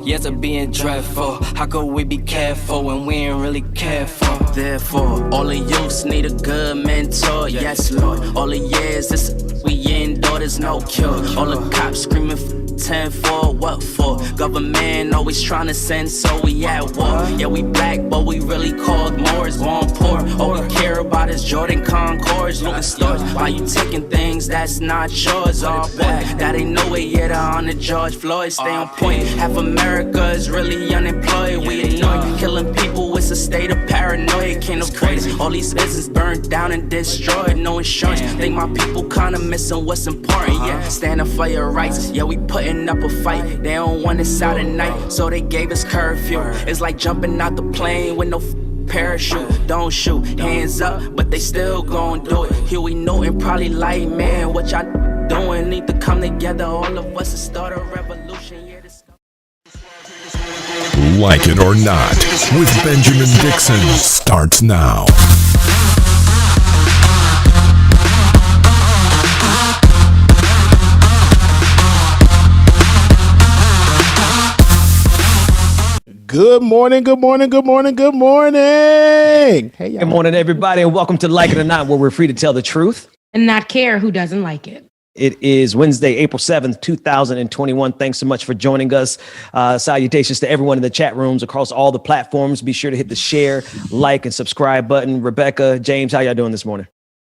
Yes, I'm being dreadful. How could we be careful when we ain't really careful? Therefore, all the youths need a good mentor. Yes, Lord. All the years this we endure, there's no cure. All the cops screaming 10 for what for? Government always trying to send, so we at war. Yeah, we black, but we really called Moors, born poor. All we care about is Jordan Concords, looting stores. Why you taking things that's not yours? All boy, that ain't no way yet on the George Floyd. Stay on point. Half America is really unemployed. We annoyed, killing people. It's a state of paranoia. Can't avoid it. All these businesses burned down and destroyed. No insurance. Think my people kinda missing what's important. Yeah, stand up for your rights. Yeah, we putting up a fight. They don't want us out at night, so they gave us curfew. It's like jumping out the plane with no parachute. Don't shoot, hands up, but they still gon' do it. Huey Newton probably like, man, what y'all doing? Need to come together, all of us, and start a revolution. Yeah, this... Like it or not, with Benjamin Dixon starts now. Good morning, good morning, good morning, good morning. Hey, y'all. Good morning, everybody, and welcome to Like It or Not, where we're free to tell the truth and not care who doesn't like it. It is Wednesday, April 7th, 2021. Thanks so much for joining us. Salutations to everyone in the chat rooms across all the platforms. Be sure to hit the share, like, and subscribe button. Rebecca, James, how y'all doing this morning?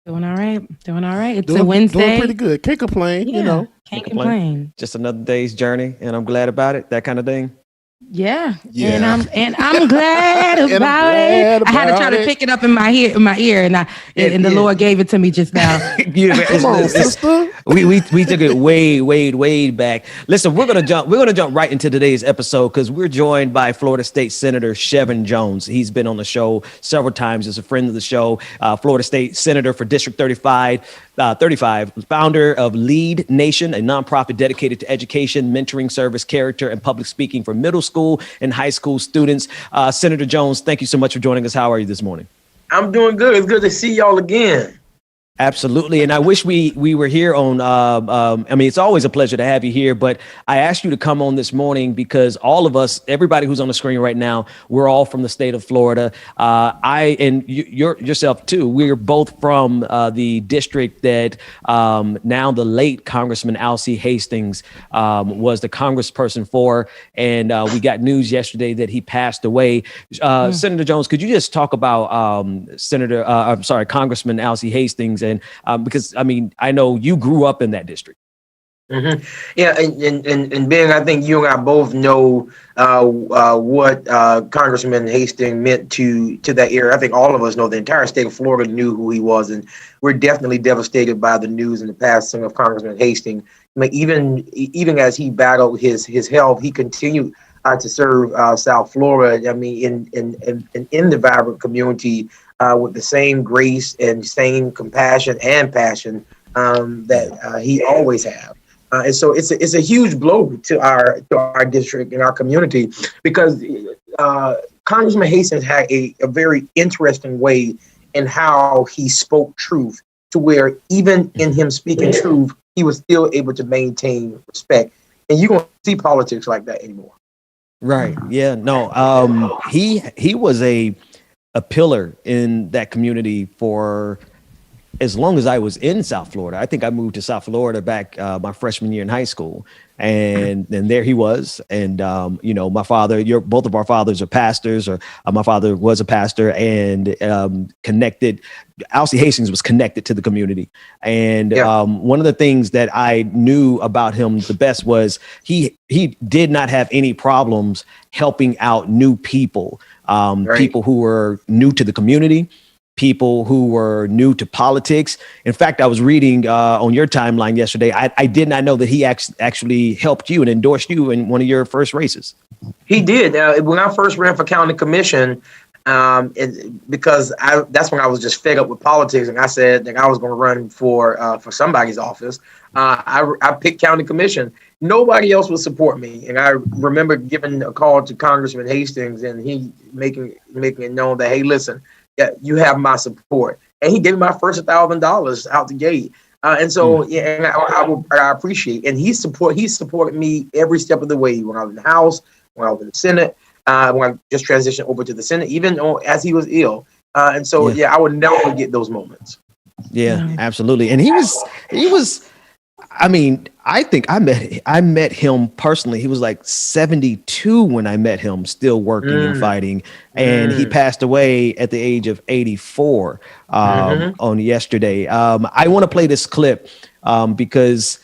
Doing all right. Doing all right. It's a Wednesday. Doing pretty good. Can't complain, yeah, you know. Can't complain. Just another day's journey, and I'm glad about it. That kind of thing. Yeah. And I'm glad about it. I had to try to pick it up in my ear, and the Lord gave it to me just now. Come on, sister. We took it way back. Listen, we're gonna jump right into today's episode because we're joined by Florida State Senator Shevrin Jones. He's been on the show several times as a friend of the show. Florida State Senator for District 35, founder of Lead Nation, a nonprofit dedicated to education, mentoring service, character, and public speaking for middle school and high school students. Senator Jones, thank you so much for joining us. How are you this morning? I'm doing good. It's good to see y'all again. Absolutely. And I wish we were here on, I mean, it's always a pleasure to have you here, but I asked you to come on this morning because all of us, everybody who's on the screen right now, we're all from the state of Florida. Yourself too. We're both from the district that now the late Congressman Alcee Hastings was the congressperson for. And we got news yesterday that he passed away. Senator Jones, could you just talk about Congressman Alcee Hastings? And because, I mean, I know you grew up in that district. Mm-hmm. Yeah, and Ben, I think you and I both know what Congressman Hastings meant to that area. I think all of us know, the entire state of Florida knew who he was, and we're definitely devastated by the news and the passing of Congressman Hastings. I mean, even as he battled his health, he continued to serve South Florida. I mean, in the vibrant community. With the same grace and same compassion and passion that he always have, and so it's a huge blow to our district and our community because Congressman Hastings had a very interesting way in how he spoke truth, to where even in him speaking truth, he was still able to maintain respect, and you don't see politics like that anymore. Right? Yeah. No. He was a pillar in that community for as long as I was in South Florida. I think I moved to South Florida back my freshman year in high school, and there he was. And my father, both of our fathers are pastors, or my father was a pastor, and connected. Alcee Hastings was connected to the community, and one of the things that I knew about him the best was he did not have any problems helping out new people. People who were new to the community, people who were new to politics. In fact, I was reading on your timeline yesterday. I did not know that he actually helped you and endorsed you in one of your first races. He did. When I first ran for county commission, because that's when I was just fed up with politics, and I said that I was going to run for somebody's office. I picked county commission. Nobody else would support me, and I remember giving a call to Congressman Hastings, and he making it known that, hey, listen, yeah, you have my support, and he gave me my first $1,000 out the gate. And so, and I appreciate, and he supported me every step of the way when I was in the House, when I was in the Senate, when I just transitioned over to the Senate, even as he was ill. And so, I would never forget those moments. Yeah, absolutely. And he was, I mean, I think I met him personally. He was like 72 when I met him, still working and fighting. And he passed away at the age of 84 on yesterday. I want to play this clip because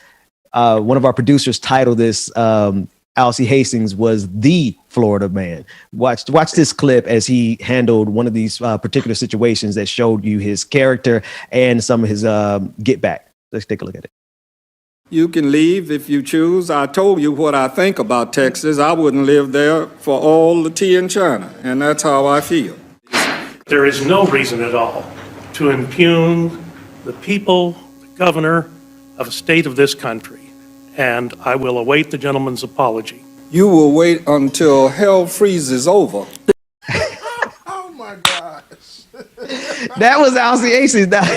one of our producers titled this Alcee Hastings was the Florida man. Watch this clip as he handled one of these particular situations that showed you his character and some of his get back. Let's take a look at it. You can leave if you choose. I told you what I think about Texas. I wouldn't live there for all the tea in China, and that's how I feel. There is no reason at all to impugn the people, the governor of a state of this country, and I will await the gentleman's apology. You will wait until hell freezes over. Oh my gosh. That was Alcee Hastings. That's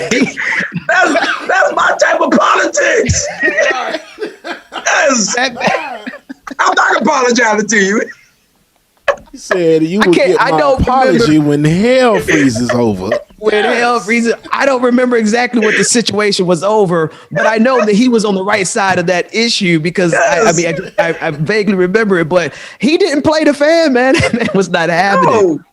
my type of politics. I'm not apologizing to you. He said you will get my apology when hell freezes over. When hell freezes, I don't remember exactly what the situation was over, but I know that he was on the right side of that issue because I vaguely remember it. But he didn't play the fan, man. That was not happening.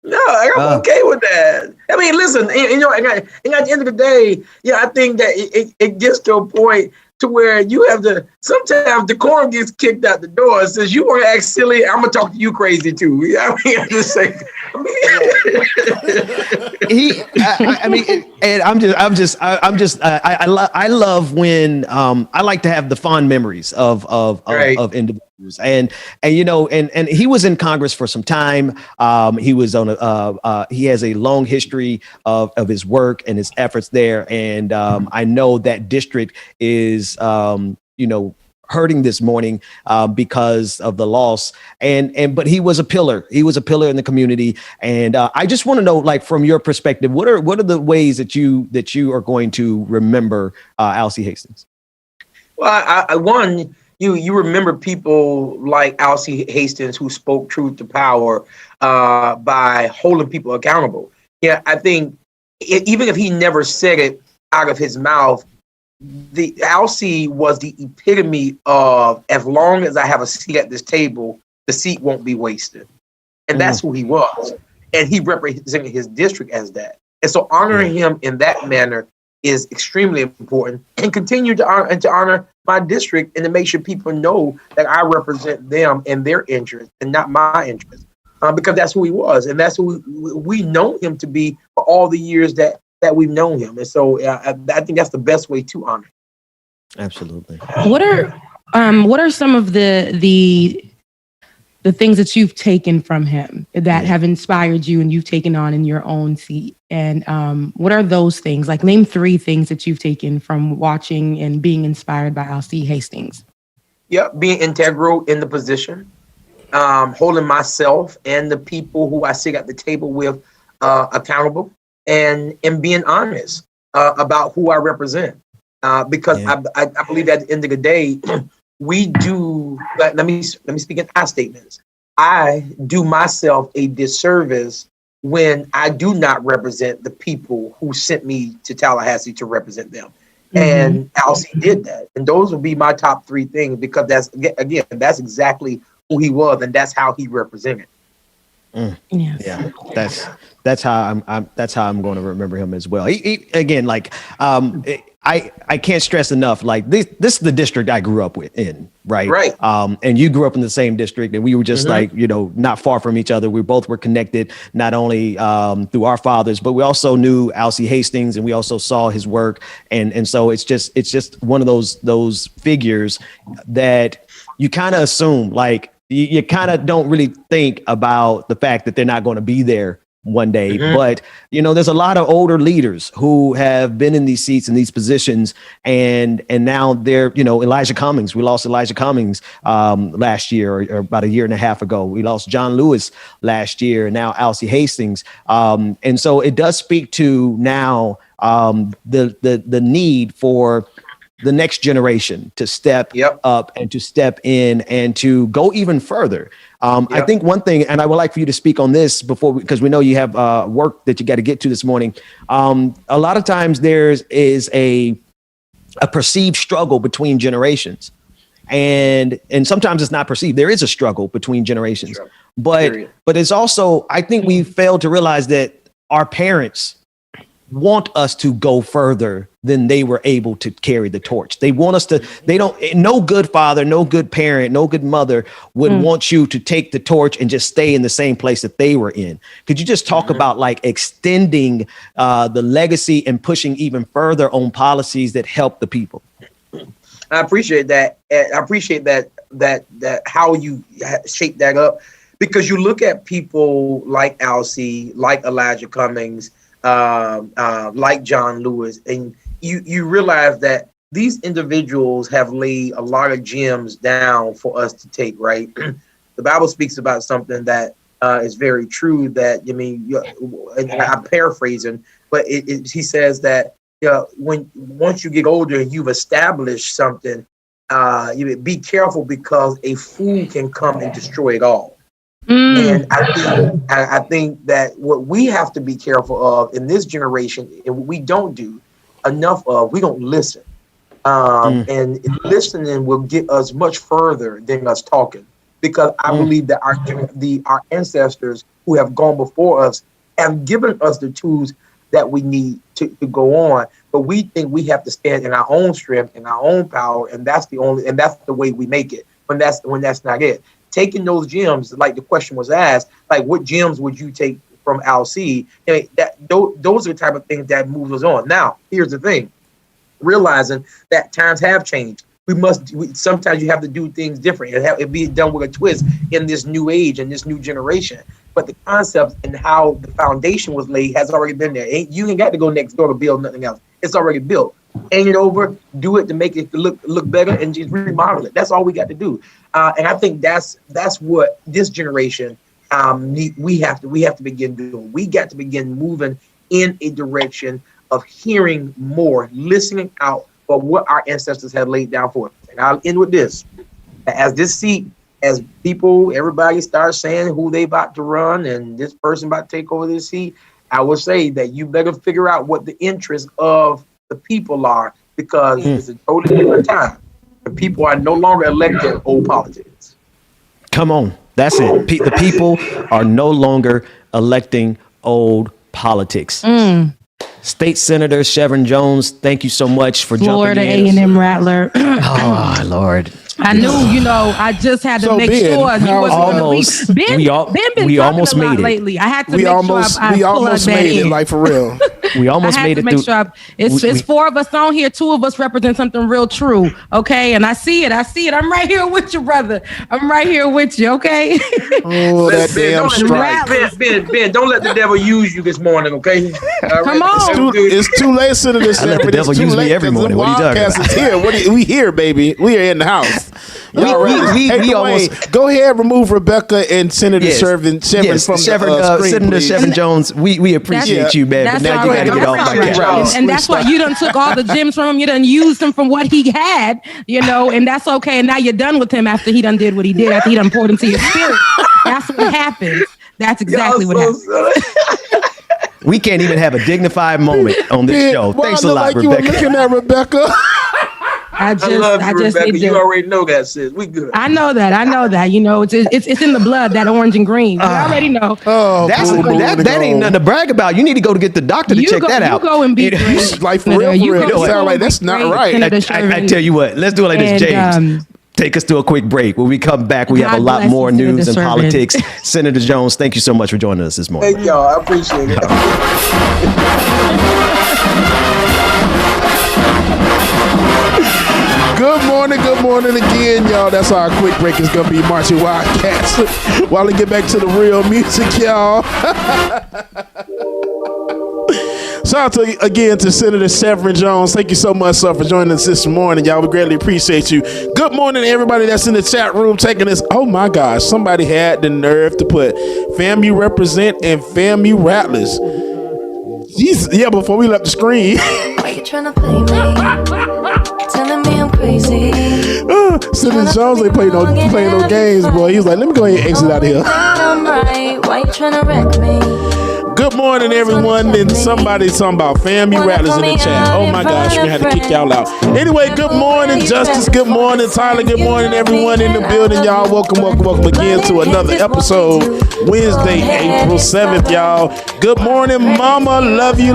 No, I'm okay with that. I mean, listen, and at the end of the day, I think that it gets to a point to where you have to, sometimes decorum gets kicked out the door. It says you want to act silly, I'm gonna talk to you crazy too. I mean, I'm just saying. I love when I like to have the fond memories of individuals, and he was in Congress for some time. He was on he has a long history of his work and his efforts there, and I know that district is hurting this morning because of the loss, but he was a pillar. He was a pillar in the community, and I just want to know, like, from your perspective, what are the ways that you are going to remember Alcee Hastings? Well, you remember people like Alcee Hastings who spoke truth to power by holding people accountable. Yeah, I think even if he never said it out of his mouth, the Alcee was the epitome of, as long as I have a seat at this table, the seat won't be wasted. And that's who he was. And he represented his district as that. And so honoring him in that manner is extremely important, and continue to honor my district and to make sure people know that I represent them and their interests and not my interests, because that's who he was. And that's who we know him to be for all the years that we've known him. And so I think that's the best way to honor him. Absolutely. What are some of the things that you've taken from him that have inspired you and you've taken on in your own seat? And what are those things? Like, name 3 things that you've taken from watching and being inspired by Alcee Hastings. Yeah, being integral in the position, holding myself and the people who I sit at the table with accountable, and being honest about who I represent. Because I believe at the end of the day, we do, let me speak in I statements. I do myself a disservice when I do not represent the people who sent me to Tallahassee to represent them. And Alcee did that. And those would be my top 3 things, because that's exactly who he was, and that's how he represented. Yes. Yeah, that's how I'm going to remember him as well. He again, like, I can't stress enough, like, this is the district I grew up in, right? Right. And you grew up in the same district, and we were just like, not far from each other. We both were connected, not only through our fathers, but we also knew Alcee Hastings, and we also saw his work. And so it's just one of those figures that you kind of assume, like, you kind of don't really think about the fact that they're not going to be there one day. But, there's a lot of older leaders who have been in these seats and these positions, and now they're, Elijah Cummings. We lost Elijah Cummings last year, or about a year and a half ago. We lost John Lewis last year, and now Alcee Hastings. And so it does speak to now the need for the next generation to step up and to step in and to go even further I think one thing, and I would like for you to speak on this because we know you have work that you got to get to this morning. A lot of times there is a perceived struggle between generations. And sometimes it's not perceived. There is a struggle between generations, but it's also, I think we fail to realize that our parents want us to go further than they were able to carry the torch. They want us to, no good father, no good parent, no good mother would want you to take the torch and just stay in the same place that they were in. Could you just talk about like extending the legacy and pushing even further on policies that help the people? I appreciate that. I appreciate that how you shape that up, because you look at people like Alcee, like Elijah Cummings, like John Lewis, and you realize that these individuals have laid a lot of gems down for us to take, right? The Bible speaks about something that is very true, that, and I'm paraphrasing, but he says that once you get older and you've established something, you be careful, because a fool can come and destroy it all. And I think that what we have to be careful of in this generation, and what we don't do enough of, we don't listen. And listening will get us much further than us talking, because I believe that our ancestors who have gone before us have given us the tools that we need to go on, but we think we have to stand in our own strength and our own power, and that's the way we make it. When that's not it. Taking those gems, like the question was asked, like what gems would you take from Alcee? Those are the type of things that moves us on. Now, here's the thing: realizing that times have changed. Sometimes you have to do things different. It be done with a twist in this new age and this new generation. But the concept and how the foundation was laid has already been there. You ain't got to go next door to build nothing else. It's already built. Hang it over, do it to make it look better, and just remodel it. That's all we got to do. And I think that's what this generation we have to begin doing. We got to begin moving in a direction of hearing more, listening out for what our ancestors have laid down for us. And I'll end with this: as everybody starts saying who they about to run and this person about to take over this seat, I would say that you better figure out what the interests of the people are, because it's a totally different time. The people are no longer elected old politics. Come on. That's it. The people are no longer electing old politics. State Senator Shevrin Jones, thank you so much for Florida jumping in. A&M Rattler. Oh, Lord. I knew, I just had to make sure he was almost. Ben been we almost a lot made it lately. I had to make sure I we almost made it, like for real. We almost made it through. It's four of us on here. Two of us represent something real true. Okay. And I see it. I'm right here with you, brother. I'm right here with you. Okay. Oh, that damn strike. Ben, don't let the devil use you this morning. Okay. Come on. It's too late, Senator Shevrin. I let the devil use me every morning. What are you talking about? Here. We here, baby. We are in the house. We almost go ahead. Remove Rebecca and Senator Shevrin from the screen, Senator Shevrin Jones. We appreciate you, man. But now you got to get off my couch. And that's why you done took all the gems from him. You done used him from what he had, and that's okay. And now you're done with him after he done did what he did. After he done poured into your spirit. That's what happens. That's exactly what happens. We can't even have a dignified moment on this show. Thanks a lot, Rebecca. You were looking at Rebecca. I love you, Rebecca. You already know that, sis. We good. I know that. It's in the blood, that orange and green. You already know. That ain't nothing to brag about. You need to go to get the doctor to check that out. You go and be great. Like for real. It sound like that's not right. I tell you what. Let's do it like this, James. Take us to a quick break. When we come back, we have a lot more news and politics. Senator Jones, thank you so much for joining us this morning. Thank y'all. I appreciate it. Good morning again, y'all. That's our quick break. It's going to be Marching Wildcats while we get back to the real music, y'all. Shout out again to Senator Shevrin Jones. Thank you so much, sir, for joining us this morning, y'all. We greatly appreciate you. Good morning to everybody that's in the chat room taking this. Oh, my gosh. Somebody had the nerve to put FAMU Represent and FAMU Rattlers. Jesus. Yeah, before we left the screen. Why you trying to play me? Telling me I'm crazy. Senator Jones ain't playing no games, boy. He was like, let me go ahead and exit out of here. Why you trying to wreck me? Good morning, everyone. And somebody's talking about family rattlers in the chat. Oh my gosh, we had to kick y'all out. Anyway, good morning, Justice. Good morning, Tyler. Good morning, everyone in the building, y'all. Welcome again to another episode. Wednesday, April 7th, y'all. Good morning, Mama. Love you,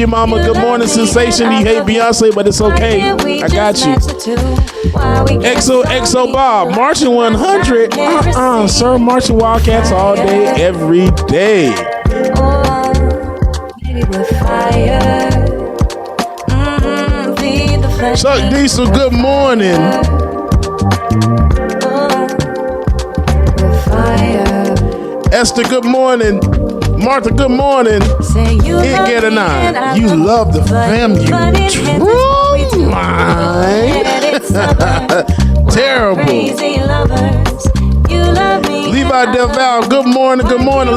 Mama. Good morning, Sensation. You hate Beyonce, but it's okay. I got you. XO Bob, marching 100. Sir, marching Wildcats all day, every day. Chuck Diesel, good morning. Esther, good morning. Martha, good morning. It get a 9. You love the family. True mine. Terrible. Levi DeVal, good morning.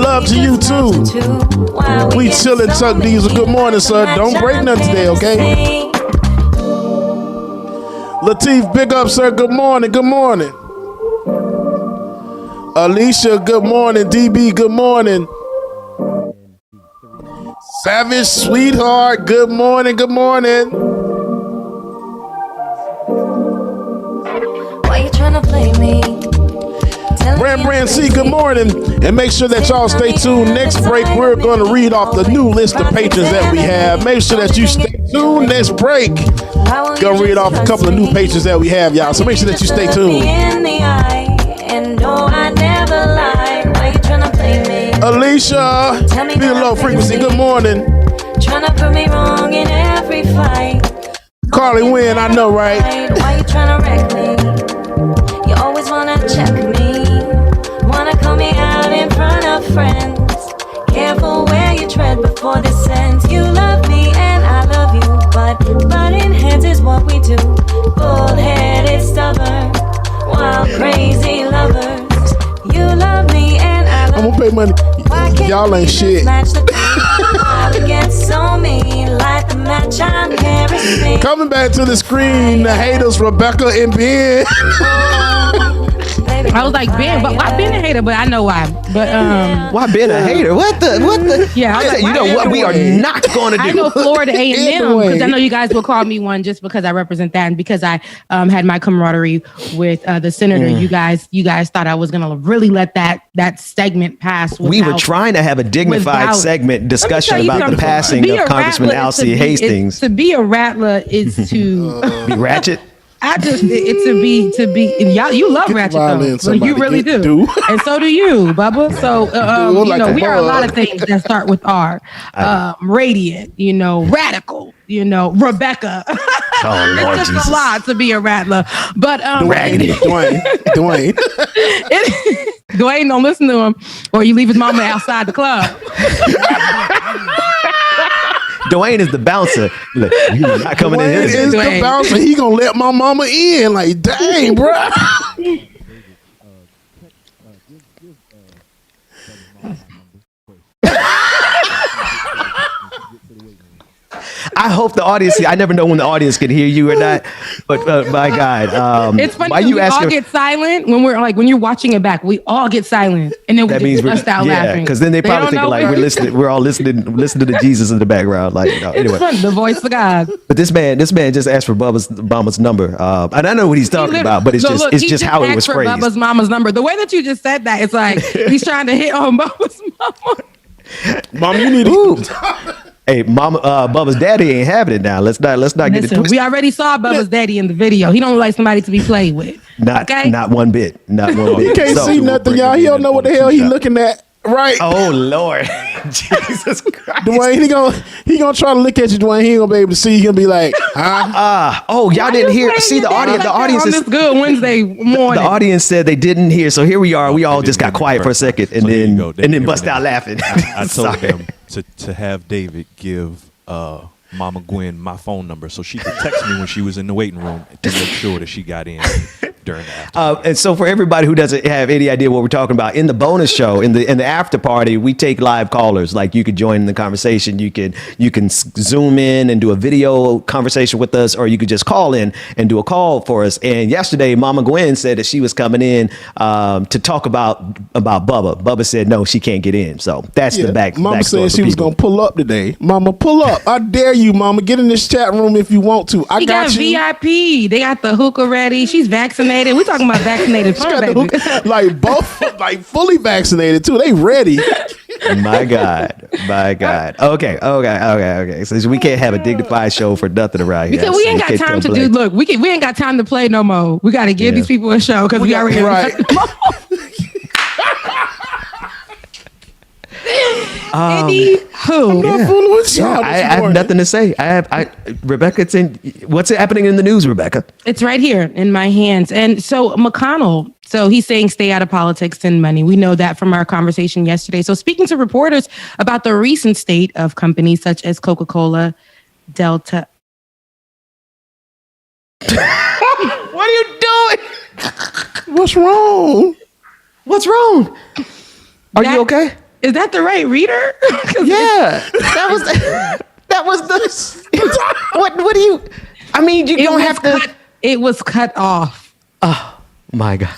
Love to you too. We chillin', Chuck Diesel. Good morning, sir. Don't break nothing today, okay? Lateef, big up, sir. Good morning. Alicia, good morning. DB, good morning. Savage, sweetheart, good morning. Why you trying to play me? Brand C, good morning. And make sure that y'all stay tuned. Next break, we're going to read off the new list of patrons that we have. Make sure that you stay tuned. Next break, going to read off a couple of new patrons that we have, y'all. So make sure that you stay tuned. Alicia, be a low frequency, good morning. Trying to put me wrong in every fight. Carly Wynn, I know, right? Why you trying to wreck me? You always wanna check me. Wanna call me out in front of friends. Careful where you tread before this ends. You love me and I love you, but butting heads is what we do. Bull-headed, stubborn, wild, crazy lovers. You love me and I love you. I'm gonna pay money. Y'all ain't shit. Coming back to the screen, the haters, Rebecca and Ben. I was like, Ben, but why Ben a hater? But I know why. But why Ben a hater? What the? Yeah, I was like, you know what we are not going to do. I know Florida A&M because I know you guys will call me one just because I represent that and because I had my camaraderie with the senator. You guys thought I was gonna really let that segment pass. We were trying to have a dignified segment discussion about the passing of Congressman Alcee Hastings. To be a rattler is to be ratchet. To be y'all. You love ratchet though, so you really do, and so do you, Bubba. So we are a lot of things that start with R. Radiant, radical, Rebecca. Oh, Lord it's just Jesus. a lot to be a rattler, but Raggedy Dwayne. Dwayne, don't listen to him, or you leave his mama outside the club. Dwayne is the bouncer. Look, he's not coming in here. Is the bouncer. He gonna let my mama in. Like, dang, bro. I hope the audience. I never know when the audience can hear you or not. But my God, it's funny. Why you all get silent when when you're watching it back. We all get silent, and then we just bust out laughing. Because then they probably think like we're listening. We're all listening to Jesus in the background. Like, anyway, it's fun, the voice of God. But this man just asked for Bubba's number, and I know what he's talking about. But it's just how it was phrased. Bubba's mama's number. The way that you just said that, it's like he's trying to hit on Bubba's mama. Mom, you need to. Hey, Mama, Bubba's daddy ain't having it now. Let's not get it twisted. We already saw Bubba's daddy in the video. He don't like somebody to be played with. Not one bit. Not one bit. He can't see nothing, y'all. He don't know what the hell he looking at. Right. Oh Lord, Jesus Christ. Dwayne, he gonna try to look at you, Dwayne. He ain't gonna be able to see. He gonna be like, oh, y'all didn't hear. See, the audience is good Wednesday morning. The audience said they didn't hear. So here we are. We all just got quiet for a second and then bust out laughing. I told them to have David give Mama Gwen my phone number so she could text me when she was in the waiting room to make sure that she got in. during that. And so for everybody who doesn't have any idea what we're talking about, in the bonus show, in the after party, we take live callers. Like, you could join in the conversation. You can zoom in and do a video conversation with us, or you could just call in and do a call for us. And yesterday, Mama Gwen said that she was coming in to talk about Bubba. Bubba said no, she can't get in. So that's the back. Mama said she was gonna pull up today. Mama, pull up! I dare you, Mama. Get in this chat room if you want to. She got you. VIP. They got the hookah ready. She's vaccinated. We're talking about vaccinated fun, baby. Like both, like fully vaccinated too. They ready. My God. Okay. So we can't have a dignified show for nothing around here. Because we ain't got time to do. Look, we ain't got time to play no more. We got to give these people a show because we already right. Anywho, I have nothing to say. Rebecca, what's happening in the news, Rebecca? It's right here in my hands. And so McConnell, so he's saying stay out of politics and money. We know that from our conversation yesterday. So speaking to reporters about the recent state of companies such as Coca-Cola, Delta. What are you doing? What's wrong? What's wrong? Are you okay? Is that the right reader? Yeah, that was the. What do you? I mean, you don't have to. It was cut off. Oh my God!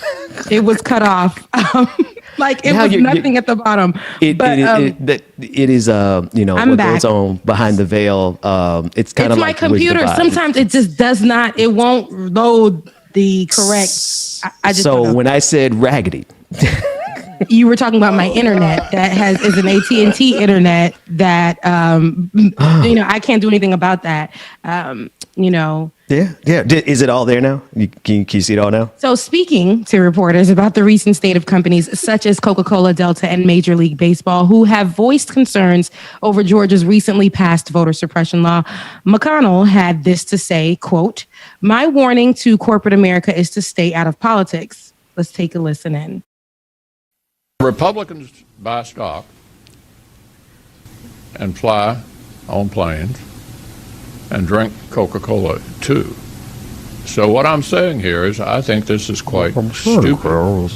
It was cut off. Like it was nothing at the bottom. It is what goes on behind the veil. It's kind of like my computer. Sometimes it just does not. It won't load the correct. I just when I said raggedy. You were talking about my internet that is an AT&T internet that I can't do anything about that. Yeah. Is it all there now? Can you see it all now? So speaking to reporters about the recent state of companies such as Coca-Cola, Delta, and Major League Baseball who have voiced concerns over Georgia's recently passed voter suppression law, McConnell had this to say, quote, "My warning to corporate America is to stay out of politics." Let's take a listen in. Republicans buy stock and fly on planes and drink Coca-Cola too. So what I'm saying here is I think this is quite stupid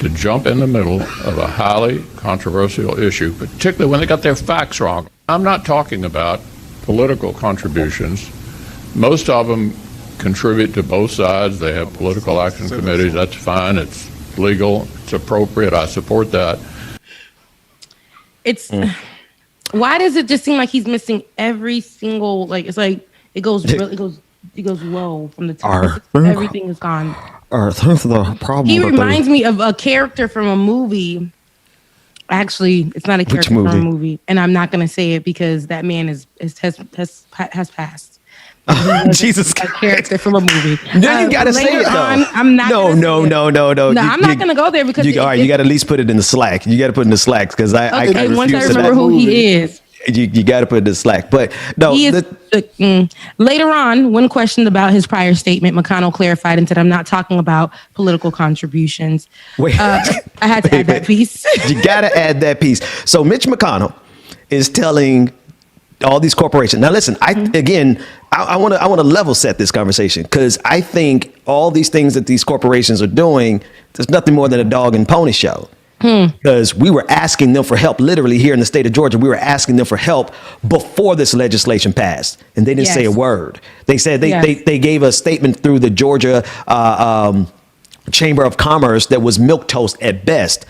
to jump in the middle of a highly controversial issue, particularly when they got their facts wrong. I'm not talking about political contributions. Most of them contribute to both sides. They have political action committees. That's fine. It's legal. It's appropriate. I support that. Why does it just seem like he's missing every single, it goes low from the top. Everything is gone. The problem. He reminds me of a character from a movie. Actually, it's not a character from a movie, and I'm not going to say it because that man has passed. Jesus, a character from a movie. No, you gotta say it though. I'm not. No. No, I'm not gonna go there because you got to at least put it in the Slack. You got to put it in the Slack because once I remember who he is. You got to put it in the Slack. But no. Later on, when questioned about his prior statement, McConnell clarified and said, "I'm not talking about political contributions." Wait, I had to add that piece. You got to add that piece. So Mitch McConnell is telling all these corporations. Now, listen, I want to level set this conversation because I think all these things that these corporations are doing, there's nothing more than a dog and pony show. Because we were asking them for help, literally here in the state of Georgia. We were asking them for help before this legislation passed, and they didn't say a word. They said they gave a statement through the Georgia Chamber of Commerce that was milquetoast at best.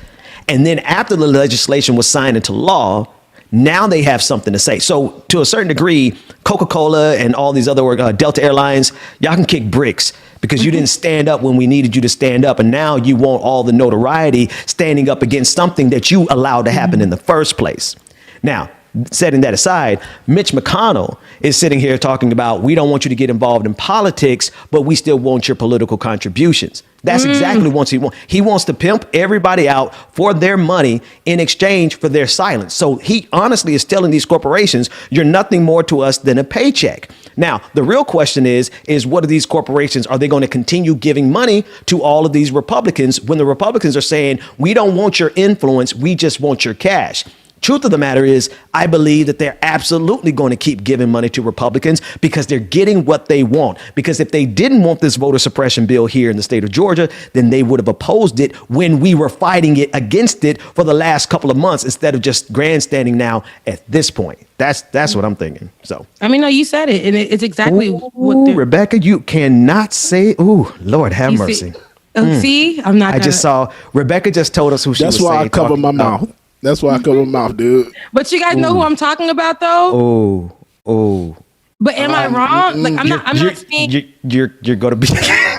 And then after the legislation was signed into law, now they have something to say. So to a certain degree, Coca-Cola and all these other Delta Airlines, y'all can kick bricks because you didn't stand up when we needed you to stand up. And now you want all the notoriety standing up against something that you allowed to happen in the first place. Now, setting that aside, Mitch McConnell is sitting here talking about, we don't want you to get involved in politics, but we still want your political contributions. That's exactly what he wants. He wants to pimp everybody out for their money in exchange for their silence. So he honestly is telling these corporations, you're nothing more to us than a paycheck. Now, the real question is what are these corporations? Are they going to continue giving money to all of these Republicans when the Republicans are saying, we don't want your influence, we just want your cash? Truth of the matter is, I believe that they're absolutely going to keep giving money to Republicans because they're getting what they want. Because if they didn't want this voter suppression bill here in the state of Georgia, then they would have opposed it when we were fighting it against it for the last couple of months instead of just grandstanding now at this point. That's what I'm thinking. So I mean, no, you said it, and it's exactly what Rebecca, you cannot say. Ooh, Lord have mercy. See, I'm not. I just saw Rebecca just told us who she was. That's why I cover my mouth. That's why I cover my mouth, dude. But you guys know who I'm talking about, though. Oh. But am I wrong? Like I'm not saying you're gonna be.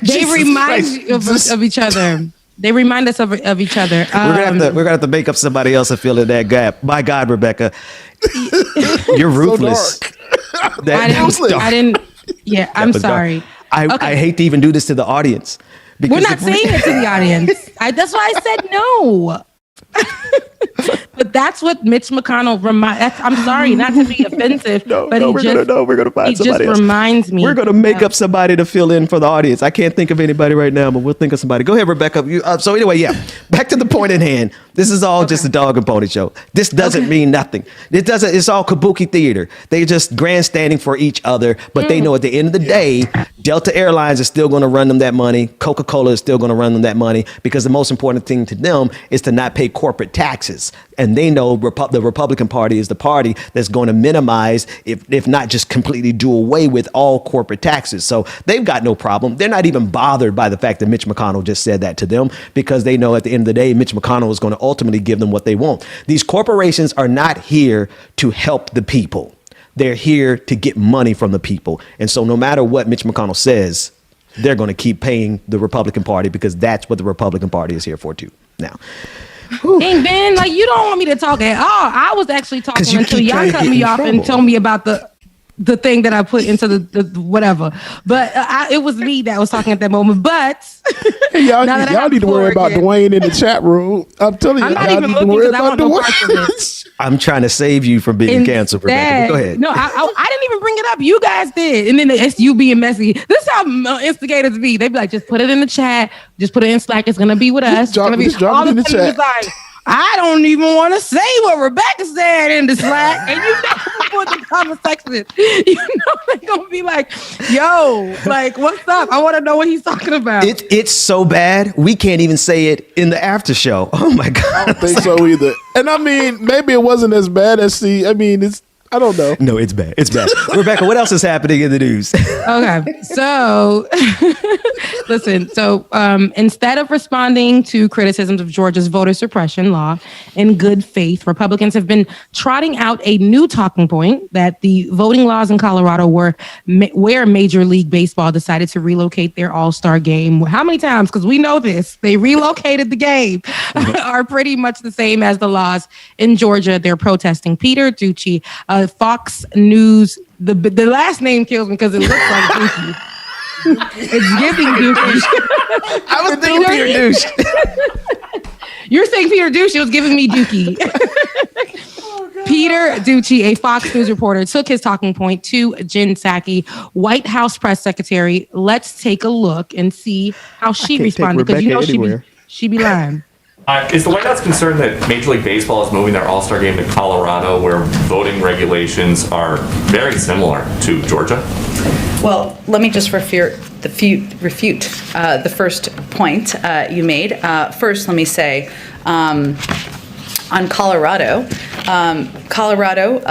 They remind you of each other. They remind us of each other. We're gonna have to make up somebody else to fill in that gap. My God, Rebecca, you're ruthless. I didn't. Yeah, I'm sorry. I hate to even do this to the audience. We're not saying it to the audience. That's why I said no. But that's what Mitch McConnell reminds. I'm sorry, not to be offensive, but we're gonna find somebody else. Reminds me. We're gonna make up somebody to fill in for the audience. I can't think of anybody right now, but we'll think of somebody. Go ahead, Rebecca. So anyway, yeah, back to the point in hand. This is all just a dog and pony show. This doesn't mean nothing. It's all kabuki theater. They're just grandstanding for each other, but they know at the end of the day, Delta Airlines is still going to run them that money. Coca-Cola is still going to run them that money because the most important thing to them is to not pay corporate taxes. And they know the Republican Party is the party that's going to minimize, if not just completely do away with all corporate taxes. So they've got no problem. They're not even bothered by the fact that Mitch McConnell just said that to them because they know at the end of the day, Mitch McConnell is going to ultimately give them what they want. These corporations are not here to help the people. They're here to get money from the people. And so no matter what Mitch McConnell says, they're going to keep paying the Republican Party because that's what the Republican Party is here for too. Now, dang, Ben, like you don't want me to talk at all. I was actually talking until y'all cut me off and told me about the thing that I put into the whatever. But it was me that was talking at that moment. But y'all need to worry about Dwayne in the chat room. I'm telling you, I'm not even looking because I want no parts of it. I'm trying to save you from being canceled, Rebecca. Go ahead. No, I didn't even bring it up. You guys did. And then it's you being messy. This is how instigators be. They be like, just put it in the chat. Just put it in Slack. It's going to be with us. It's going to be all in the chat. I don't even want to say what Rebecca said in the Slack. And you know the comment section. You know they're going to be like, yo, like, what's up? I want to know what he's talking about. It's so bad, we can't even say it in the after show. Oh, my God. I don't think so either. And I mean, maybe it wasn't as bad as I don't know. No, it's bad. It's bad. Rebecca, what else is happening in the news? Okay. So, listen. So, instead of responding to criticisms of Georgia's voter suppression law in good faith, Republicans have been trotting out a new talking point that the voting laws in Colorado where Major League Baseball decided to relocate their All-Star game. How many times? Because we know this. They relocated the game. Are pretty much the same as the laws in Georgia. They're protesting. Peter Doocey, Fox News. The last name kills me because it looks like Doocey. It's giving Doocey. I was thinking Peter Doocey. You're saying Peter Doocey was giving me Dookie. Peter Doocey, a Fox News reporter, took his talking point to Jen Psaki, White House press secretary. Let's take a look and see how she responded because you know she be lying. Is the White House concerned that Major League Baseball is moving their All-Star game to Colorado, where voting regulations are very similar to Georgia? Well, let me just refute the first point you made. First, let me say, on Colorado, Colorado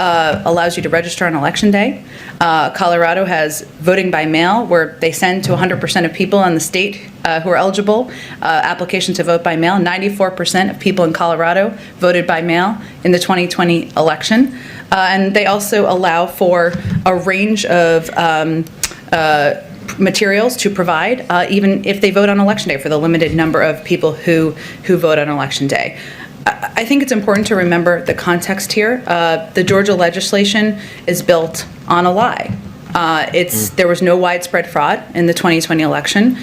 allows you to register on Election Day. Colorado has voting by mail, where they send to 100% of people in the state who are eligible applications to vote by mail. 94% of people in Colorado voted by mail in the 2020 election. And they also allow for a range of materials to provide, even if they vote on Election Day, for the limited number of people who vote on Election Day. I think it's important to remember the context here. The Georgia legislation is built on a lie. There was no widespread fraud in the 2020 election.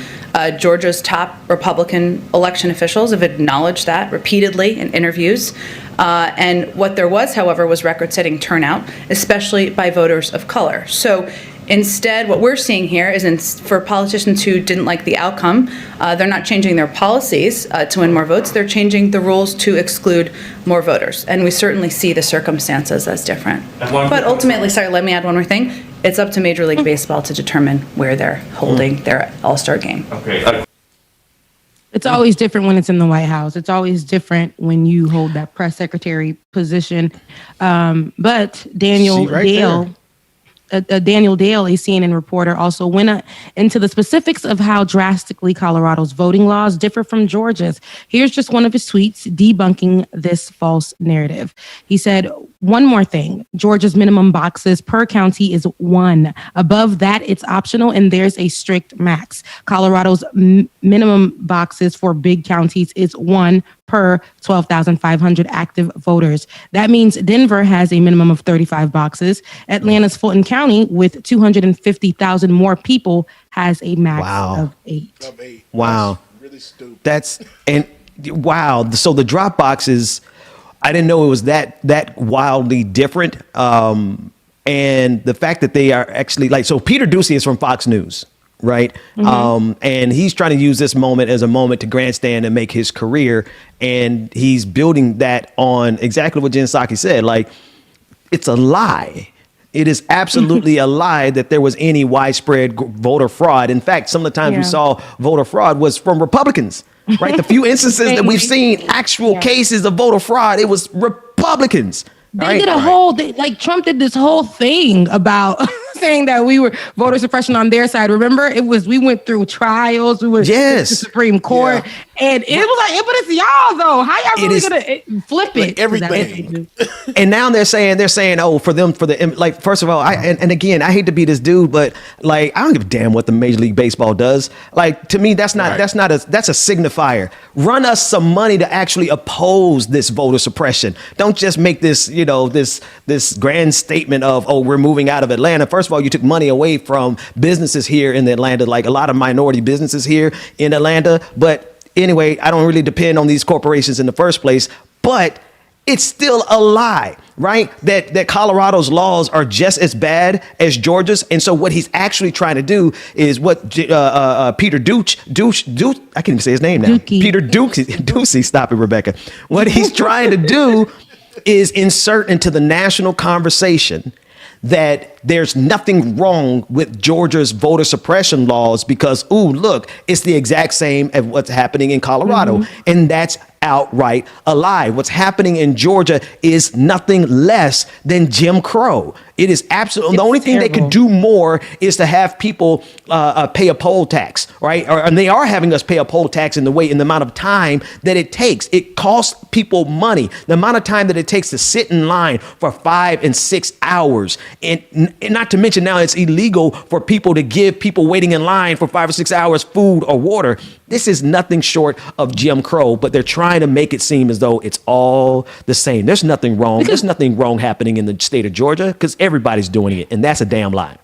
Georgia's top Republican election officials have acknowledged that repeatedly in interviews. And what there was, however, was record-setting turnout, especially by voters of color. So Instead, what we're seeing here is for politicians who didn't like the outcome, they're not changing their policies to win more votes. They're changing the rules to exclude more voters. And we certainly see the circumstances as different. But ultimately, sorry, let me add one more thing. It's up to Major League Baseball to determine where they're holding their All-Star game. Okay. It's always different when it's in the White House. It's always different when you hold that press secretary position. But Daniel Dale, a CNN reporter, also went into the specifics of how drastically Colorado's voting laws differ from Georgia's. Here's just one of his tweets debunking this false narrative. He said, one more thing, Georgia's minimum boxes per county is 1. Above that, it's optional, and there's a strict max. Colorado's minimum boxes for big counties is 1 per 12,500 active voters. That means Denver has a minimum of 35 boxes. Atlanta's Fulton County, with 250,000 more people, has a max of 8. Wow. That's really stupid. Wow. So the drop boxes, I didn't know it was that wildly different. And the fact that they are actually so Peter Doocey is from Fox News, right? Mm-hmm. And he's trying to use this moment as a moment to grandstand and make his career. And he's building that on exactly what Jen Psaki said. It's a lie. It is absolutely a lie that there was any widespread voter fraud. In fact, some of the times we saw voter fraud was from Republicans, right? The few instances that we've seen actual cases of voter fraud, it was Republicans. They did a whole, Trump did this whole thing about saying that we were voter suppression on their side. Remember, we went through trials. We went to the Supreme Court. Yeah. And it was but it's y'all though. How y'all really gonna flip it? Everything. And now they're saying, first of all, and again, I hate to be this dude, but I don't give a damn what the Major League Baseball does. To me, that's a signifier. Run us some money to actually oppose this voter suppression. Don't just make this, this grand statement of, we're moving out of Atlanta. First of all, you took money away from businesses here in Atlanta, like a lot of minority businesses here in Atlanta. But anyway, I don't really depend on these corporations in the first place, but it's still a lie, right? That Colorado's laws are just as bad as Georgia's. And so what he's actually trying to do is what Peter Doocey, I can't even say his name now. Peter Doocey, stop it, Rebecca. What he's trying to do is insert into the national conversation that there's nothing wrong with Georgia's voter suppression laws because, look, it's the exact same as what's happening in Colorado. Mm-hmm. And that's outright a lie. What's happening in Georgia is nothing less than Jim Crow. It is absolutely the only thing they could do more is to have people pay a poll tax, right? And they are having us pay a poll tax in the amount of time that it takes. It costs people money. The amount of time that it takes to sit in line for 5 and 6 hours, and not to mention now it's illegal for people to give people waiting in line for 5 or 6 hours food or water. This is nothing short of Jim Crow, but they're trying to make it seem as though it's all the same. There's nothing wrong. There's nothing wrong happening in the state of Georgia because everybody's doing it, and that's a damn lie.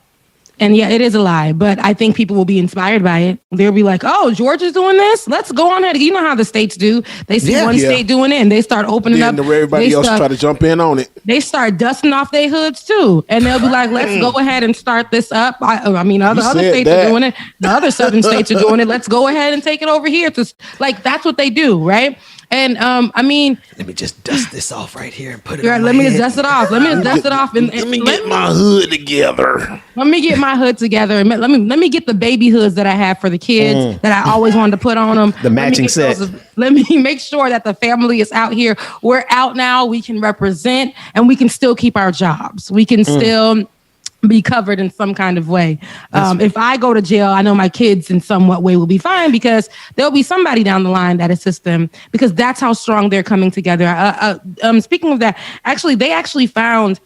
And yeah, it is a lie, but I think people will be inspired by it. They'll be like, Georgia's doing this? Let's go on ahead. You know how the states do. They see one state doing it, and they start opening up. And everybody else try to jump in on it. They start dusting off their hoods too. And they'll be like, let's go ahead and start this up. Other states are doing it. The other southern states are doing it. Let's go ahead and take it over here. That's what they do, right? And let me just dust this off right here and put it. Let me just dust it off. Let me dust it off. And let me get my hood together. Let me get my hood together, and let me get the baby hoods that I have for the kids that I always wanted to put on them. The matching set. Let me make sure that the family is out here. We're out now. We can represent, and we can still keep our jobs. We can still be covered in some kind of way. If I go to jail, I know my kids in somewhat way will be fine because there'll be somebody down the line that assists them because that's how strong they're coming together. Speaking of that, they actually found,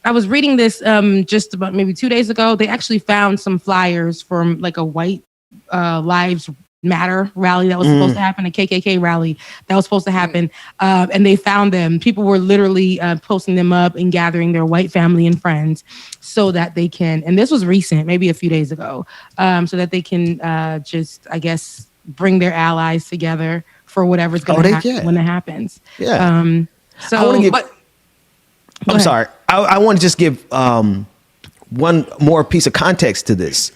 I was reading this just about maybe 2 days ago. They actually found some flyers from a white lives Matter rally that was supposed to happen, a KKK rally that was supposed to happen. And they found them. People were literally posting them up and gathering their white family and friends so that they can, and this was recent, maybe a few days ago, so that they can bring their allies together for whatever's going to happen when it happens. Yeah. I'm sorry. I want to just give one more piece of context to this.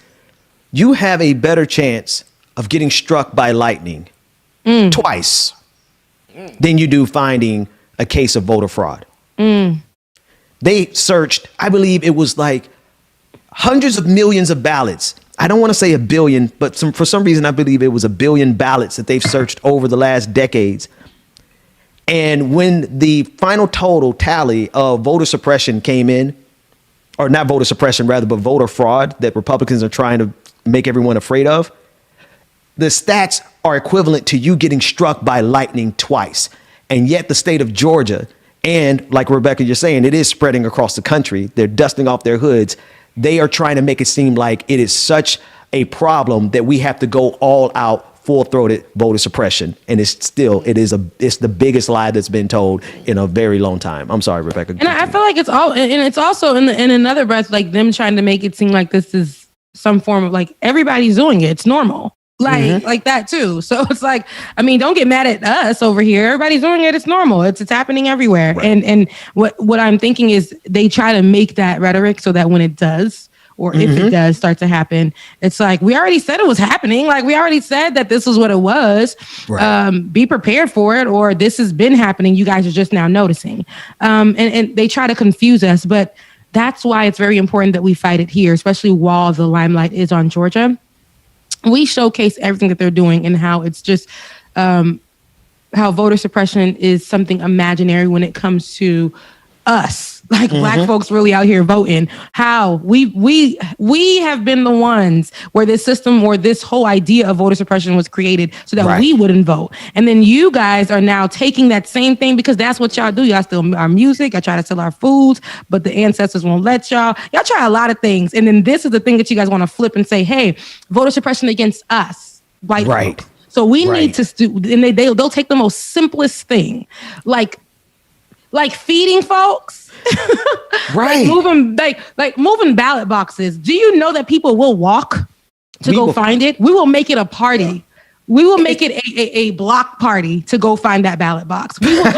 You have a better chance of getting struck by lightning twice than you do finding a case of voter fraud. They searched, I believe it was like hundreds of millions of ballots. I don't want to say a billion, but for some reason, I believe it was a billion ballots that they've searched over the last decades. And when the final total tally of voter suppression came in, or not voter suppression, rather, but voter fraud that Republicans are trying to make everyone afraid of, the stats are equivalent to you getting struck by lightning twice. And yet the state of Georgia, and like Rebecca, you're saying, it is spreading across the country. They're dusting off their hoods. They are trying to make it seem like it is such a problem that we have to go all out, full-throated voter suppression. And it's the biggest lie that's been told in a very long time. I'm sorry, Rebecca. And I feel like it's also in another breath, like them trying to make it seem like this is some form of like everybody's doing it. It's normal. Like that too. So it's like, I mean, don't get mad at us over here. Everybody's doing it. It's normal. It's happening everywhere. Right. And what I'm thinking is they try to make that rhetoric so that when it does, or if it does start to happen, it's like, we already said it was happening. Like we already said that this was what it was. Right. Be prepared for it, or this has been happening. You guys are just now noticing. And they try to confuse us, but that's why it's very important that we fight it here, especially while the limelight is on Georgia. We showcase everything that they're doing and how it's just how voter suppression is something imaginary when it comes to us, like Black folks really out here voting. How we have been the ones where this system or this whole idea of voter suppression was created so that we wouldn't vote. And then you guys are now taking that same thing because that's what y'all do. Y'all steal our music. Y'all try to steal our foods, but the ancestors won't let y'all. Y'all try a lot of things. And then this is the thing that you guys want to flip and say, hey, voter suppression against us, white folks. So we need to and they'll take the most simplest thing, like feeding folks, moving ballot boxes. Do you know that people will walk to go find it? We will make it a party. We will make it a block party to go find that ballot box. We will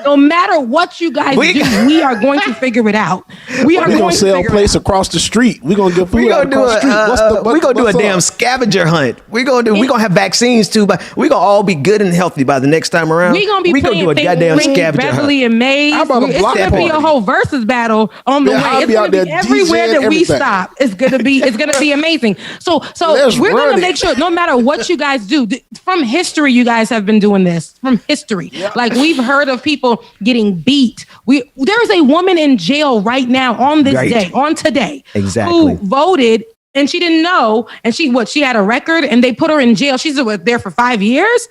no matter what you guys do, we are going to figure it out. We're going to sell a place across the street. We're going to get food across the street. We're going to do a damn scavenger hunt. We're going to have vaccines too, but we're going to all be good and healthy by the next time around. We're going to be playing do a goddamn scavenger Beverly hunt. And Maze. How about It's going to be a whole versus battle on the way. It's going to be everywhere that we stop. It's going to be amazing. So we're going to make sure no matter what you guys do, from history, you guys have been doing this from history. Yep. Like we've heard of people getting beat. There is a woman in jail right now on this day, on today, who voted and she didn't know. And she had a record and they put her in jail. She's there for 5 years.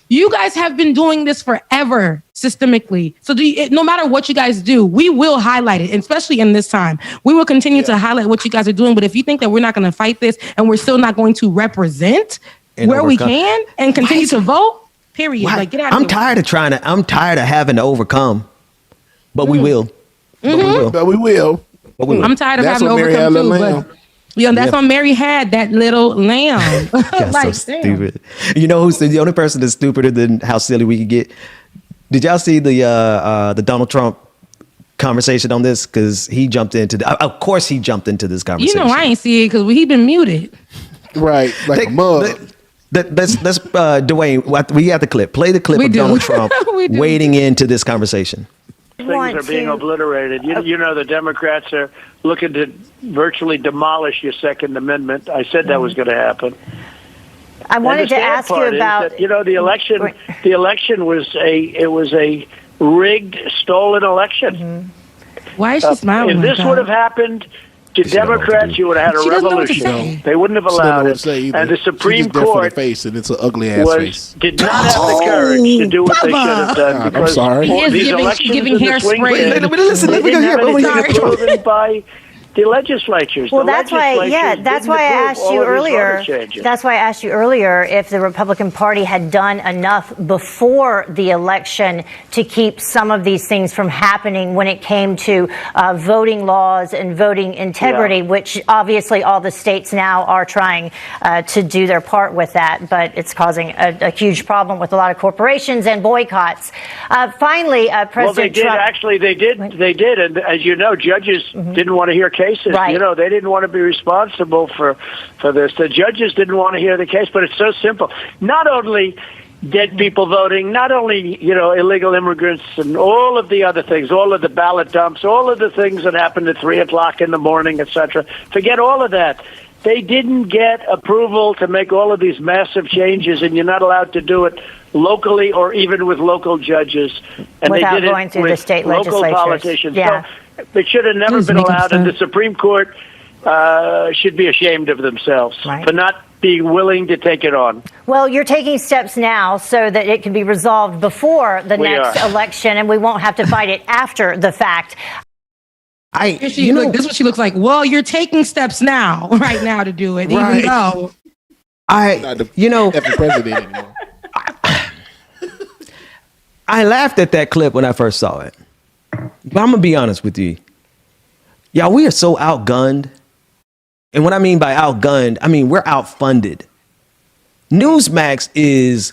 You guys have been doing this forever systemically. So no matter what you guys do, we will highlight it, especially in this time. We will continue to highlight what you guys are doing. But if you think that we're not going to fight this and we're still not going to represent where we can and continue to vote, period. Like, get out of here. I'm tired of having to overcome, but we will. But we will. I'm tired of having to overcome too, but that's when Mary had that little lamb. Like, so stupid. You know who's the only person that's stupider than how silly we could get? Did y'all see the Donald Trump conversation on this? Because he jumped into of course he jumped into this conversation. You know I ain't see it because he been muted. Right, like a mug. Let's Dwayne, we got the clip. Play the clip of Donald Trump wading into this conversation. Things are being obliterated. You know, the Democrats are looking to virtually demolish your Second Amendment. I said that was going to happen. I wanted to ask you about that, the election. The election was a rigged, stolen election. Mm-hmm. Why is she smiling? If this would have happened to Democrats, you would have had a revolution. They wouldn't have allowed it. And the Supreme Court face, and it's an ugly ass face. Did not have the courage to do what they should have done. I'm sorry. He is giving hairspray. They didn't have anything proven by the legislatures. Well, that's why I asked you earlier. That's why I asked you earlier if the Republican Party had done enough before the election to keep some of these things from happening when it came to voting laws and voting integrity, which obviously all the states now are trying to do their part with that. But it's causing a huge problem with a lot of corporations and boycotts. Finally, President Trump. Actually, they did. And as you know, judges didn't want to hear cases. Right. You know, they didn't want to be responsible for this. The judges didn't want to hear the case, but it's so simple. Not only dead people voting, not only, you know, illegal immigrants and all of the other things, all of the ballot dumps, all of the things that happened at 3 o'clock in the morning, etc. Forget all of that. They didn't get approval to make all of these massive changes, and you're not allowed to do it locally or even with local judges. And Without they did going it through with the state local legislatures. politicians. Yeah. So it should have never been allowed, and the Supreme Court should be ashamed of themselves for not being willing to take it on. Well, you're taking steps now so that it can be resolved before the next election, and we won't have to fight it after the fact. This is what she looks like. Well, you're taking steps now, right now, to do it, even though not the president anymore. I laughed at that clip when I first saw it. But I'm gonna be honest with you. Y'all, we are so outgunned. And what I mean by outgunned, I mean we're outfunded. Newsmax is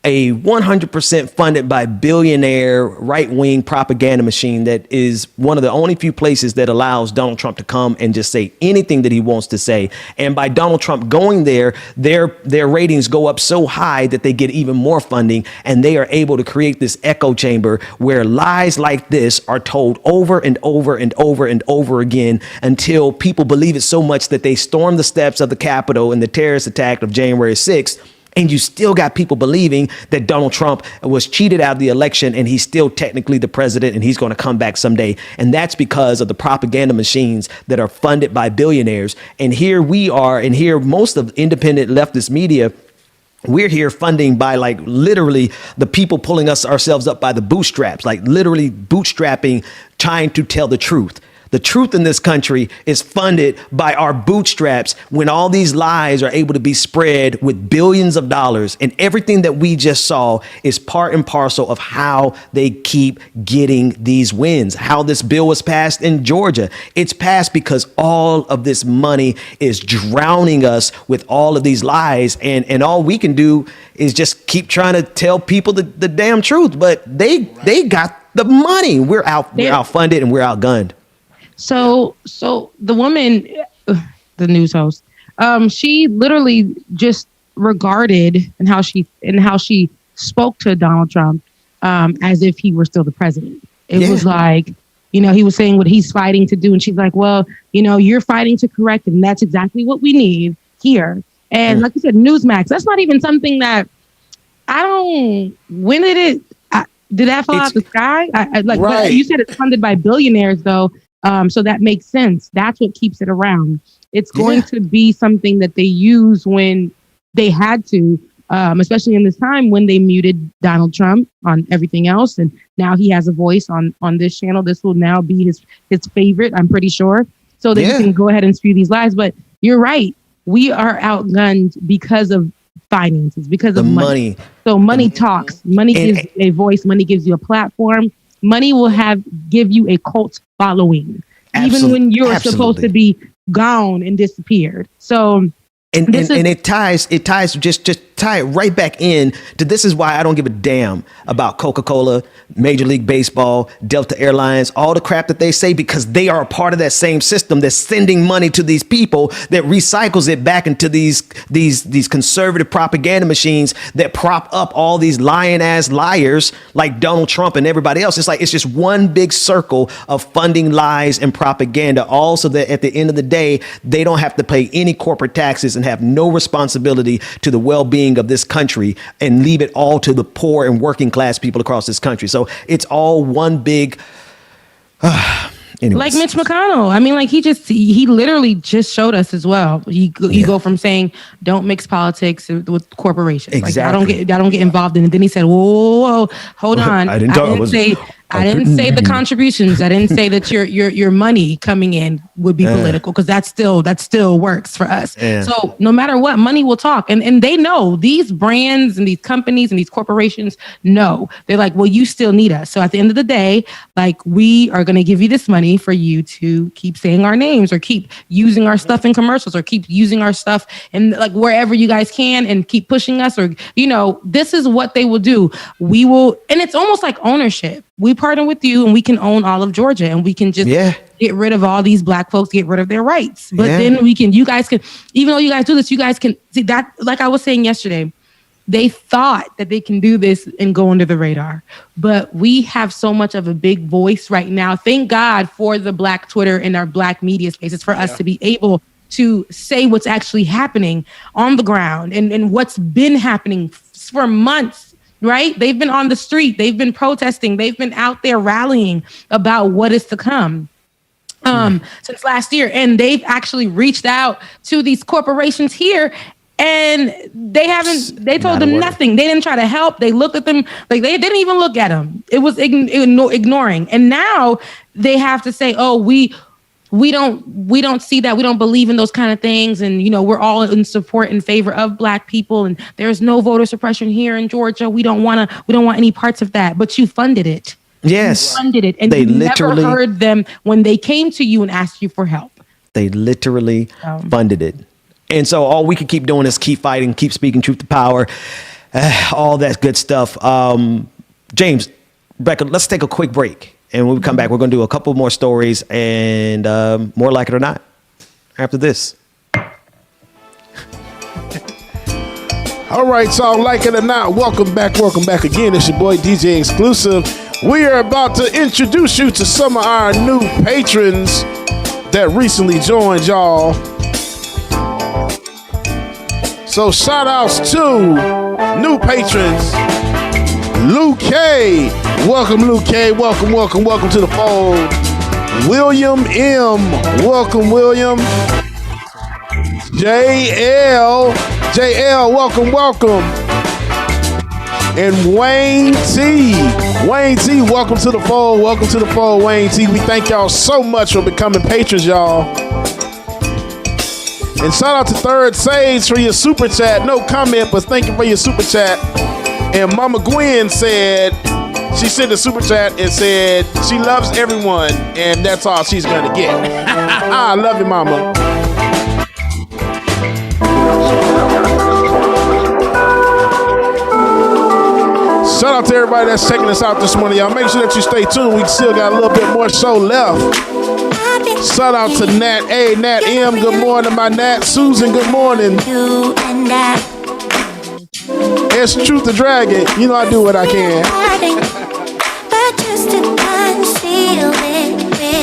a 100% funded by billionaire right-wing propaganda machine that is one of the only few places that allows Donald Trump to come and just say anything that he wants to say. And by Donald Trump going there, their ratings go up so high that they get even more funding, and they are able to create this echo chamber where lies like this are told over and over and over and over again until people believe it so much that they storm the steps of the Capitol in the terrorist attack of January 6th. And you still got people believing that Donald Trump was cheated out of the election and he's still technically the president and he's going to come back someday. And that's because of the propaganda machines that are funded by billionaires. And here we are, and here most of independent leftist media, we're here funding by like literally the people pulling ourselves up by the bootstraps, like literally bootstrapping, trying to tell the truth. The truth in this country is funded by our bootstraps when all these lies are able to be spread with billions of dollars. And everything that we just saw is part and parcel of how they keep getting these wins, how this bill was passed in Georgia. It's passed because all of this money is drowning us with all of these lies. And all we can do is just keep trying to tell people the damn truth. But they got the money. We're outfunded and we're outgunned. So the woman, the news host, she literally just regarded and how she spoke to Donald Trump as if he were still the president. It was like, you know, he was saying what he's fighting to do, and she's like, well, you know, you're fighting to correct it, and that's exactly what we need here. And like you said, Newsmax, that's not even something that when did that fall out the sky? But you said it's funded by billionaires though. So that makes sense. That's what keeps it around. It's going to be something that they use when they had to, especially in this time when they muted Donald Trump on everything else. And now he has a voice on this channel. This will now be his favorite, I'm pretty sure. So that he can go ahead and spew these lies. But you're right. We are outgunned because of finances, because of money. So money talks. Money gives you a voice. Money gives you a platform. Money will give you a cult following, even when you're supposed to be gone and disappeared. So, and it ties just tie it right back in to this is why I don't give a damn about Coca-Cola, Major League Baseball, Delta Airlines, all the crap that they say, because they are a part of that same system that's sending money to these people that recycles it back into these conservative propaganda machines that prop up all these lying ass liars like Donald Trump and everybody else. It's just one big circle of funding lies and propaganda, all so that at the end of the day, they don't have to pay any corporate taxes and have no responsibility to the well-being of this country and leave it all to the poor and working class people across this country. So it's all one big like Mitch McConnell. I mean, like he literally just showed us as well. You go from saying don't mix politics with corporations. Exactly. Like, I don't get involved in it. Then he said, whoa, hold on. I didn't say the contributions. I didn't say that your money coming in would be political, because that still works for us. Yeah. So no matter what, money will talk. And they know, these brands and these companies and these corporations know. They're like, well, you still need us. So at the end of the day, like, we are going to give you this money for you to keep saying our names or keep using our stuff in commercials or keep using our stuff in like wherever you guys can and keep pushing us, or, you know, this is what they will do. And it's almost like ownership. We partner with you and we can own all of Georgia, and we can just get rid of all these black folks, get rid of their rights. But then you guys can, even though you guys do this, you guys can see that, like I was saying yesterday, they thought that they can do this and go under the radar. But we have so much of a big voice right now. Thank God for the Black Twitter and our Black media spaces for us to be able to say what's actually happening on the ground and what's been happening for months, right? They've been on the street. They've been protesting. They've been out there rallying about what is to come since last year. And they've actually reached out to these corporations here, and they told them nothing. They didn't try to help. They looked at them like they didn't even look at them. It was ignoring. And now they have to say, oh, we don't see that. We don't believe in those kind of things. And, we're all in support in favor of Black people. And there's no voter suppression here in Georgia. We don't want any parts of that. But you funded it. Yes. You funded it. And they you never heard them when they came to you and asked you for help. They literally funded it. And so all we can keep doing is keep fighting, keep speaking truth to power, all that good stuff. James, Rebecca, let's take a quick break. And when we come back, we're going to do a couple more stories and more Like It or Not after this. All right, so Like It or Not, welcome back again. It's your boy DJ Exclusive. We are about to introduce you to some of our new patrons that recently joined, y'all. So shout outs to new patrons. Luke K. Welcome, Luke K. Welcome to the fold. William M. Welcome, William. JL, welcome. And Wayne T, welcome to the fold, Wayne T. We thank y'all so much for becoming patrons, y'all. And shout out to Third Sage for your super chat. No comment, but thank you for your super chat. And Mama Gwen said, she sent a super chat and said she loves everyone, and that's all she's gonna get. I love you, Mama. Shout out to everybody that's checking us out this morning, y'all. Make sure that you stay tuned. We still got a little bit more show left. Shout out to Nat A, Nat M. Good morning, my Nat. Susan, good morning. It's Truth the Dragon. I do what I can.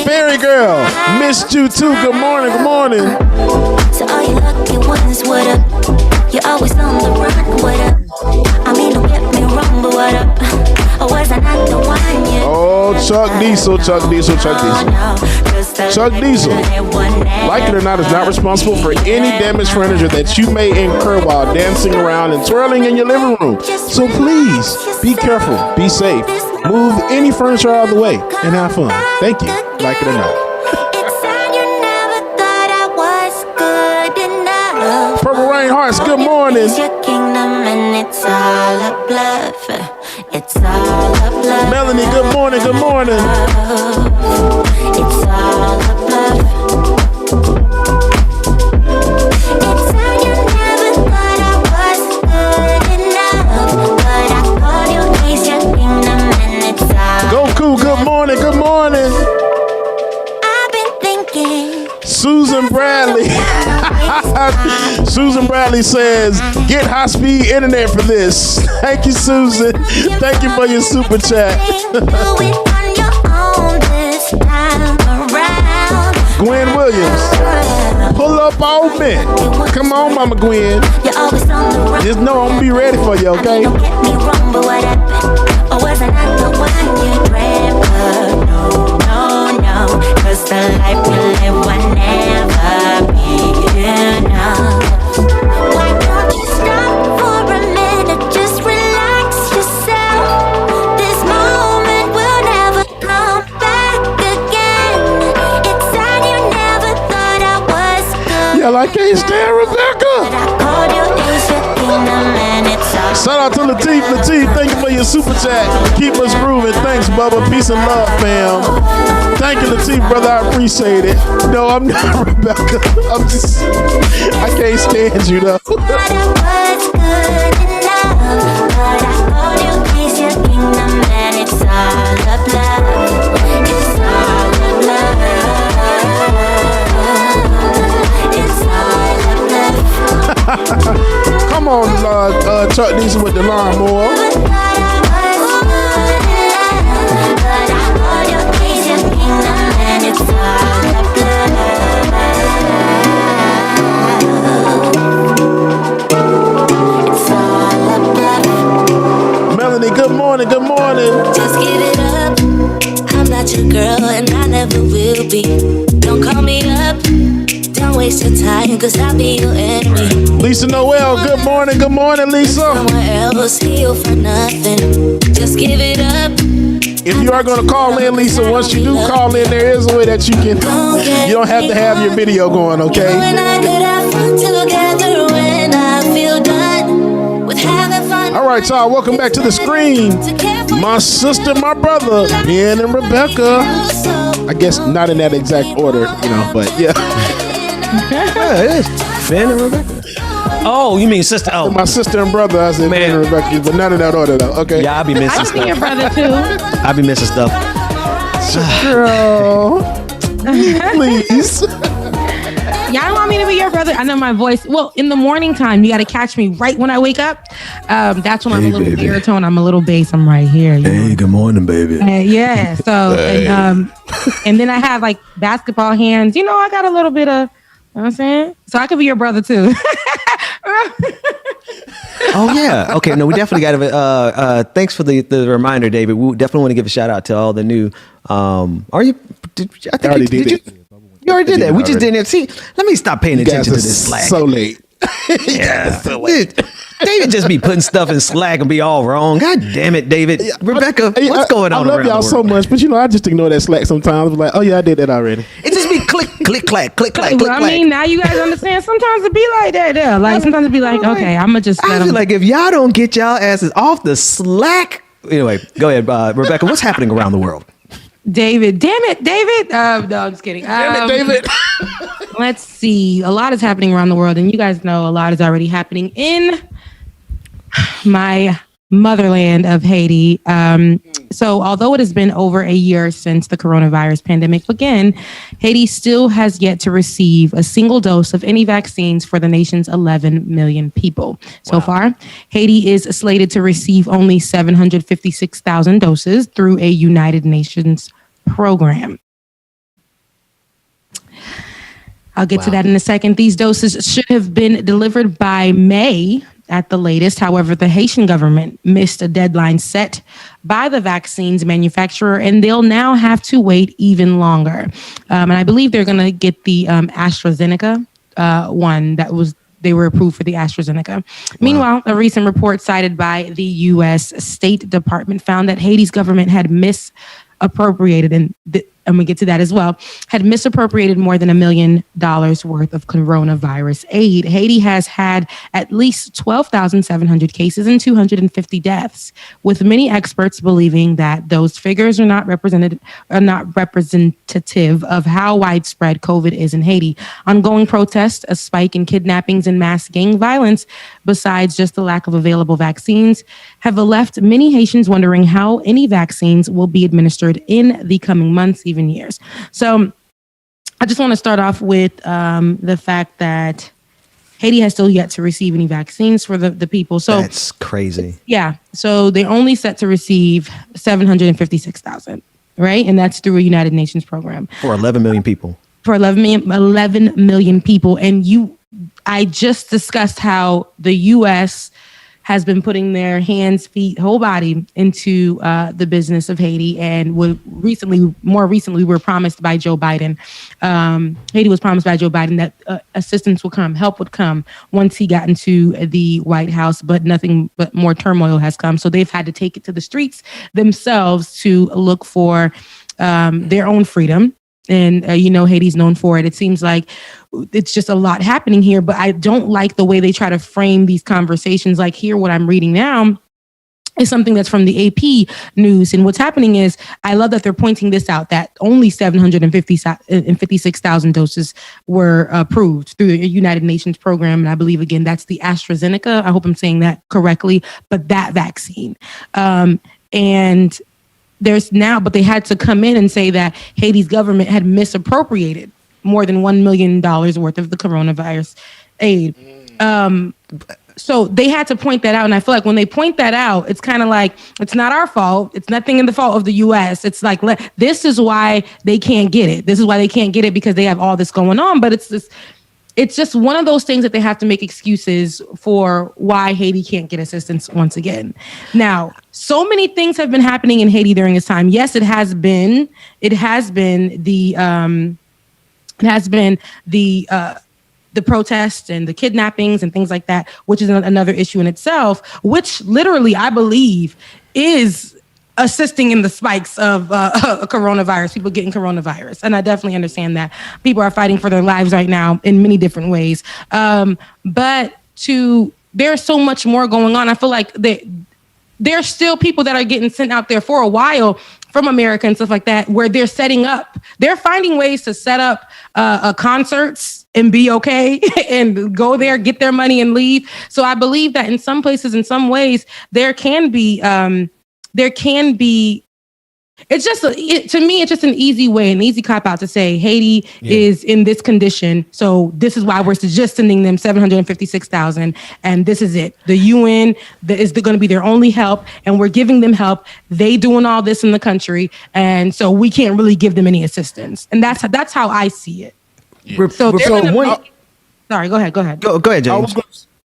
Fairy Girl, missed you too. Good morning. So all you lucky ones, what up? You're always on the run, what up? I mean, don't get me wrong, but what up? Or was I not the one you? Oh, Chuck Diesel. Chuck Diesel. Like It or Not is not responsible for any damaged furniture that you may incur while dancing around and twirling in your living room. So please, be careful, be safe, move any furniture out of the way, and have fun. Thank you. Like It or Not. Purple Rain Hearts, good morning. It's all a bluff. It's all a bluff. Melanie, good morning. It's all a bluff. It's how you never thought I was good enough, but I called you Ace your kingdom, and it's all. Goku, good morning. I've been thinking. Susan Bradley. Susan Bradley says, get high-speed internet for this. Thank you, Susan. Thank you for your super chat. Gwen Williams, pull up on me. Come on, Mama Gwen. Just know I'm gonna be ready for you, okay? Don't get me wrong, but what happened? Or was I not the one you dreamt of? No, cause the life we live will never be enough. Why don't you stop for a minute? Just relax yourself. This moment will never come back again. It's sad you never thought I was good. Yeah, I can't stand Rebecca. I called you Ace your kingdom, and it's all. Shout out to Latif. Latif, thank you for your super chat. Keep us grooving. Thanks, Bubba. Peace and love, fam. Thank you, Latif, brother. I appreciate it. No, I'm not Rebecca. I can't stand you, though. Chuck Diesel with the lawnmower. Melanie, good morning, good morning. Just give it up. I'm not your girl and I never will be. Don't call me up. Don't waste your time, cause I'll be your enemy. Lisa Noel, good morning, Lisa. Somewhere else, heal for nothing. Just give it up. If you are going to call in, Lisa, once you do call in, there is a way that you can. You don't have to have your video going, okay? You and I could have fun together when I feel done with having fun. All right, y'all, welcome back to the screen. My sister, my brother, Ben and Rebecca. I guess not in that exact order, but yeah. Yeah, it is. Ben and Rebecca. Oh, you mean sister? Oh, my sister and brother. I said Ben and Rebecca, but none in that order though. Okay. Yeah, I'll be missing stuff. I see your brother too. I'll be missing stuff. Girl, please. Y'all want me to be your brother? I know my voice. Well, in the morning time, you got to catch me right when I wake up. That's when I'm a little baritone. I'm a little bass. I'm right here. Hey, good morning, baby. Yeah. So, and then I have like basketball hands. I got a little bit of. You know what I'm saying? So I could be your brother too. Oh yeah. Okay. No, we definitely got to. Thanks for the reminder, David. We definitely want to give a shout out to all the new. Are you? I think you did. You already did that. We just didn't see. Let me stop paying attention to this Slack. So late. Yeah. So late. David just be putting stuff in Slack and be all wrong. God damn it, David. Rebecca, what's going on? I love y'all so much, but I just ignore that Slack sometimes. I'm like, oh yeah, I did that already. It just be click, click, clack, click, clack, click, clack. I mean, now you guys understand. Sometimes it be like that. Yeah, like sometimes it be like, okay, I'm gonna just. I feel like if y'all don't get y'all asses off the Slack. Anyway, go ahead, Rebecca. What's happening around the world? David, damn it, David. No, I'm just kidding. Damn it, David. Let's see. A lot is happening around the world, and you guys know a lot is already happening in my motherland of Haiti. So although it has been over a year since the coronavirus pandemic began, Haiti still has yet to receive a single dose of any vaccines for the nation's 11 million people. So far, Haiti is slated to receive only 756,000 doses through a United Nations program. I'll get to that in a second. These doses should have been delivered by May at the latest. However, the Haitian government missed a deadline set by the vaccine's manufacturer, and they'll now have to wait even longer. And I believe they're going to get the AstraZeneca one they were approved for the AstraZeneca. Meanwhile, a recent report cited by the U.S. State Department found that Haiti's government had misappropriated, and we get to that as well, had misappropriated more than $1 million worth of coronavirus aid. Haiti has had at least 12,700 cases and 250 deaths, with many experts believing that those figures are not representative of how widespread COVID is in Haiti. Ongoing protests, a spike in kidnappings and mass gang violence, besides just the lack of available vaccines, have left many Haitians wondering how any vaccines will be administered in the coming months, even years. So I just want to start off with the fact that Haiti has still yet to receive any vaccines for the people. So that's crazy. Yeah. So they're only set to receive 756,000, right? And that's through a United Nations program. For 11 million people. For 11 million people. And I just discussed how the U.S. has been putting their hands, feet, whole body into the business of Haiti. And more recently, we were promised by Joe Biden. Haiti was promised by Joe Biden that assistance would come, help would come once he got into the White House, but nothing but more turmoil has come. So they've had to take it to the streets themselves to look for their own freedom. And, Haiti's known for it. It seems like it's just a lot happening here, but I don't like the way they try to frame these conversations. Like here, what I'm reading now is something that's from the AP news. And what's happening is, I love that they're pointing this out, that only 756,000 doses were approved through the United Nations program. And I believe, again, that's the AstraZeneca. I hope I'm saying that correctly, but that vaccine. And but they had to come in and say that Haiti's government had misappropriated more than $1 million worth of the coronavirus aid. So they had to point that out. And I feel like when they point that out, it's kind of like, it's not our fault. It's nothing in the fault of the U.S. It's like, this is why they can't get it. This is why they can't get it, because they have all this going on. But it's just one of those things that they have to make excuses for why Haiti can't get assistance once again. Now, so many things have been happening in Haiti during this time. Yes, it has been the protests and the kidnappings and things like that, which is another issue in itself, which literally I believe is assisting in the spikes of coronavirus, people getting coronavirus. And I definitely understand that. People are fighting for their lives right now in many different ways. But there's so much more going on. I feel like there's still people that are getting sent out there for a while from America and stuff like that, where they're finding ways to set up concerts and be okay and go there, get their money and leave. So I believe that in some places, in some ways, to me, it's just an easy way, an easy cop out to say Haiti is in this condition. So this is why we're just sending them $756,000. And this is it. The UN is going to be their only help. And we're giving them help. They doing all this in the country. And so we can't really give them any assistance. And that's how I see it. Yeah. Sorry, go ahead. Go ahead, James.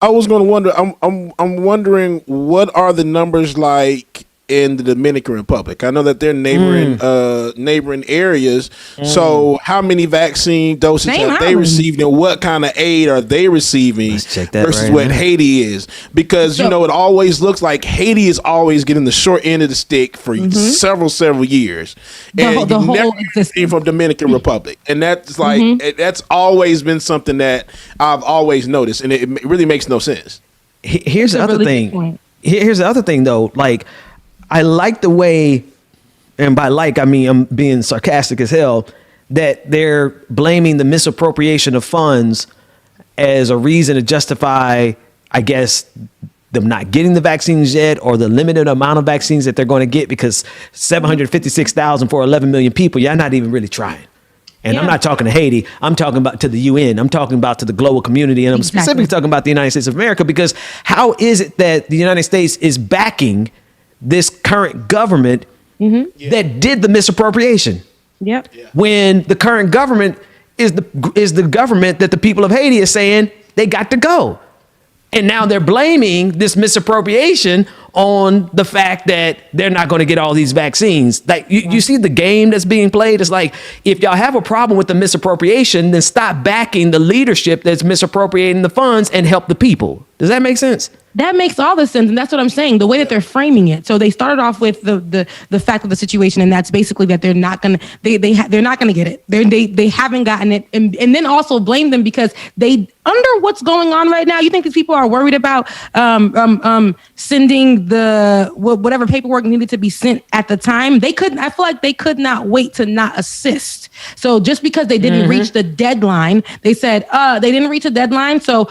I was going to wonder, I'm wondering, what are the numbers like in the Dominican Republic? I know that they're neighboring areas. So how many vaccine doses have they received, and what kind of aid are they receiving versus what Haiti is? Because, it always looks like Haiti is always getting the short end of the stick for several years. And you never seen from Dominican Republic. And that's that's always been something that I've always noticed. And it really makes no sense. Here's the other thing. Here's the other thing, though. Like, I like the way, and by I mean I'm being sarcastic as hell, that they're blaming the misappropriation of funds as a reason to justify, I guess, them not getting the vaccines yet, or the limited amount of vaccines that they're going to get, because 756,000 for 11 million people, you're not even really trying. And I'm not talking to Haiti. I'm talking about to the UN. I'm talking about to the global community. And I'm specifically talking about the United States of America, because how is it that the United States is backing this current government that did the misappropriation? When the current government is the government that the people of Haiti is saying they got to go. And now they're blaming this misappropriation on the fact that they're not going to get all these vaccines. Like, you see the game that's being played? It's like, if y'all have a problem with the misappropriation, then stop backing the leadership that's misappropriating the funds and help the people. Does that make sense? That makes all the sense, and that's what I'm saying. The way that they're framing it. So they started off with the fact of the situation, and that's basically that they're not gonna they're not gonna get it. They haven't gotten it, and then also blame them because they under what's going on right now. You think these people are worried about sending the whatever paperwork needed to be sent at the time? They couldn't. I feel like they could not wait to not assist. So just because they didn't reach the deadline, they said they didn't reach a deadline, so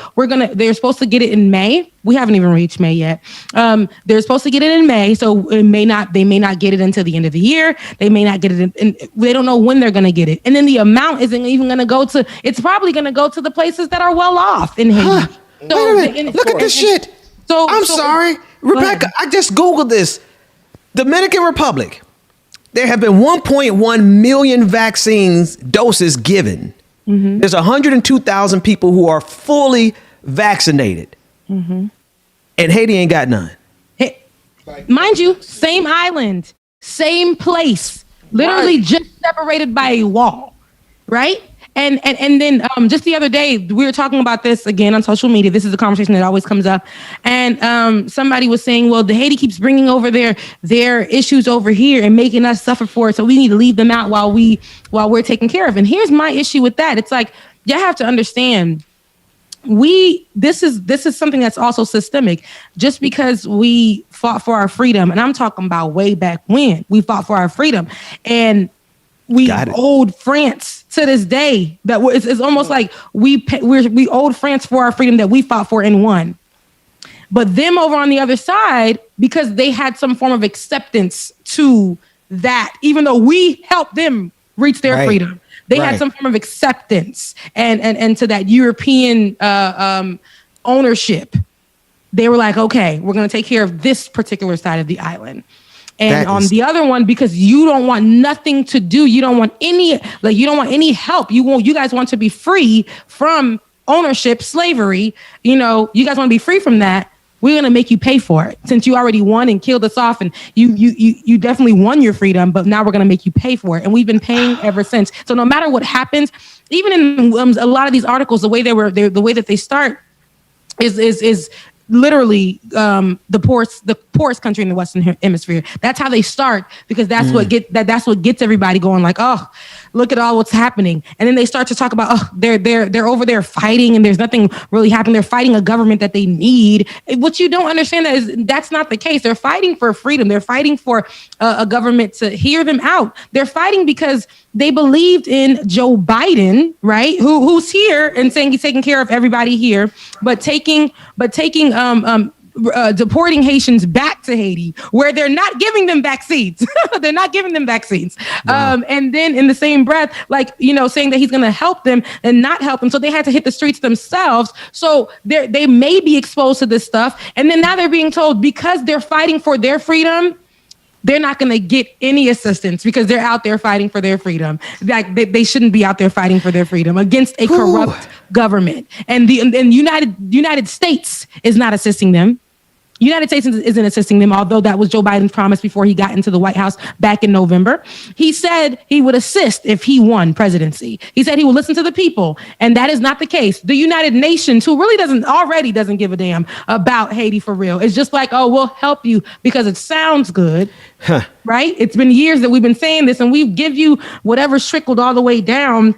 they're supposed to get it in May. We haven't even reached May yet. They're supposed to get it in May, so they may not get it until the end of the year. They may not get it and they don't know when they're going to get it. And then the amount isn't even going to go to, it's probably going to go to the places that are well off in Haiti. Wait a minute, look at this shit. I'm sorry, Rebecca, I just Googled this. Dominican Republic, there have been 1.1 million vaccines doses given. There's 102,000 people who are fully vaccinated. And Haiti ain't got none. Mind you, same island, same place, literally just separated by a wall, right? And then just the other day, we were talking about this again on social media. This is a conversation that always comes up. And somebody was saying, well, the Haiti keeps bringing over their issues over here and making us suffer for it. So we need to leave them out while we're taken care of. And here's my issue with that. It's like, you have to understand, this is something that's also systemic. Just because we fought for our freedom, and I'm talking about way back when we fought for our freedom, and we owed France to this day. That it's almost like we owed France for our freedom that we fought for and won. But them over on the other side, because they had some form of acceptance to that, even though we helped them reach their freedom. They had some form of acceptance and to that European ownership they were like, okay, we're going to take care of this particular side of the island. And on the other one, because you don't want nothing to do, you don't want any help. You guys want to be free from ownership, slavery. You guys want to be free from that. We're going to make you pay for it since you already won and killed us off, and you definitely won your freedom, but now we're going to make you pay for it. And we've been paying ever since. So no matter what happens, even in a lot of these articles, the way that they start is literally the poorest country in the Western Hemisphere. That's how they start, because that's what gets everybody going, like, oh, look at all what's happening. And then they start to talk about, oh, they're over there fighting and there's nothing really happening. They're fighting a government that they need. What you don't understand is that's not the case. They're fighting for freedom. They're fighting for a government to hear them out. They're fighting because they believed in Joe Biden, right? Who's here and saying he's taking care of everybody here, but deporting Haitians back to Haiti, where they're not giving them vaccines. They're not giving them vaccines. Wow. And then in the same breath, saying that he's going to help them and not help them. So they had to hit the streets themselves. So they may be exposed to this stuff. And then now they're being told, because they're fighting for their freedom, they're not going to get any assistance because they're out there fighting for their freedom. Like they shouldn't be out there fighting for their freedom against a corrupt government. And the United States is not assisting them. United States isn't assisting them, although that was Joe Biden's promise before he got into the White House back in November. He said he would assist if he won presidency. He said he would listen to the people, and that is not the case. The United Nations, who really doesn't give a damn about Haiti for real, it's just like, oh, we'll help you because it sounds good, right? It's been years that we've been saying this, and we give you whatever's trickled all the way down,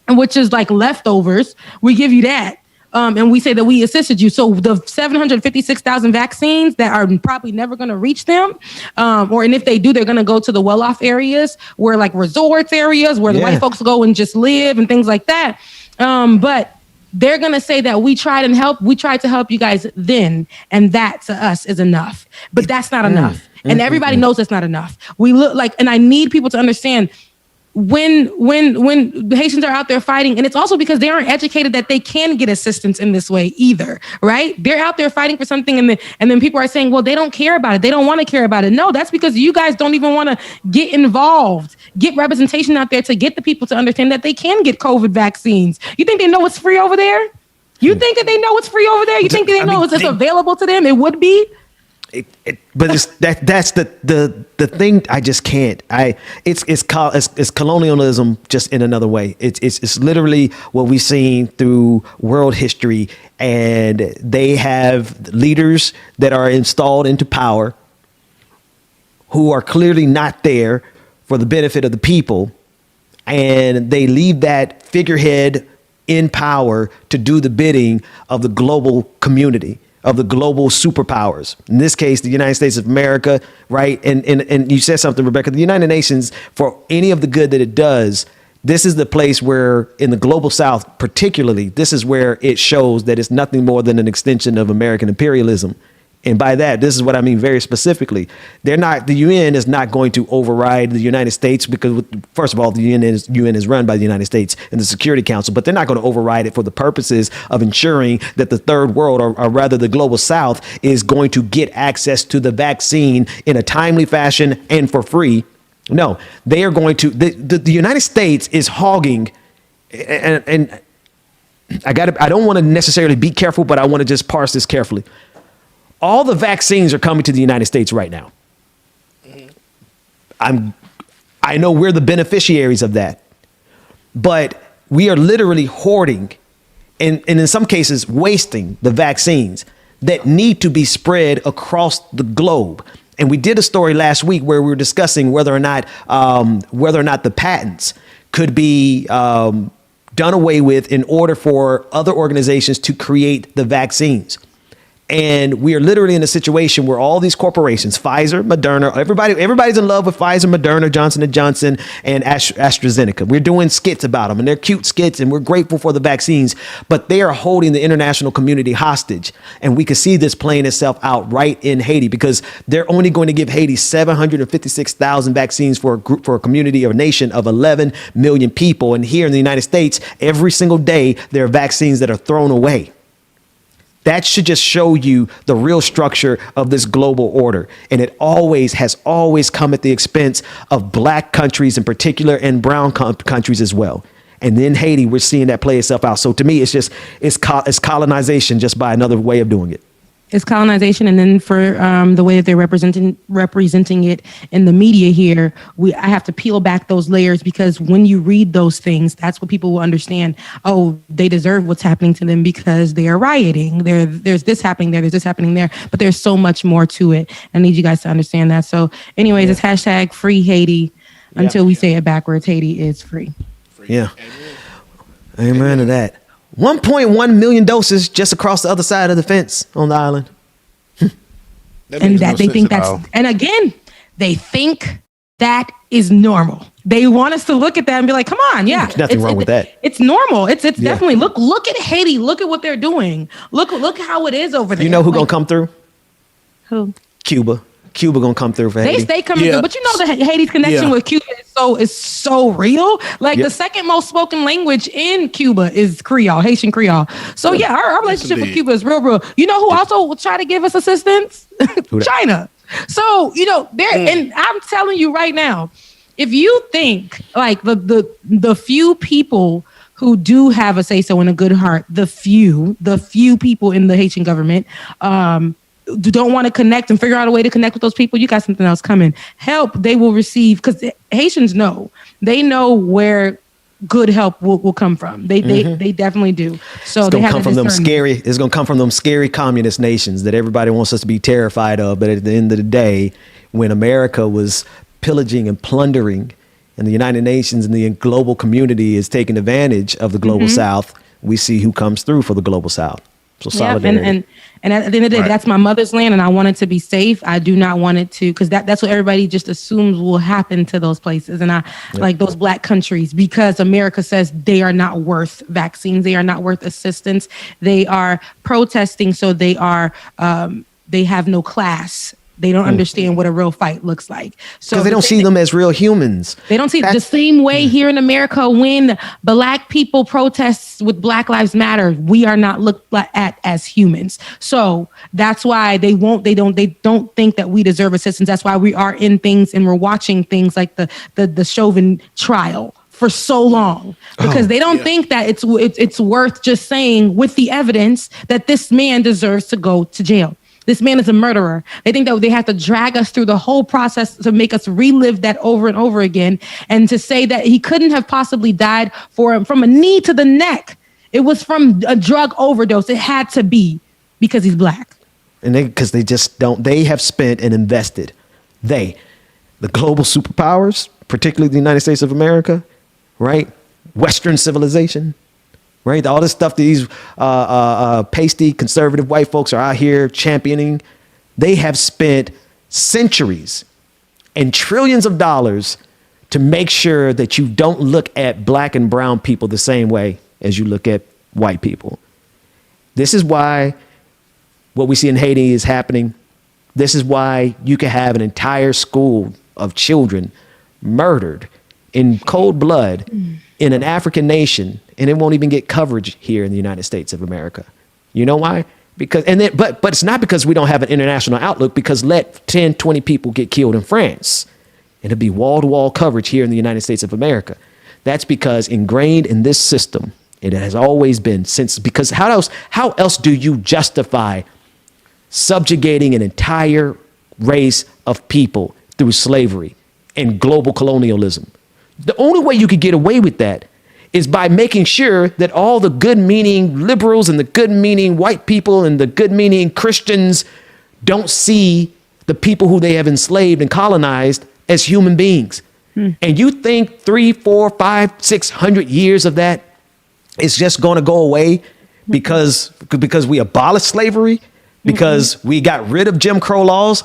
which is like leftovers. We give you that. And we say that we assisted you. So the 756,000 vaccines that are probably never going to reach them, and if they do, they're going to go to the well-off areas, where like resorts areas where the white folks go and just live and things like that. But they're going to say that we tried to help you guys then, and that to us is enough. But that's not enough. And everybody knows that's not enough. We look like, and I need people to understand, when the Haitians are out there fighting, and it's also because they aren't educated that they can get assistance in this way either, right? They're out there fighting for something, and then people are saying, well, they don't care about it. They don't want to care about it. No, that's because you guys don't even want to get involved, get representation out there to get the people to understand that they can get COVID vaccines. You think they know it's free over there? You think that they know it's free over there? You think they know it's available to them? It would be. But that's the thing. I just can't. It's colonialism just in another way. It's literally what we've seen through world history, and they have leaders that are installed into power who are clearly not there for the benefit of the people, and they leave that figurehead in power to do the bidding of the global community, of the global superpowers. In this case, the United States of America, right? And you said something, Rebecca, the United Nations, for any of the good that it does, this is the place where, in the global South particularly, this is where it shows that it's nothing more than an extension of American imperialism. And by that, this is what I mean very specifically. The UN is not going to override the United States because, first of all, the UN is run by the United States and the Security Council, but they're not going to override it for the purposes of ensuring that the third world, or rather the global South, is going to get access to the vaccine in a timely fashion and for free. No, they are going to, the United States is hogging, and I don't want to necessarily be careful, but I want to just parse this carefully. All the vaccines are coming to the United States right now. I know we're the beneficiaries of that, but we are literally hoarding and in some cases wasting the vaccines that need to be spread across the globe. And we did a story last week where we were discussing whether or not the patents could be done away with in order for other organizations to create the vaccines. And we are literally in a situation where all these corporations, Pfizer, Moderna, everybody's in love with Pfizer, Moderna, Johnson & Johnson, and AstraZeneca. We're doing skits about them, and they're cute skits, and we're grateful for the vaccines, but they are holding the international community hostage. And we can see this playing itself out right in Haiti, because they're only going to give Haiti 756,000 vaccines for a community or a nation of 11 million people. And here in the United States, every single day, there are vaccines that are thrown away. That should just show you the real structure of this global order. And it has always come at the expense of black countries in particular and brown countries as well. And then Haiti, we're seeing that play itself out. So to me, it's colonization just by another way of doing it. It's colonization, and then for the way that they're representing it in the media here, I have to peel back those layers, because when you read those things, that's what people will understand. Oh, they deserve what's happening to them because they are rioting. There's this happening there. There's this happening there. But there's so much more to it. I need you guys to understand that. So, anyways, it's hashtag free Haiti until we say it backwards. Haiti is free. Yeah. Amen to that. 1.1 million doses just across the other side of the fence on the island. And that they think that's, and again, they think that is normal. They want us to look at that and be like, come on, yeah. There's nothing wrong with that. It's normal. It's definitely, look at Haiti. Look at what they're doing. Look how it is over there. You know who gonna come through? Who? Cuba. Cuba gonna come through for Haiti. They stay coming through, but you know the Haiti's connection with Cuba is so real. Like the second most spoken language in Cuba is Creole, Haitian Creole. So yeah, our relationship with Cuba is real. You know who also will try to give us assistance? China. So and I'm telling you right now, if you think like the few people who do have a say so in a good heart, the few people in the Haitian government, don't want to connect and figure out a way to connect with those people, you got something else coming. Help they will receive, because Haitians know where good help will come from. They definitely do. So it's gonna come from them scary. It's gonna come from them scary communist nations that everybody wants us to be terrified of. But at the end of the day, when America was pillaging and plundering, and the United Nations and the global community is taking advantage of the global South, we see who comes through for the global South. So solidarity. And at the end of the day, that's my mother's land, and I want it to be safe. I do not want it to, because that's what everybody just assumes will happen to those places. And like those black countries, because America says they are not worth vaccines. They are not worth assistance. They are protesting. So they have no class. They don't understand what a real fight looks like. So because they don't see them as real humans. They don't see the same way here in America when black people protest with Black Lives Matter. We are not looked at as humans. So that's why they don't think that we deserve assistance. That's why we are in things and we're watching things like the Chauvin trial for so long, because they don't think that it's worth just saying with the evidence that this man deserves to go to jail. This man is a murderer. They think that they have to drag us through the whole process to make us relive that over and over again. And to say that he couldn't have possibly died from a knee to the neck. It was from a drug overdose. It had to be because he's black. And because they have spent and invested. The global superpowers, particularly the United States of America, right? Western civilization. Right, all this stuff that these pasty conservative white folks are out here championing, they have spent centuries and trillions of dollars to make sure that you don't look at black and brown people the same way as you look at white people. This is why what we see in Haiti is happening. This is why you can have an entire school of children murdered in cold blood in an African nation, and it won't even get coverage here in the United States of America. You know why? But it's not because we don't have an international outlook, because let 10, 20 people get killed in France, and it'll be wall-to-wall coverage here in the United States of America. That's because ingrained in this system, it has always been because how else do you justify subjugating an entire race of people through slavery and global colonialism? The only way you could get away with that is by making sure that all the good-meaning liberals and the good-meaning white people and the good-meaning Christians don't see the people who they have enslaved and colonized as human beings. And you think 3, 4, 5, 600 years of that is just going to go away because we abolished slavery, because we got rid of Jim Crow laws?